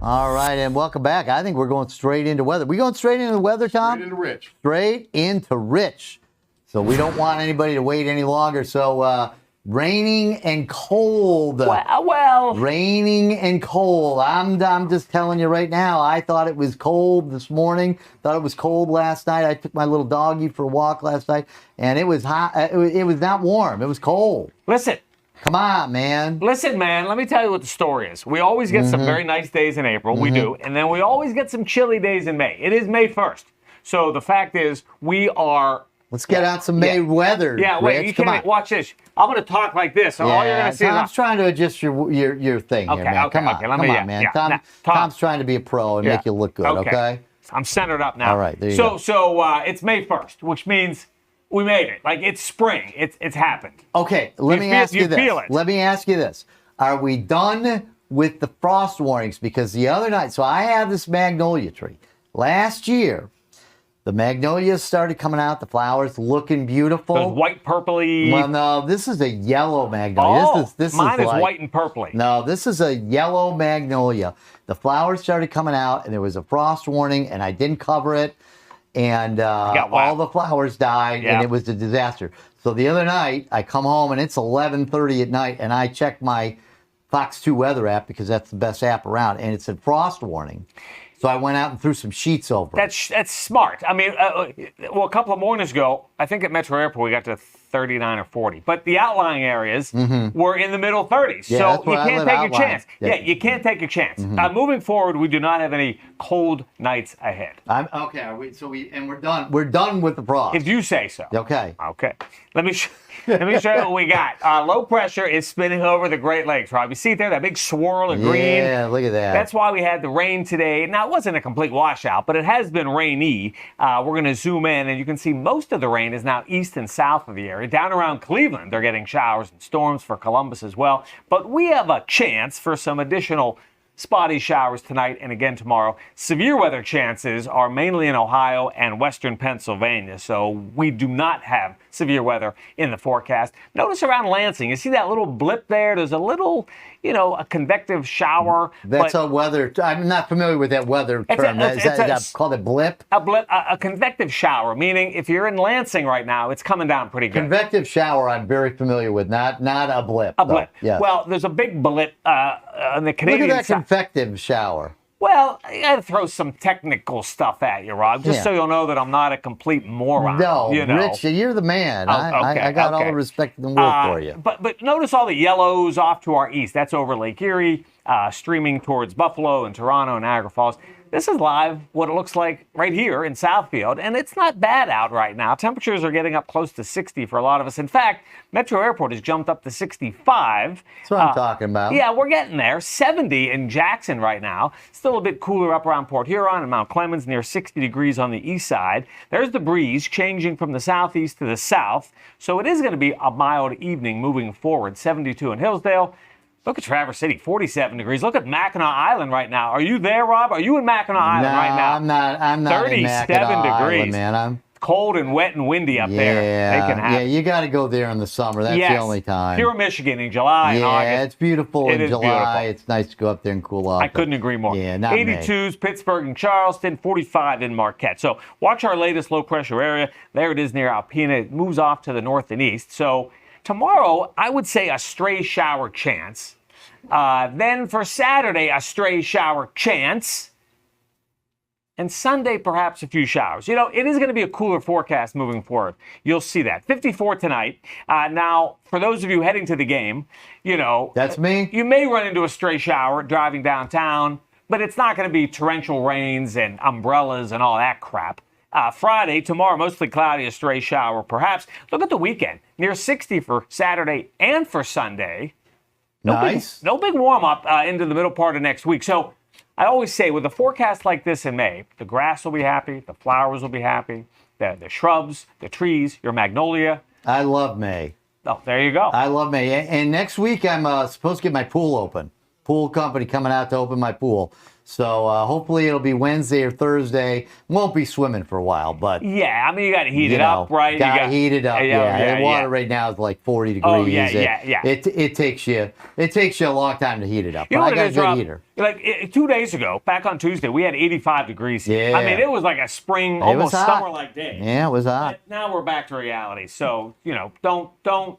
All right, and welcome back. I think we're going straight into weather. We going straight into the weather, Tom? Straight into Rich. Straight into Rich. So we don't want anybody to wait any longer. So raining and cold. Well. Raining and cold. I'm just telling you right now, I thought it was cold this morning. Thought it was cold last night. I took my little doggy for a walk last night, and it was hot. It was not warm. It was cold. Listen. Come on, man. Listen, man, let me tell you what the story is. We always get some very nice days in April. We do. And then we always get some chilly days in May. It is May 1st. So the fact is, we are... Let's get out some May weather. Yeah, wait, Rich. you Come can't... on. Watch this. I'm going to talk like this. So all you're going to see Tom's is... trying to adjust your thing here, man. Come on, let me, come on, man. Tom's trying to be a pro and make you look good, okay? I'm centered up now. All right, there you go. So it's May 1st, which means... We made it. Like, it's spring. It's happened. Okay, let me ask you this. Feel it. Let me ask you this. Are we done with the frost warnings? Because the other night, so I have this magnolia tree. Last year, the magnolias started coming out, the flowers looking beautiful. Those white purpley. Well, no, this is a yellow magnolia. Oh, this mine is like, white and purpley. No, this is a yellow magnolia. The flowers started coming out, and there was a frost warning, and I didn't cover it. And all the flowers died, and it was a disaster. So the other night, I come home, and it's 11:30 at night, and I check my Fox 2 weather app because that's the best app around, and it said frost warning. So I went out and threw some sheets over it. That's smart. I mean, well, a couple of mornings ago, I think at Metro Airport we got to 39 or 40, but the outlying areas were in the middle 30s. Yeah, so you can't take your chance. Yeah, you can't take your chance. Moving forward, we do not have any cold nights ahead. Okay. We're done. We're done with the frost. If you say so. Okay. Okay. Let me show you what we got. Low pressure is spinning over the Great Lakes, Rob. You see it there, that big swirl of green? Yeah, look at that. That's why we had the rain today. Now, it wasn't a complete washout, but it has been rainy. We're going to zoom in, and you can see most of the rain is now east and south of the area. Down around Cleveland, they're getting showers and storms for Columbus as well. But we have a chance for some additional spotty showers tonight and again tomorrow. Severe weather chances are mainly in Ohio and western Pennsylvania, so we do not have severe weather in the forecast. Notice around Lansing, you see that little blip there? There's a little, a convective shower. That's a weather. I'm not familiar with that weather term. Is that called a blip? A blip, a convective shower, meaning if you're in Lansing right now, it's coming down pretty good. Convective shower, I'm very familiar with, not a blip. A blip. Yes. Well, there's a big blip on the Canadian Look at that side. convective shower. Well, I got to throw some technical stuff at you, Rob, just so you'll know that I'm not a complete moron. No, you know. Rich, you're the man. I got all the respect in the world for you. But notice all the yellows off to our east. That's over Lake Erie, streaming towards Buffalo and Toronto and Niagara Falls. This is live what it looks like right here in Southfield, and it's not bad out right now. Temperatures are getting up close to 60 for a lot of us. In fact, Metro Airport has jumped up to 65. That's what I'm talking about. Yeah, we're getting there. 70 in Jackson right now. Still a bit cooler up around Port Huron and Mount Clemens, near 60 degrees on the east side. There's the breeze changing from the southeast to the south, so it is going to be a mild evening moving forward. 72 in Hillsdale. Look at Traverse City, 47 degrees. Look at Mackinac Island right now. Are you there, Rob? Are you in Mackinac Island right now? I'm not 37 in Mackinac degrees. Island, man. Cold and wet and windy up there. They can have yeah, you got to go there in the summer. That's the only time. Pure Michigan in July and August. Yeah, it's beautiful in July. Beautiful. It's nice to go up there and cool off. I couldn't agree more. Yeah, not 82s, Pittsburgh and Charleston, 45 in Marquette. So watch our latest low pressure area. There it is near Alpena. It moves off to the north and east. So tomorrow, I would say a stray shower chance. Then for Saturday, a stray shower chance. And Sunday, perhaps a few showers. It is going to be a cooler forecast moving forward. You'll see that. 54 tonight. Now, for those of you heading to the game, That's me. You may run into a stray shower driving downtown, but it's not going to be torrential rains and umbrellas and all that crap. Friday, tomorrow, mostly cloudy, a stray shower perhaps. Look at the weekend. Near 60 for Saturday and for Sunday. Nice. No big warm-up into the middle part of next week. So I always say with a forecast like this in May, the grass will be happy, the flowers will be happy, the shrubs, the trees, your magnolia. I love May. Oh, there you go. I love May. And next week, I'm supposed to get my pool open. pool company coming out to open my pool. So hopefully it'll be Wednesday or Thursday. Won't be swimming for a while, but yeah, I mean, you got to heat it up, right? Got to heat it up. Yeah, the water right now is like 40 degrees. Oh yeah. It takes you a long time to heat it up. You But know I what got it a is, good Rob? heater. Like 2 days ago, back on Tuesday, we had 85 degrees. Here. Yeah. I mean, it was like a spring, It almost was hot. summer-like day. Yeah, it was hot. But now we're back to reality. So don't.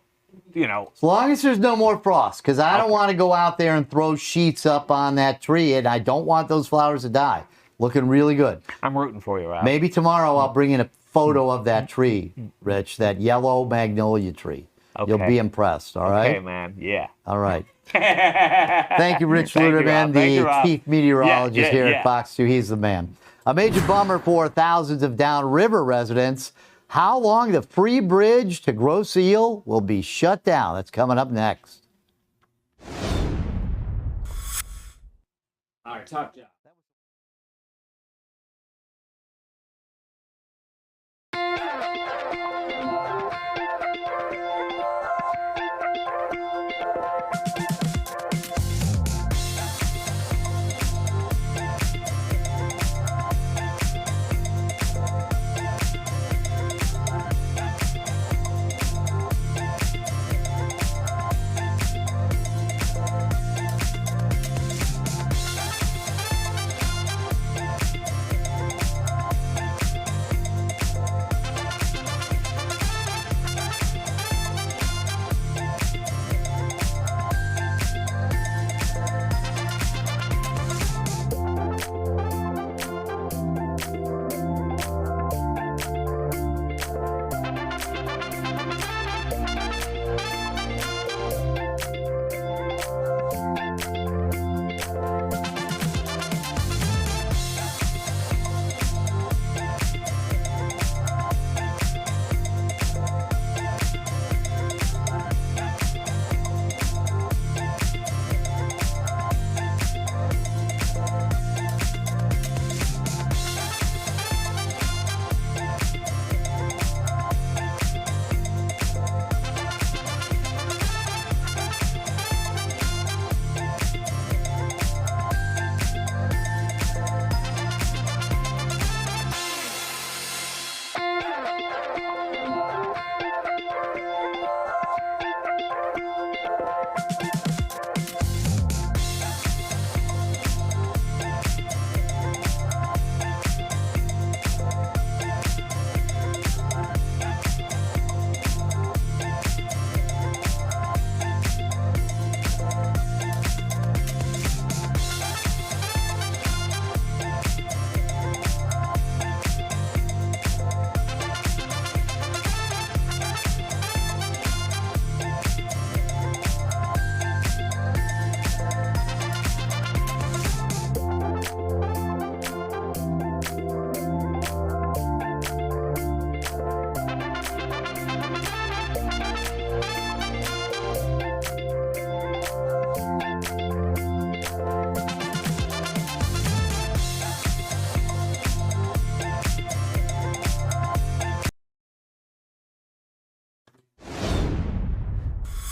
As long as there's no more frost, because I don't want to go out there and throw sheets up on that tree, and I don't want those flowers to die. Looking really good. I'm rooting for you, Rob. Maybe tomorrow I'll bring in a photo of that tree, Rich, that yellow magnolia tree. Okay. You'll be impressed, all right? Okay, man. Yeah. All right. Thank you, Rich Thank you, Luderman, Rob. Thank you, the Rob. chief meteorologist here yeah. at Fox 2. He's the man. A major bummer for thousands of downriver residents. How long the free bridge to Grosse Ile will be shut down? That's coming up next. All right, top job.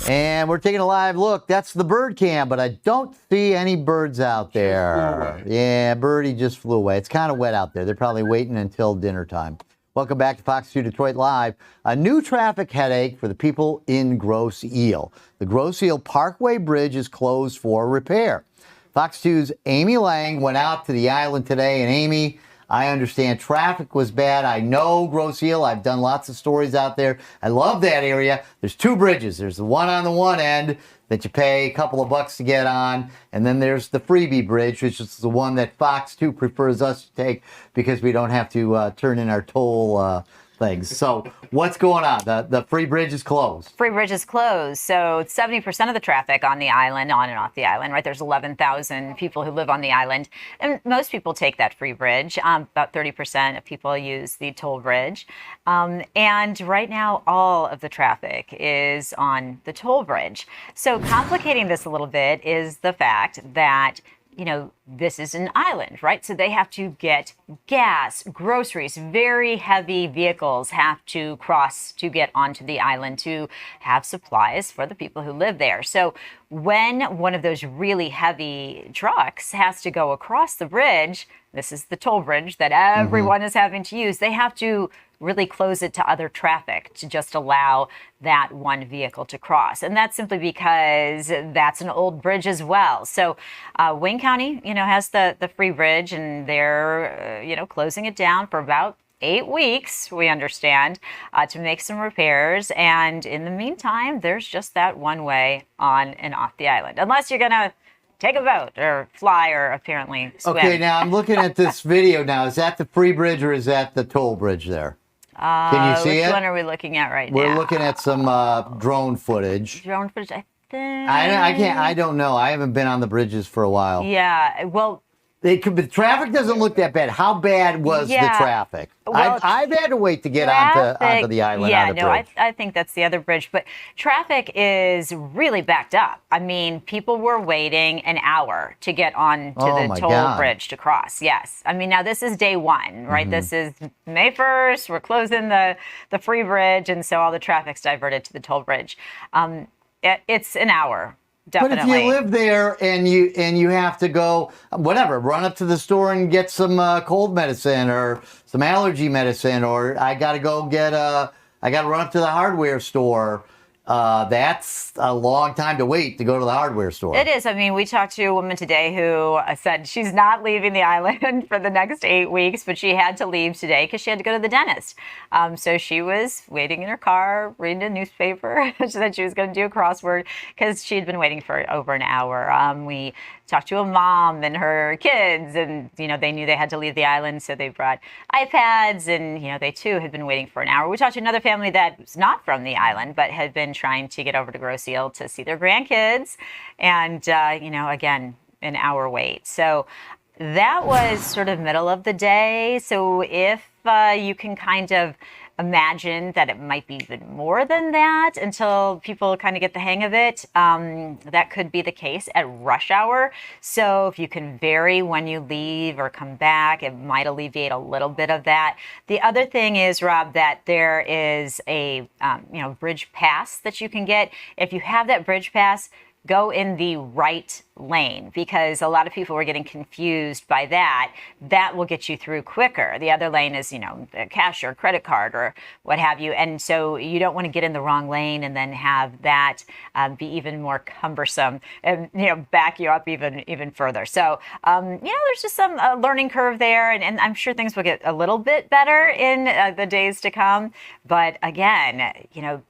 And we're taking a live look. That's the bird cam, but I don't see any birds out there. Yeah, birdie just flew away. It's kind of wet out there. They're probably waiting until dinner time. Welcome back to Fox 2 Detroit Live. A new traffic headache for the people in Grosse Ile. The Grosse Ile Parkway Bridge is closed for repair. Fox 2's Amy Lang went out to the island today. And Amy, I understand traffic was bad. I know Grosse Ile. I've done lots of stories out there. I love that area. There's two bridges. There's the one on the one end that you pay a couple of bucks to get on. And then there's the freebie bridge, which is the one that Fox 2 prefers us to take because we don't have to turn in our toll things. So what's going on? The free bridge is closed. Free bridge is closed. So 70% of the traffic on the island, on and off the island, right? There's 11,000 people who live on the island. And most people take that free bridge. About 30% of people use the toll bridge. And right now, all of the traffic is on the toll bridge. So complicating this a little bit is the fact that this is an island, right? So they have to get gas, groceries, very heavy vehicles have to cross to get onto the island to have supplies for the people who live there. So when one of those really heavy trucks has to go across the bridge, this is the toll bridge that everyone is having to use, they have to really close it to other traffic to just allow that one vehicle to cross. And that's simply because that's an old bridge as well. So Wayne County, has the free bridge, and they're, closing it down for about 8 weeks, we understand, to make some repairs. And in the meantime, there's just that one way on and off the island, unless you're going to take a boat or fly or apparently swim. Okay, now I'm looking at this video now. Is that the free bridge or is that the toll bridge there? Can you see which it? one are we looking at right now? We're looking at some drone footage. Drone footage, I think. I don't know. I haven't been on the bridges for a while. Yeah, well, the traffic doesn't look that bad. How bad was the traffic? Well, I've had to wait to get onto the island on the bridge. I think that's the other bridge. But traffic is really backed up. I mean, people were waiting an hour to get on to the toll bridge to cross. Yes. I mean, now this is day one, right? This is May 1st. We're closing the free bridge. And so all the traffic's diverted to the toll bridge. It's an hour. Definitely. But if you live there and you have to go, whatever, run up to the store and get some cold medicine or some allergy medicine, or I got to run up to the hardware store. That's a long time to wait to go to the hardware store. It is. I mean, we talked to a woman today who said she's not leaving the island for the next 8 weeks, but she had to leave today because she had to go to the dentist. So she was waiting in her car, reading a newspaper. She said she was going to do a crossword because she had been waiting for over an hour. We talked to a mom and her kids, and they knew they had to leave the island, so they brought iPads, and they too had been waiting for an hour. We talked to another family that was not from the island but had been trying to get over to Grosse Ile to see their grandkids, and again, an hour wait. So that was sort of middle of the day. So if you can kind of imagine that it might be even more than that until people kind of get the hang of it, that could be the case at rush hour. So if you can vary when you leave or come back, it might alleviate a little bit of that. The other thing is, Rob, that there is a bridge pass that you can get. If you have that bridge pass, go in the right lane, because a lot of people were getting confused by that. That will get you through quicker. The other lane is, cash or credit card or what have you. And so you don't want to get in the wrong lane and then have that be even more cumbersome and, back you up even further. So, there's just some learning curve there. And I'm sure things will get a little bit better in the days to come. But again,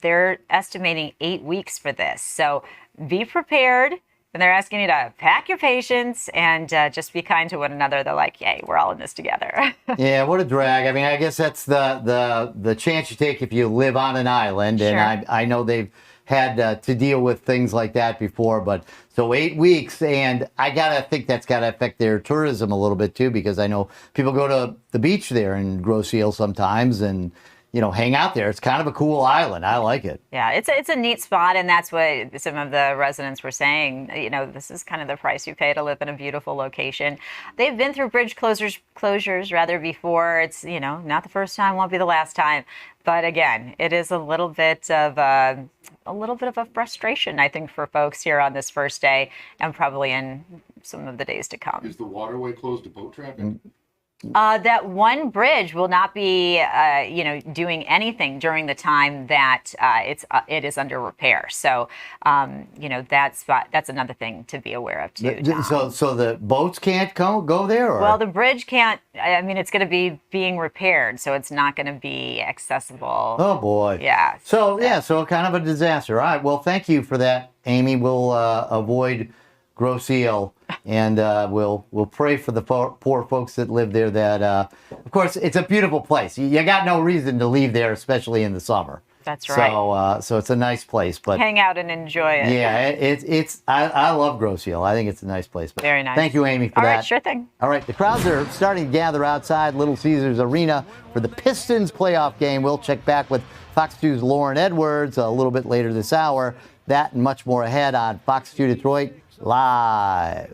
they're estimating 8 weeks for this. So be prepared. And they're asking you to pack your patience and just be kind to one another. They're like, yay, we're all in this together. Yeah, what a drag. I mean, I guess that's the chance you take if you live on an island. Sure. And I know they've had to deal with things like that before. But so 8 weeks, and I think that's got to affect their tourism a little bit too, because I know people go to the beach there in Grosse Ile sometimes and hang out there. It's kind of a cool island. I like it. Yeah, it's a neat spot, and that's what some of the residents were saying. This is kind of the price you pay to live in a beautiful location. They've been through bridge closures rather before. It's not the first time, won't be the last time. But again, it is a little bit of a frustration, I think, for folks here on this first day, and probably in some of the days to come. Is the waterway closed to boat traffic? That one bridge will not be, doing anything during the time that it is under repair. So, that's another thing to be aware of too. So the boats can't go there? Or? Well, the bridge can't. I mean, it's going to be being repaired, so it's not going to be accessible. Oh boy. Yeah. So kind of a disaster. All right. Well, thank you for that, Amy. We'll avoid Grosse Ile, and we'll pray for the poor folks that live there. That of course, it's a beautiful place. You got no reason to leave there, especially in the summer. That's right. So it's a nice place, but hang out and enjoy it. Yeah, I love Grosse Ile. I think it's a nice place. But very nice. Thank you, Amy, for that. All right, sure thing. All right, the crowds are starting to gather outside Little Caesars Arena for the Pistons playoff game. We'll check back with Fox 2's Lauren Edwards a little bit later this hour. That and much more ahead on Fox 2 Detroit Live.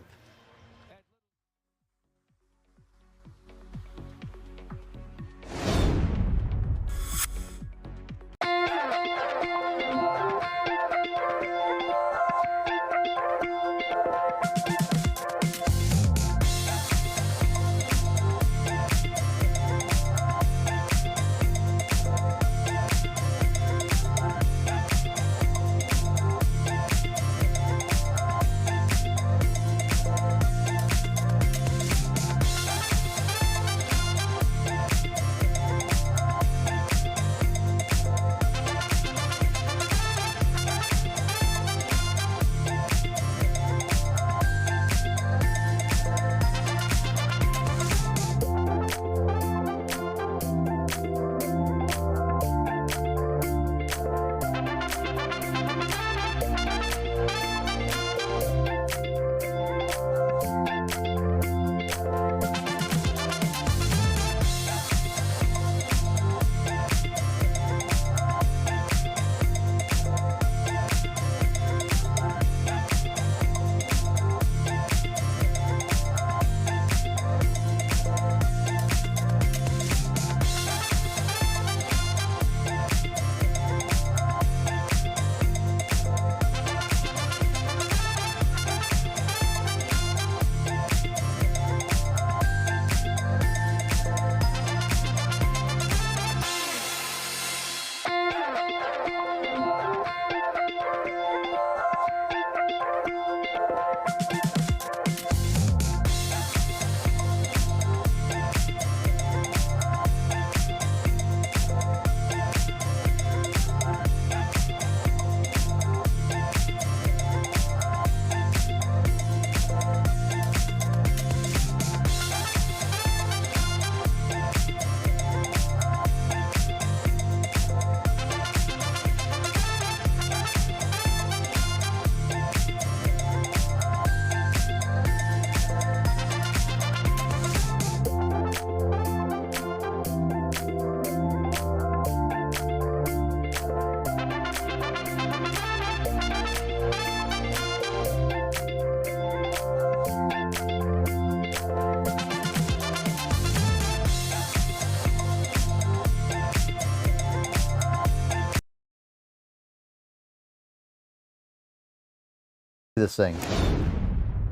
this thing.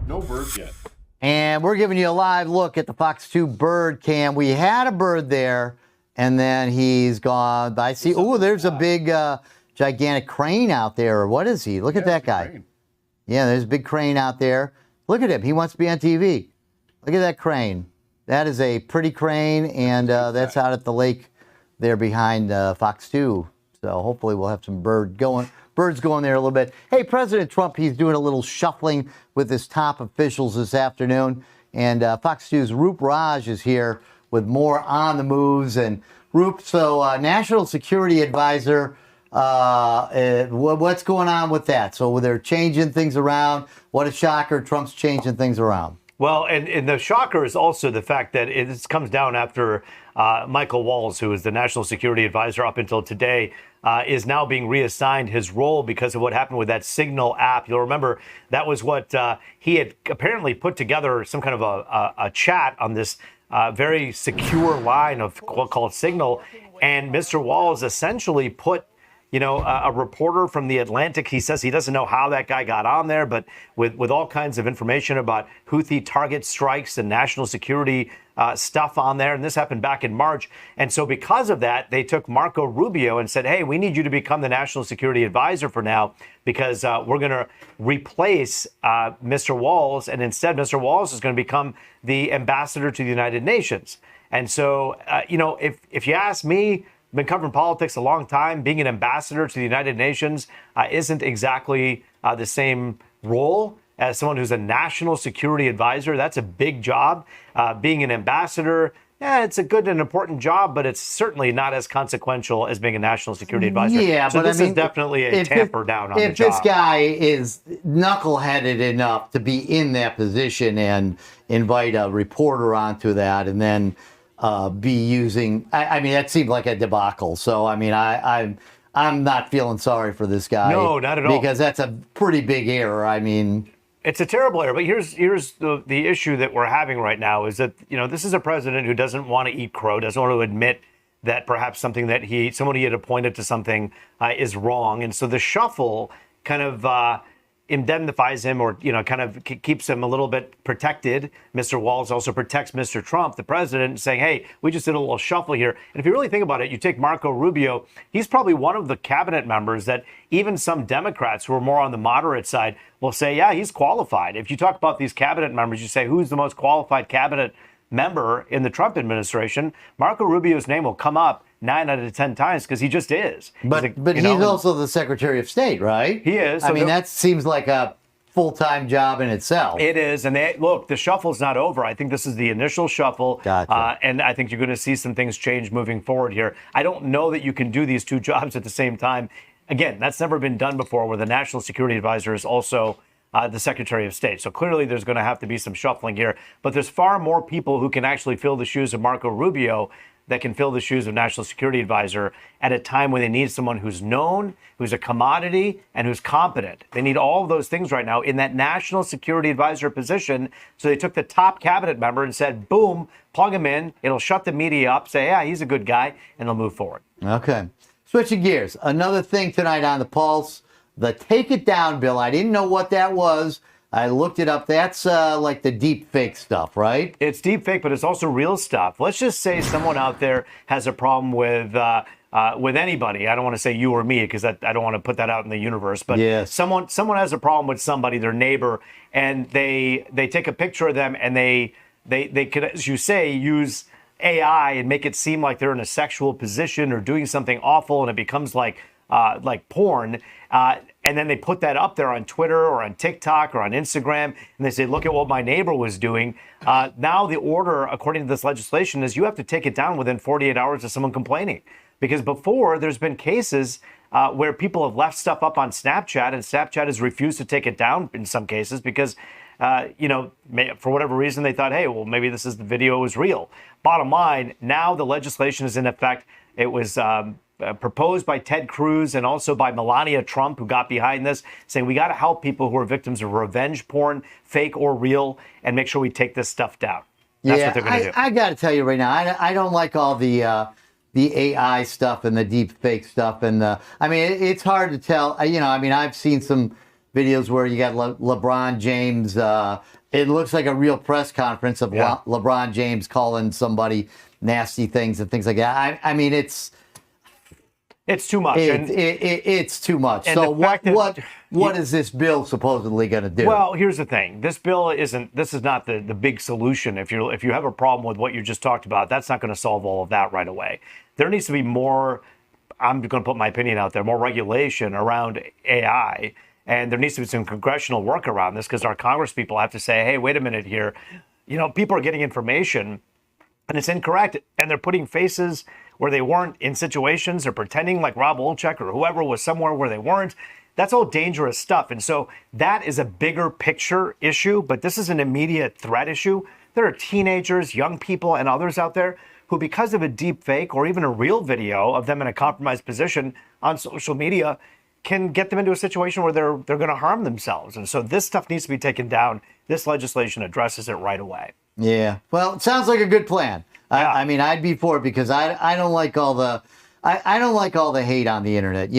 No birds yet. And we're giving you a live look at the Fox 2 bird cam. We had a bird there, and then he's gone. I see. Oh, there's a big, gigantic crane out there. What is he? Look at that guy. Crane. Yeah, there's a big crane out there. Look at him. He wants to be on TV. Look at that crane. That is a pretty crane, and that's out at the lake there behind Fox 2. So hopefully we'll have some birds going there a little bit. Hey, President Trump, he's doing a little shuffling with his top officials this afternoon. And Fox 2's Roop Raj is here with more on the moves. And Roop, so National Security Advisor, what's going on with that? So they're changing things around. What a shocker. Trump's changing things around. Well, and the shocker is also the fact that it comes down after Michael Waltz, who is the National Security Advisor up until today, is now being reassigned his role because of what happened with that Signal app. You'll remember that was what he had apparently put together, some kind of a chat on this very secure line of called Signal. And Mr. Waltz essentially put a reporter from The Atlantic, he says he doesn't know how that guy got on there, but with all kinds of information about Houthi target strikes and national security stuff on there. And this happened back in March. And so because of that, they took Marco Rubio and said, hey, we need you to become the National Security Advisor for now, because we're going to replace Mr. Waltz. And instead, Mr. Waltz is going to become the ambassador to the United Nations. And so, if you ask me, been covering politics a long time. Being an ambassador to the United Nations isn't exactly the same role as someone who's a national security advisor. That's a big job. Being an ambassador, it's a good and important job, but it's certainly not as consequential as being a national security advisor. Yeah, so but this is definitely a tamper down on the job. If this guy is knuckleheaded enough to be in that position and invite a reporter onto that, and then be using, I mean, that seemed like a debacle. So, I mean, I'm not feeling sorry for this guy. No, not at all. Because that's a pretty big error. I mean, it's a terrible error. But here's the issue that we're having right now is that, this is a president who doesn't want to eat crow, doesn't want to admit that perhaps something that someone he had appointed to something is wrong. And so the shuffle kind of indemnifies him, or kind of keeps him a little bit protected. Mr. Waltz also protects Mr. Trump, the president, saying, hey, we just did a little shuffle here. And if you really think about it, you take Marco Rubio, he's probably one of the cabinet members that even some Democrats who are more on the moderate side will say, yeah, he's qualified. If you talk about these cabinet members, you say, who's the most qualified cabinet member in the Trump administration? Marco Rubio's name will come up 9 out of 10 times because he just is. But he's also the Secretary of State, right? He is. I mean, that seems like a full-time job in itself. It is. And look, the shuffle's not over. I think this is the initial shuffle. Gotcha. And I think you're going to see some things change moving forward here. I don't know that you can do these two jobs at the same time. Again, that's never been done before, where the National Security Advisor is also the Secretary of State. So clearly there's going to have to be some shuffling here. But there's far more people who can actually fill the shoes of Marco Rubio that can fill the shoes of National Security Advisor at a time when they need someone who's known, who's a commodity, and who's competent. They need all of those things right now in that National Security Advisor position. So they took the top cabinet member and said, boom, plug him in. It'll shut the media up, say, yeah, he's a good guy, and they'll move forward. Okay. Switching gears. Another thing tonight on the Pulse, the Take It Down bill. I didn't know what that was. I looked it up. That's like the deep fake stuff, right? It's deep fake, but it's also real stuff. Let's just say someone out there has a problem with anybody. I don't want to say you or me, because I don't want to put that out in the universe. But yes. someone has a problem with somebody, their neighbor, and they take a picture of them, and they could, as you say, use AI and make it seem like they're in a sexual position or doing something awful, and it becomes like porn. And then they put that up there on Twitter or on TikTok or on Instagram, and they say, look at what my neighbor was doing. Now the order, according to this legislation, is you have to take it down within 48 hours of someone complaining. Because before, there's been cases where people have left stuff up on Snapchat, and Snapchat has refused to take it down in some cases because, for whatever reason, they thought, hey, well, maybe the video was real. Bottom line, now the legislation is in effect. It was proposed by Ted Cruz and also by Melania Trump, who got behind this, saying we got to help people who are victims of revenge porn, fake or real, and make sure we take this stuff down. That's what they're going to do. I got to tell you right now, I don't like all the AI stuff and the deep fake stuff. And I mean, it's hard to tell. I've seen some videos where you got LeBron James. It looks like a real press conference of LeBron James calling somebody nasty things and things like that. I mean, it's too much. It's too much. So what is this bill supposedly going to do? Well, here's the thing. This bill isn't. This is not the big solution. If you have a problem with what you just talked about, that's not going to solve all of that right away. There needs to be more. I'm going to put my opinion out there. More regulation around AI. And there needs to be some congressional work around this, because our Congress people have to say, hey, wait a minute here. People are getting information and it's incorrect. And they're putting faces where they weren't in situations. They're pretending like Rob Olchek or whoever was somewhere where they weren't. That's all dangerous stuff. And so that is a bigger picture issue. But this is an immediate threat issue. There are teenagers, young people, and others out there who, because of a deep fake or even a real video of them in a compromised position on social media, can get them into a situation where they're going to harm themselves. And so this stuff needs to be taken down. This legislation addresses it right away. Yeah. Well, it sounds like a good plan. Yeah. I mean, I'd be for it, because I don't like all the I don't like all the hate on the internet.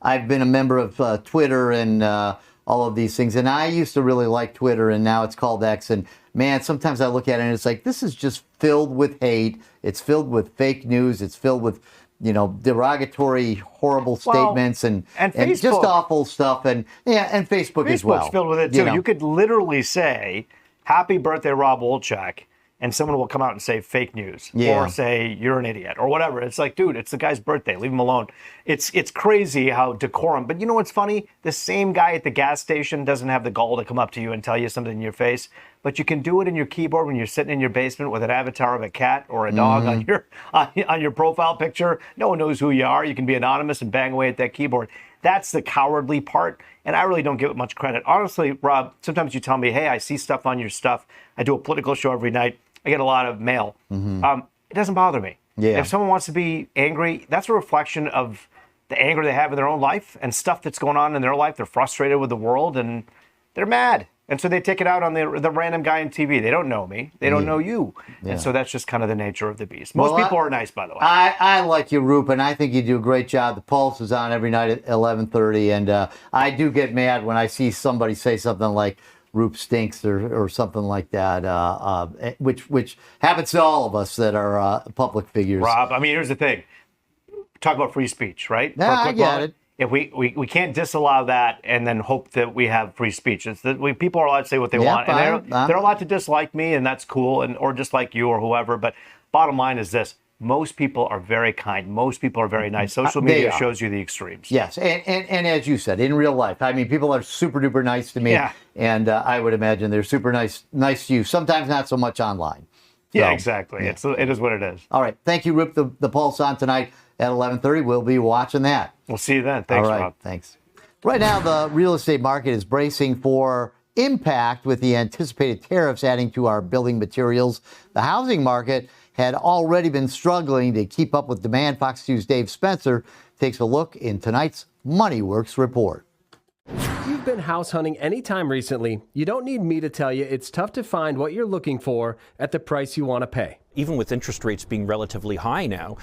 I've been a member of Twitter and all of these things, and I used to really like Twitter, and now it's called X. And man, sometimes I look at it and it's like, this is just filled with hate. It's filled with fake news. It's filled with derogatory, horrible statements and just awful stuff. And Facebook as well. Facebook's filled with it too. You could literally say, happy birthday, Rob Olchek, and someone will come out and say fake news or say you're an idiot or whatever. It's like, dude, it's the guy's birthday. Leave him alone. It's crazy how decorum. But you know what's funny? The same guy at the gas station doesn't have the gall to come up to you and tell you something in your face. But you can do it in your keyboard when you're sitting in your basement with an avatar of a cat or a dog on your profile picture. No one knows who you are. You can be anonymous and bang away at that keyboard. That's the cowardly part. And I really don't give it much credit. Honestly, Rob, sometimes you tell me, hey, I see stuff on your stuff. I do a political show every night. I get a lot of mail. It doesn't bother me. Yeah. If someone wants to be angry, that's a reflection of the anger they have in their own life and stuff that's going on in their life. They're frustrated with the world and they're mad. And so they take it out on the random guy on TV. They don't know me. They don't know you. Yeah. And so that's just kind of the nature of the beast. Most people are nice, by the way. I like you, Roop, and I think you do a great job. The Pulse is on every night at 11:30, and I do get mad when I see somebody say something like, Roop stinks or something like that, which happens to all of us that are public figures. Rob, I mean, here's the thing. Talk about free speech, right? Yeah, I get it. If we can't disallow that and then hope that we have free speech. It's that people are allowed to say what they want, and they're allowed to dislike me, and that's cool, or dislike you or whoever. But bottom line is this: most people are very kind. Most people are very nice. Social media shows you the extremes. Yes, and as you said, in real life, I mean, people are super duper nice to me, and I would imagine they're super nice to you. Sometimes not so much online. Yeah, exactly. Yeah. It is what it is. All right, thank you, Rip. The Pulse on tonight at 11:30. We'll be watching that. We'll see you then. Thanks, All right, Rob. Thanks. Right now, the real estate market is bracing for impact with the anticipated tariffs adding to our building materials. The housing market had already been struggling to keep up with demand. Fox 2's Dave Spencer takes a look in tonight's MoneyWorks report. If you've been house hunting anytime recently, you don't need me to tell you it's tough to find what you're looking for at the price you want to pay. Even with interest rates being relatively high now,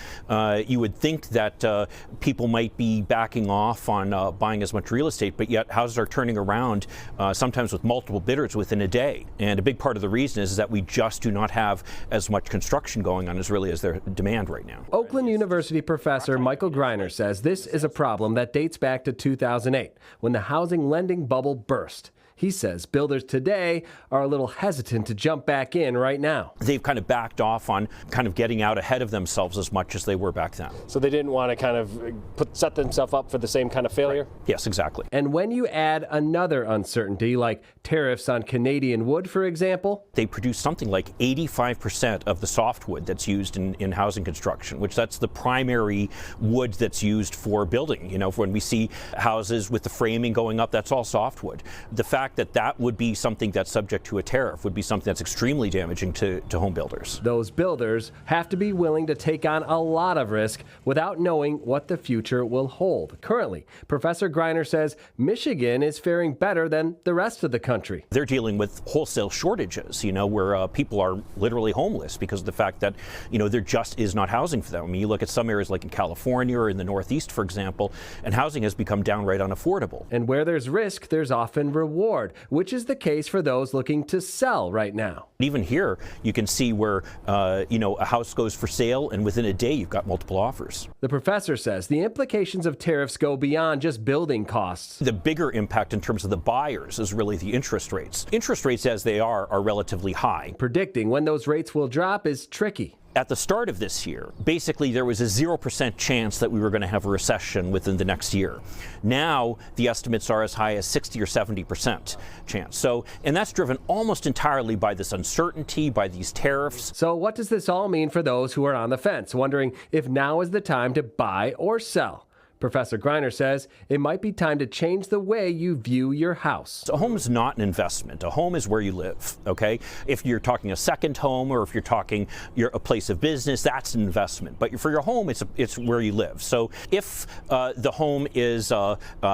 you would think that people might be backing off on buying as much real estate, but yet houses are turning around sometimes with multiple bidders within a day. And a big part of the reason is that we just do not have as much construction going on as really as their demand right now. Oakland University professor Michael Greiner says this is a problem that dates back to 2008, when the housing lending bubble burst. He says builders today are a little hesitant to jump back in right now. They've kind of backed off on kind of getting out ahead of themselves as much as they were back then. So they didn't want to kind of set themselves up for the same kind of failure? Right. Yes, exactly. And when you add another uncertainty, like tariffs on Canadian wood, for example? They produce something like 85% of the softwood that's used in housing construction, which that's the primary wood that's used for building. You know, when we see houses with the framing going up, that's all softwood. The fact fact that that would be something that's subject to a tariff would be something that's extremely damaging to home builders. Those builders have to be willing to take on a lot of risk without knowing what the future will hold. Currently, Professor Greiner says Michigan is faring better than the rest of the country. They're dealing with wholesale shortages, where people are literally homeless because of the fact that, there just is not housing for them. I mean, you look at some areas like in California or in the Northeast, for example, and housing has become downright unaffordable. And where there's risk, there's often reward, which is the case for those looking to sell right now. Even here, you can see where, a house goes for sale, and within a day, you've got multiple offers. The professor says the implications of tariffs go beyond just building costs. The bigger impact in terms of the buyers is really the interest rates. Interest rates, as they are relatively high. Predicting when those rates will drop is tricky. At the start of this year, basically there was a 0% chance that we were going to have a recession within the next year. Now the estimates are as high as 60 or 70% chance. So, and that's driven almost entirely by this uncertainty, by these tariffs. So what does this all mean for those who are on the fence, wondering if now is the time to buy or sell? Professor Greiner says it might be time to change the way you view your house. A home is not an investment. A home is where you live, okay? If you're talking a second home or if you're talking a place of business, that's an investment. But for your home, it's where you live. So if the home is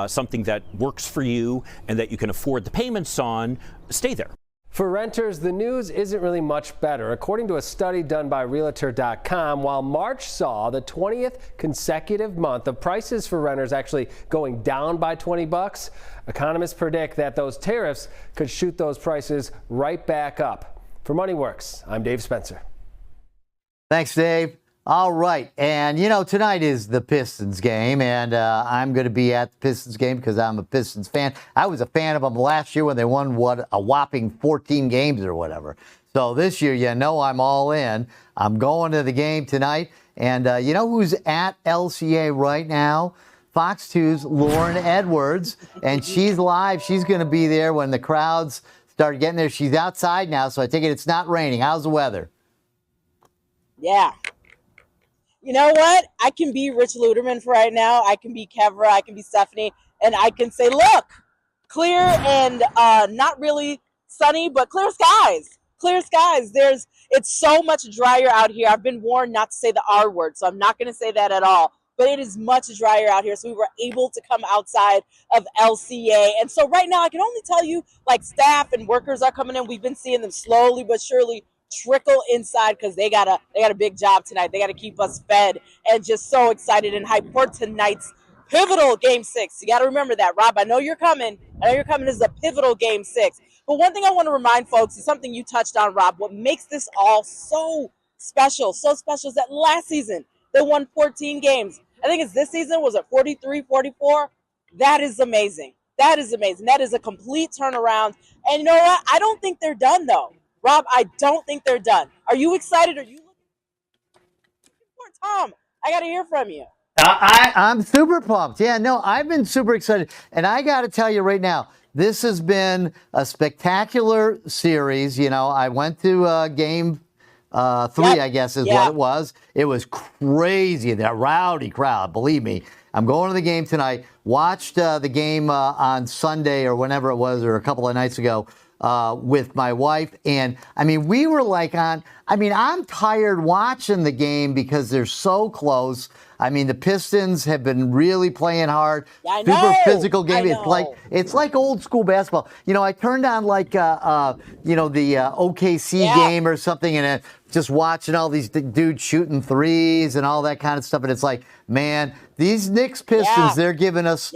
something that works for you and that you can afford the payments on, stay there. For renters, the news isn't really much better. According to a study done by Realtor.com, while March saw the 20th consecutive month of prices for renters actually going down by $20, economists predict that those tariffs could shoot those prices right back up. For MoneyWorks, I'm Dave Spencer. Thanks, Dave. All right. And, tonight is the Pistons game, and I'm going to be at the Pistons game because I'm a Pistons fan. I was a fan of them last year when they won, a whopping 14 games or whatever. So this year, I'm all in. I'm going to the game tonight. And you know who's at LCA right now? Fox 2's Lauren Edwards. And she's live. She's going to be there when the crowds start getting there. She's outside now, so I take it it's not raining. How's the weather? Yeah. You know what? I can be Rich Luderman for right now. I can be Kevra. I can be Stephanie. And I can say, look, clear and not really sunny, but clear skies. Clear skies. It's so much drier out here. I've been warned not to say the R word, so I'm not going to say that at all. But it is much drier out here. So we were able to come outside of LCA. And so right now I can only tell you, like, staff and workers are coming in. We've been seeing them slowly but surely trickle inside because they got a big job tonight. They got to keep us fed, and just so excited and hyped for tonight's pivotal Game 6. You got to remember that, Rob. I know you're coming. This is a pivotal Game 6. But one thing I want to remind folks is something you touched on, Rob. What makes this all so special is that last season they won 14 games. I think it's this season, was it 43, 44? That is amazing. That is amazing. That is a complete turnaround. And you know what? I don't think they're done, though. Rob, I don't think they're done. Are you excited? Are you looking for Tom? I got to hear from you. I'm super pumped. Yeah, no, I've been super excited. And I got to tell you right now, this has been a spectacular series. I went to game 3, I guess is what it was. It was crazy, that rowdy crowd. Believe me, I'm going to the game tonight. Watched the game on Sunday or whenever it was, or a couple of nights ago, with my wife. And we were I'm tired watching the game because they're so close. The Pistons have been really playing hard. Super physical game. It's like old school basketball. I turned on the OKC game or something, and just watching all these dudes shooting threes and all that kind of stuff. And it's like, man, these Knicks Pistons, they're giving us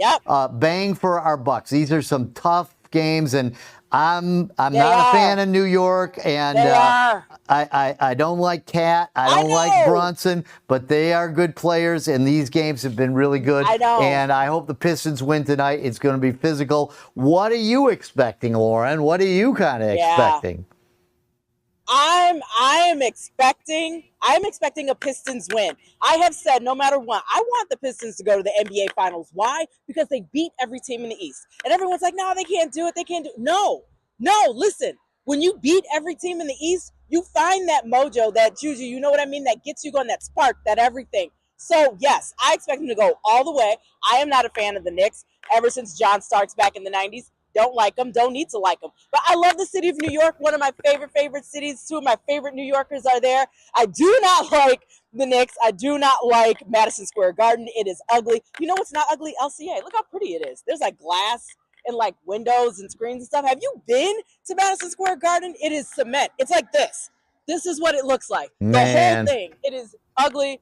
bang for our bucks. These are some tough games, and I'm not a fan of New York, and I don't like Cat. I don't like Brunson, but they are good players, and these games have been really good. I know. And I hope the Pistons win tonight. It's going to be physical. What are you expecting, Lauren? What are you kind of expecting? I'm expecting a Pistons win. I have said no matter what, I want the Pistons to go to the NBA Finals. Why? Because they beat every team in the East. And everyone's like, no, they can't do it. They can't do it. No, listen. When you beat every team in the East, you find that mojo, that juju, you know what I mean? That gets you going, that spark, that everything. So, yes, I expect them to go all the way. I am not a fan of the Knicks ever since John Starks back in the 90s. Don't like them, don't need to like them. But I love the city of New York, one of my favorite cities. Two of my favorite New Yorkers are there. I do not like the Knicks. I do not like Madison Square Garden. It is ugly. You know what's not ugly? LCA. Look how pretty it is. There's like glass and like windows and screens and stuff. Have you been to Madison Square Garden? It is cement. It's like this. This is what it looks like. Man. The whole thing. It is ugly.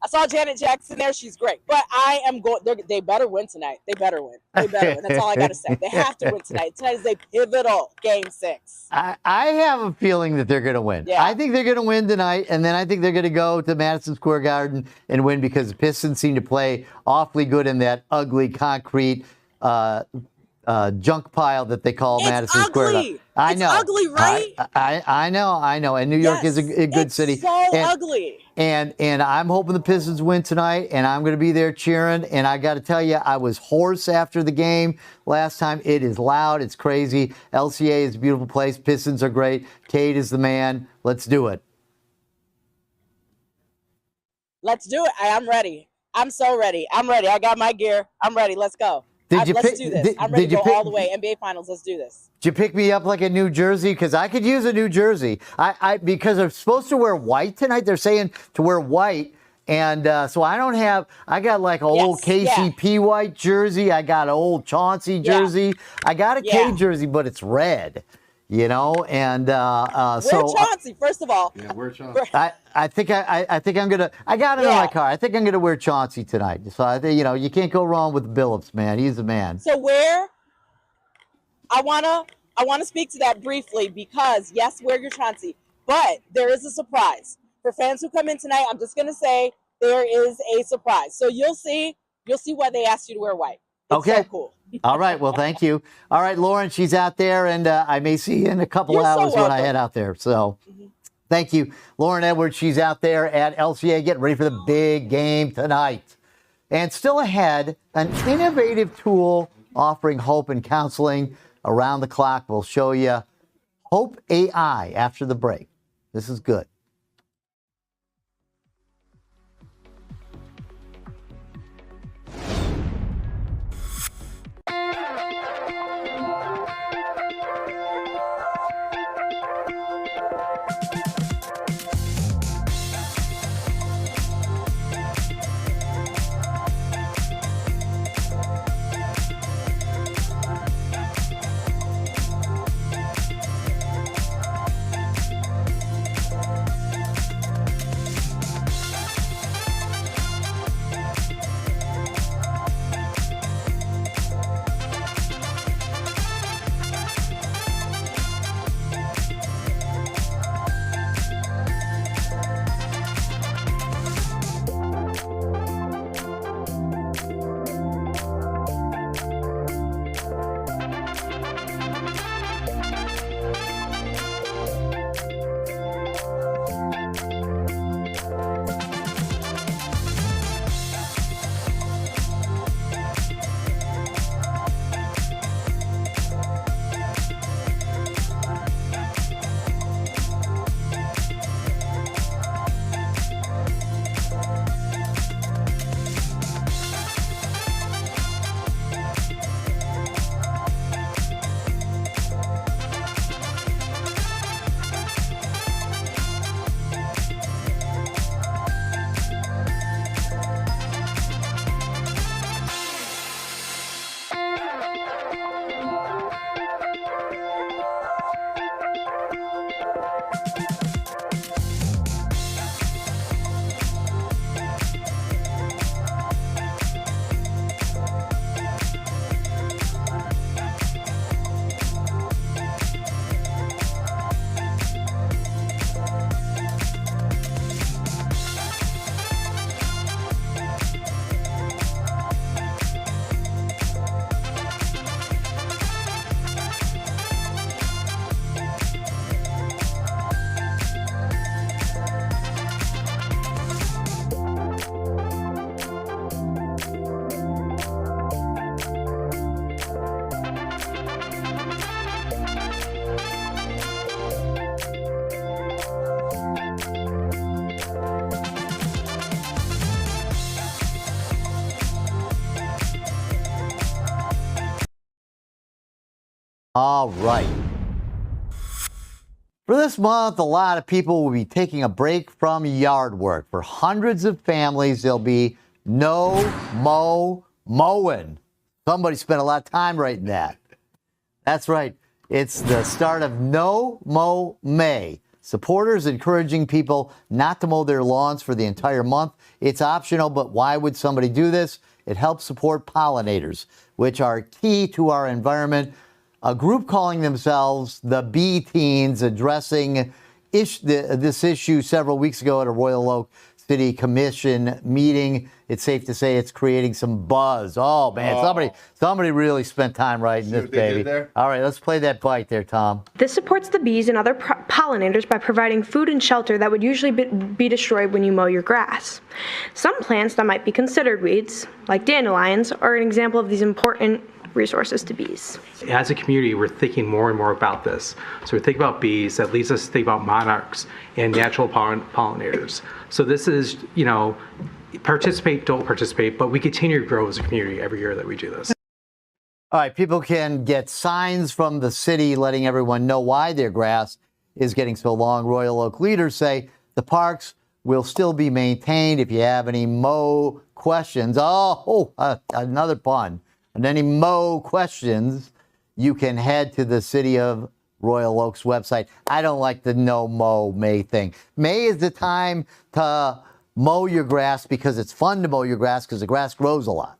I saw Janet Jackson there. She's great. But I am going. They better win tonight. They better win. They better win. That's all I got to say. They have to win tonight. Tonight is a pivotal game 6. I have a feeling that they're going to win. Yeah. I think they're going to win tonight, and then I think they're going to go to Madison Square Garden and win because the Pistons seem to play awfully good in that ugly concrete junk pile that they call Madison Square Garden. It's ugly, right? I know. And New York is a good city. So ugly. And I'm hoping the Pistons win tonight, and I'm going to be there cheering. And I got to tell you, I was hoarse after the game last time. It is loud. It's crazy. LCA is a beautiful place. Pistons are great. Cade is the man. Let's do it. Let's do it. I'm ready. I'm so ready. I'm ready. I got my gear. I'm ready. Let's go. Let's do this. I'm ready to go all the way. NBA Finals. Let's do this. Did you pick me up like a New Jersey? Because I could use a New Jersey. Because I'm supposed to wear white tonight. They're saying to wear white. And so I don't have, I got like an old KCP white jersey. I got an old Chauncey jersey. I got a K jersey, but it's red. You know, and so Chauncey, first of all. Yeah, wear Chauncey. I think I'm gonna. I got it on my car. I think I'm gonna wear Chauncey tonight. So I think you can't go wrong with Billups, man. He's the man. So I wanna speak to that briefly because yes, wear your Chauncey, but there is a surprise for fans who come in tonight. I'm just gonna say there is a surprise. So you'll see why they asked you to wear white. It's so cool. All right. Well, thank you. All right, Lauren, she's out there, and I may see you in a couple hours when I head out there. So thank you. Lauren Edwards, she's out there at LCA getting ready for the big game tonight. And still ahead, an innovative tool offering hope and counseling around the clock. We'll show you Hope AI after the break. This is good. All right. For this month, a lot of people will be taking a break from yard work. For hundreds of families, there'll be no mowing. Somebody spent a lot of time writing that. That's right. It's the start of No Mow May. Supporters encouraging people not to mow their lawns for the entire month. It's optional, but why would somebody do this? It helps support pollinators, which are key to our environment. A group calling themselves the Bee Teens addressing this issue several weeks ago at a Royal Oak City Commission meeting. It's safe to say it's creating some buzz. Oh, man, somebody really spent time writing this, baby. All right, let's play that bite there, Tom. This supports the bees and other pollinators by providing food and shelter that would usually be destroyed when you mow your grass. Some plants that might be considered weeds, like dandelions, are an example of these important resources to bees. As a community, we're thinking more and more about this. So we think about bees, that leads us to think about monarchs and natural pollinators. So this is, participate, don't participate, but we continue to grow as a community every year that we do this. All right, people can get signs from the city letting everyone know why their grass is getting so long. Royal Oak leaders say the parks will still be maintained. If you have any mow questions, another pun, and any mow questions, you can head to the City of Royal Oak's website. I don't like the no mow May thing. May is the time to mow your grass because it's fun to mow your grass because the grass grows a lot.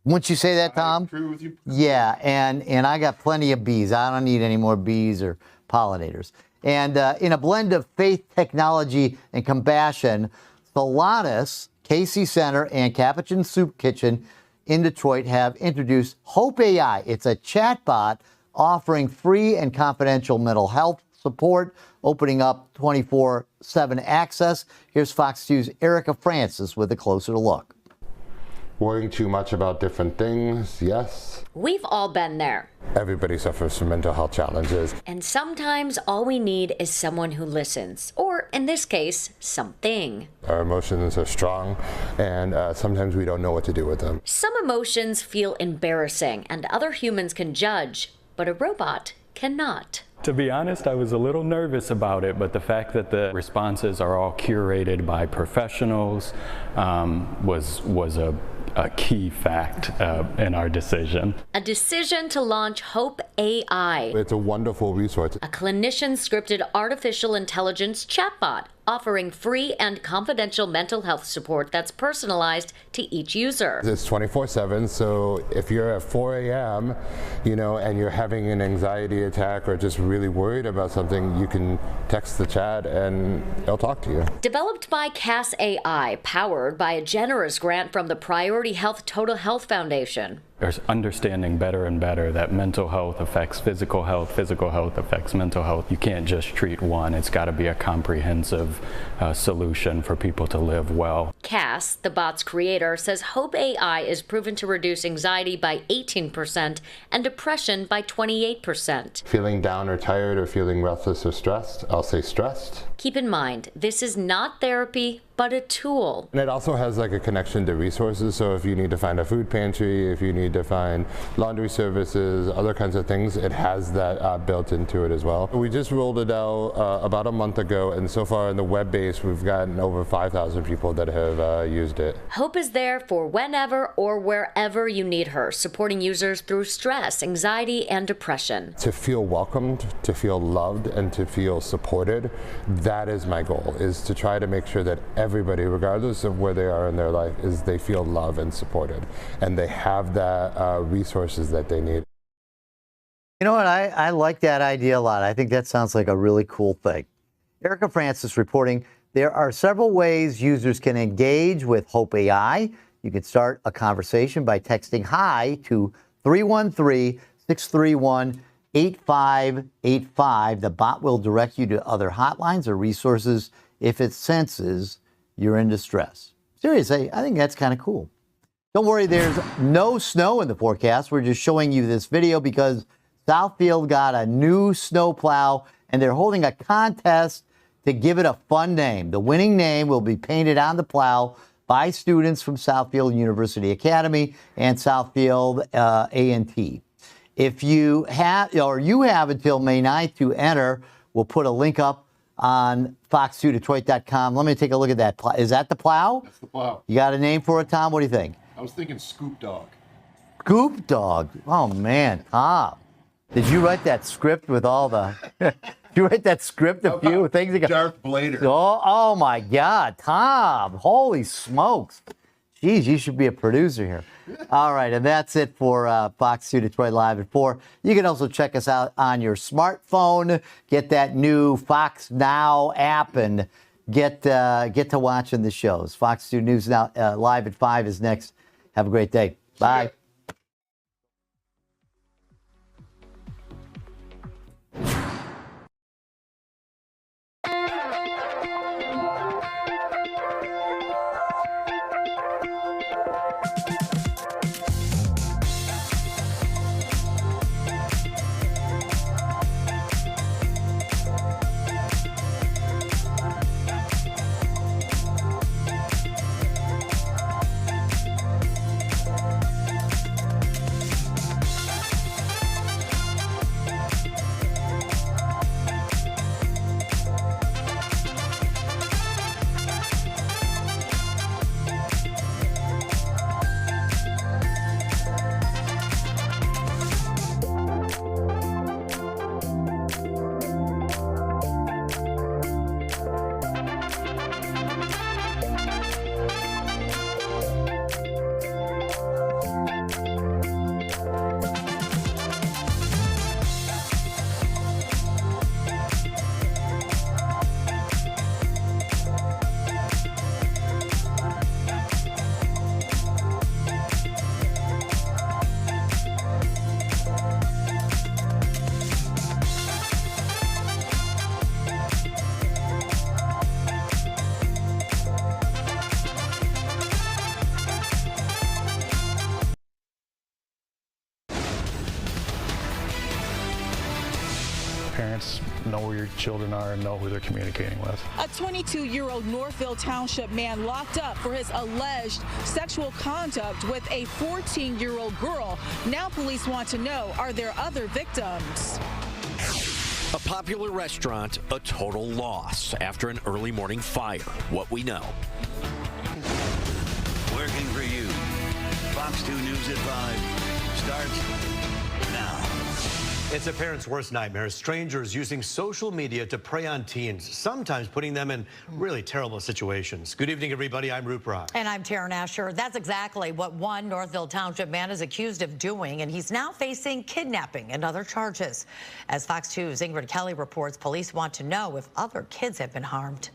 Wouldn't you say that, Tom? I agree with you. Yeah, and I got plenty of bees. I don't need any more bees or pollinators. And in a blend of faith, technology, and compassion, Saladas, Casey Center, and Capuchin Soup Kitchen in Detroit have introduced Hope AI. It's a chatbot offering free and confidential mental health support, opening up 24/7 access. Here's Fox 2's Erica Francis with a closer look. Worrying too much about different things, yes. We've all been there. Everybody suffers from mental health challenges. And sometimes all we need is someone who listens, or in this case, something. Our emotions are strong, and sometimes we don't know what to do with them. Some emotions feel embarrassing, and other humans can judge, but a robot cannot. To be honest, I was a little nervous about it, but the fact that the responses are all curated by professionals was a key fact in our decision. A decision to launch Hope AI. It's a wonderful resource. A clinician-scripted artificial intelligence chatbot offering free and confidential mental health support that's personalized to each user. It's 24/7, so if you're at 4 a.m., and you're having an anxiety attack or just really worried about something, you can text the chat and it'll talk to you. Developed by Cass AI, powered by a generous grant from the Priority Health Total Health Foundation. There's understanding better and better that mental health affects physical health affects mental health. You can't just treat one. It's got to be a comprehensive solution for people to live well. Cass, the bot's creator, says Hope AI is proven to reduce anxiety by 18% and depression by 28%. Feeling down or tired or feeling restless or stressed, I'll say stressed. Keep in mind, this is not therapy, but a tool. And it also has like a connection to resources, so if you need to find a food pantry, if you need to find laundry services, other kinds of things, it has that built into it as well. We just rolled it out about a month ago, and so far in the web base, we've gotten over 5,000 people that have used it. Hope is there for whenever or wherever you need her, supporting users through stress, anxiety, and depression. To feel welcomed, to feel loved, and to feel supported, that is my goal, is to try to make sure that everybody, regardless of where they are in their life, is they feel loved and supported, and they have that resources that they need. You know what? I like that idea a lot. I think that sounds like a really cool thing. Erica Francis reporting there are several ways users can engage with Hope AI. You can start a conversation by texting hi to 313-631-8585. The bot will direct you to other hotlines or resources if it senses you're in distress. Seriously, I think that's kind of cool. Don't worry, there's no snow in the forecast. We're just showing you this video because Southfield got a new snowplow and they're holding a contest to give it a fun name. The winning name will be painted on the plow by students from Southfield University Academy and Southfield A&T. If you have until May 9th to enter, we'll put a link up on fox2detroit.com. Let me take a look at that. Is that the plow? That's the plow. You got a name for it, Tom? What do you think? I was thinking Scoop Dog. Scoop Dog. Oh, man, Tom. Did you write that script with all the... Did you write that script a few things ago? Darth Blader. Oh, my God, Tom. Holy smokes. Geez, you should be a producer here. All right, and that's it for Fox 2 Detroit Live at 4. You can also check us out on your smartphone. Get that new Fox Now app and get to watching the shows. Fox 2 News Now Live at 5 is next. Have a great day. Bye. Parents know where your children are and know who they're communicating with. A 22-year-old Northville Township man locked up for his alleged sexual conduct with a 14-year-old girl. Now police want to know, are there other victims? A popular restaurant, a total loss after an early morning fire. What we know. Working for you. Fox 2 News at 5 starts now. It's a parent's worst nightmare. Strangers using social media to prey on teens, sometimes putting them in really terrible situations. Good evening, everybody. I'm Rupert. And I'm Taryn Asher. That's exactly what one Northville Township man is accused of doing, and he's now facing kidnapping and other charges. As Fox 2's Ingrid Kelly reports, police want to know if other kids have been harmed.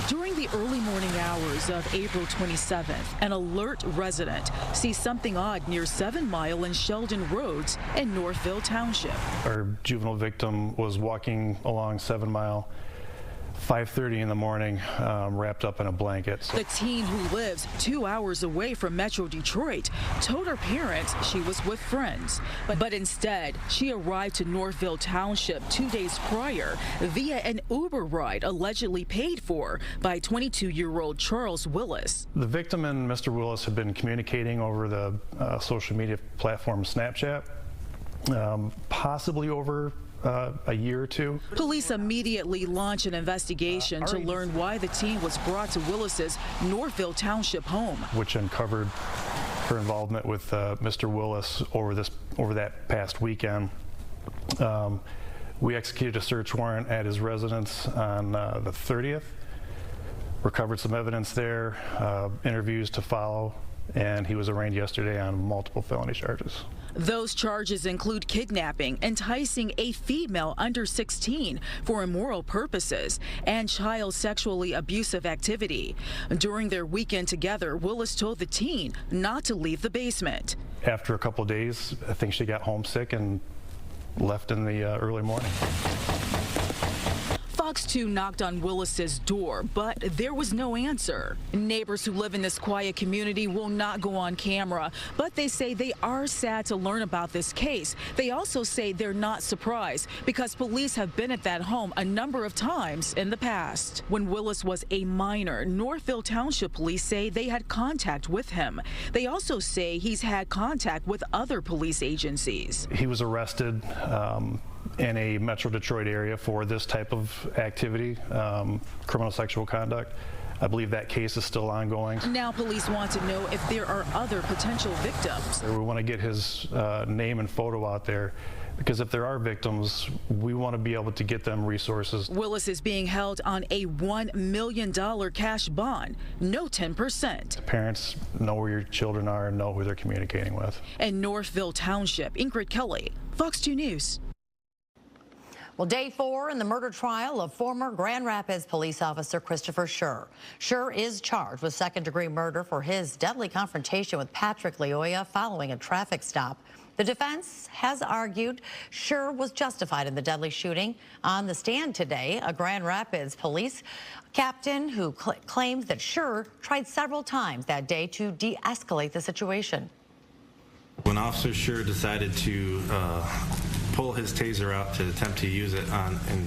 During the early morning hours of April 27th, an alert resident sees something odd near 7 Mile and Sheldon Roads in Northville Township. Our juvenile victim was walking along 7 Mile, 5:30 in the morning, wrapped up in a blanket. The teen, who lives 2 hours away from Metro Detroit, told her parents she was with friends. But instead, she arrived to Northville Township 2 days prior via an Uber ride allegedly paid for by 22-year-old Charles Willis. The victim and Mr. Willis have been communicating over the social media platform Snapchat, possibly over a year or two. Police immediately launched an investigation to learn why the teen was brought to Willis's Northville Township home, which uncovered her involvement with Mr. Willis over that past weekend. We executed a search warrant at his residence on the 30th, recovered some evidence there, interviews to follow, and he was arraigned yesterday on multiple felony charges. Those charges include kidnapping, enticing a female under 16 for immoral purposes, and child sexually abusive activity. During their weekend together, Willis told the teen not to leave the basement. After a couple of days, I think she got homesick and left in the early morning. Fox Fox 2 knocked on Willis's door, but there was no answer. Neighbors who live in this quiet community will not go on camera, but they say they are sad to learn about this case. They also say they're not surprised because police have been at that home a number of times in the past. When Willis was a minor, Northville Township police say they had contact with him. They also say he's had contact with other police agencies. He was arrested in a Metro Detroit area for this type of activity, criminal sexual conduct. I believe that case is still ongoing. Now police want to know if there are other potential victims. We want to get his name and photo out there, because if there are victims, we want to be able to get them resources. Willis is being held on a $1 million cash bond, no 10%. Parents know where your children are and know who they're communicating with. In Northville Township, Ingrid Kelly, Fox 2 News. Well, day 4 in the murder trial of former Grand Rapids police officer Christopher Schur. Schur is charged with second-degree murder for his deadly confrontation with Patrick Lioya following a traffic stop. The defense has argued Schur was justified in the deadly shooting. On the stand today, a Grand Rapids police captain who claimed that Schur tried several times that day to de-escalate the situation. When Officer Schur decided to pull his taser out to attempt to use it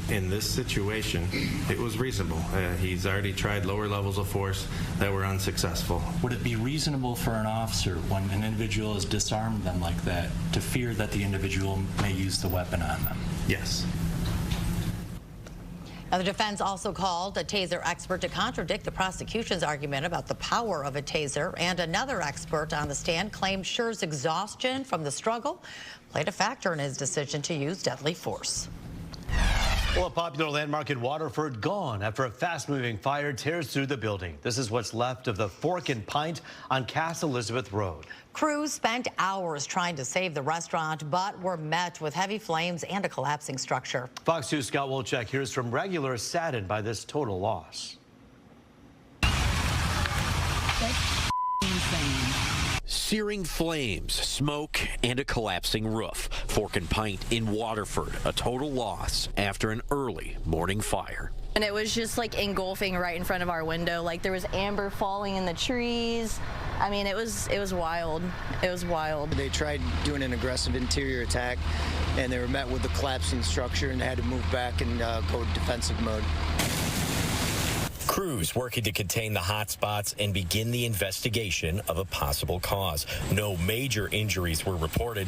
in this situation, it was reasonable. He's already tried lower levels of force that were unsuccessful. Would it be reasonable for an officer, when an individual has disarmed them like that, to fear that the individual may use the weapon on them? Yes. Now, the defense also called a taser expert to contradict the prosecution's argument about the power of a taser, and another expert on the stand claimed Schur's exhaustion from the struggle played a factor in his decision to use deadly force. Well, a popular landmark in Waterford gone after a fast-moving fire tears through the building. This is what's left of the Fork and Pint on Cass Elizabeth Road. Crews spent hours trying to save the restaurant, but were met with heavy flames and a collapsing structure. Fox 2's Scott Wolchek hears from regulars saddened by this total loss. Searing flames, smoke, and a collapsing roof. Fork and Pint in Waterford, a total loss after an early morning fire. And it was just like engulfing right in front of our window. Like there was amber falling in the trees. I mean, it was wild. It was wild. They tried doing an aggressive interior attack, and they were met with the collapsing structure and had to move back and go defensive mode. Crews working to contain the hot spots and begin the investigation of a possible cause. No major injuries were reported.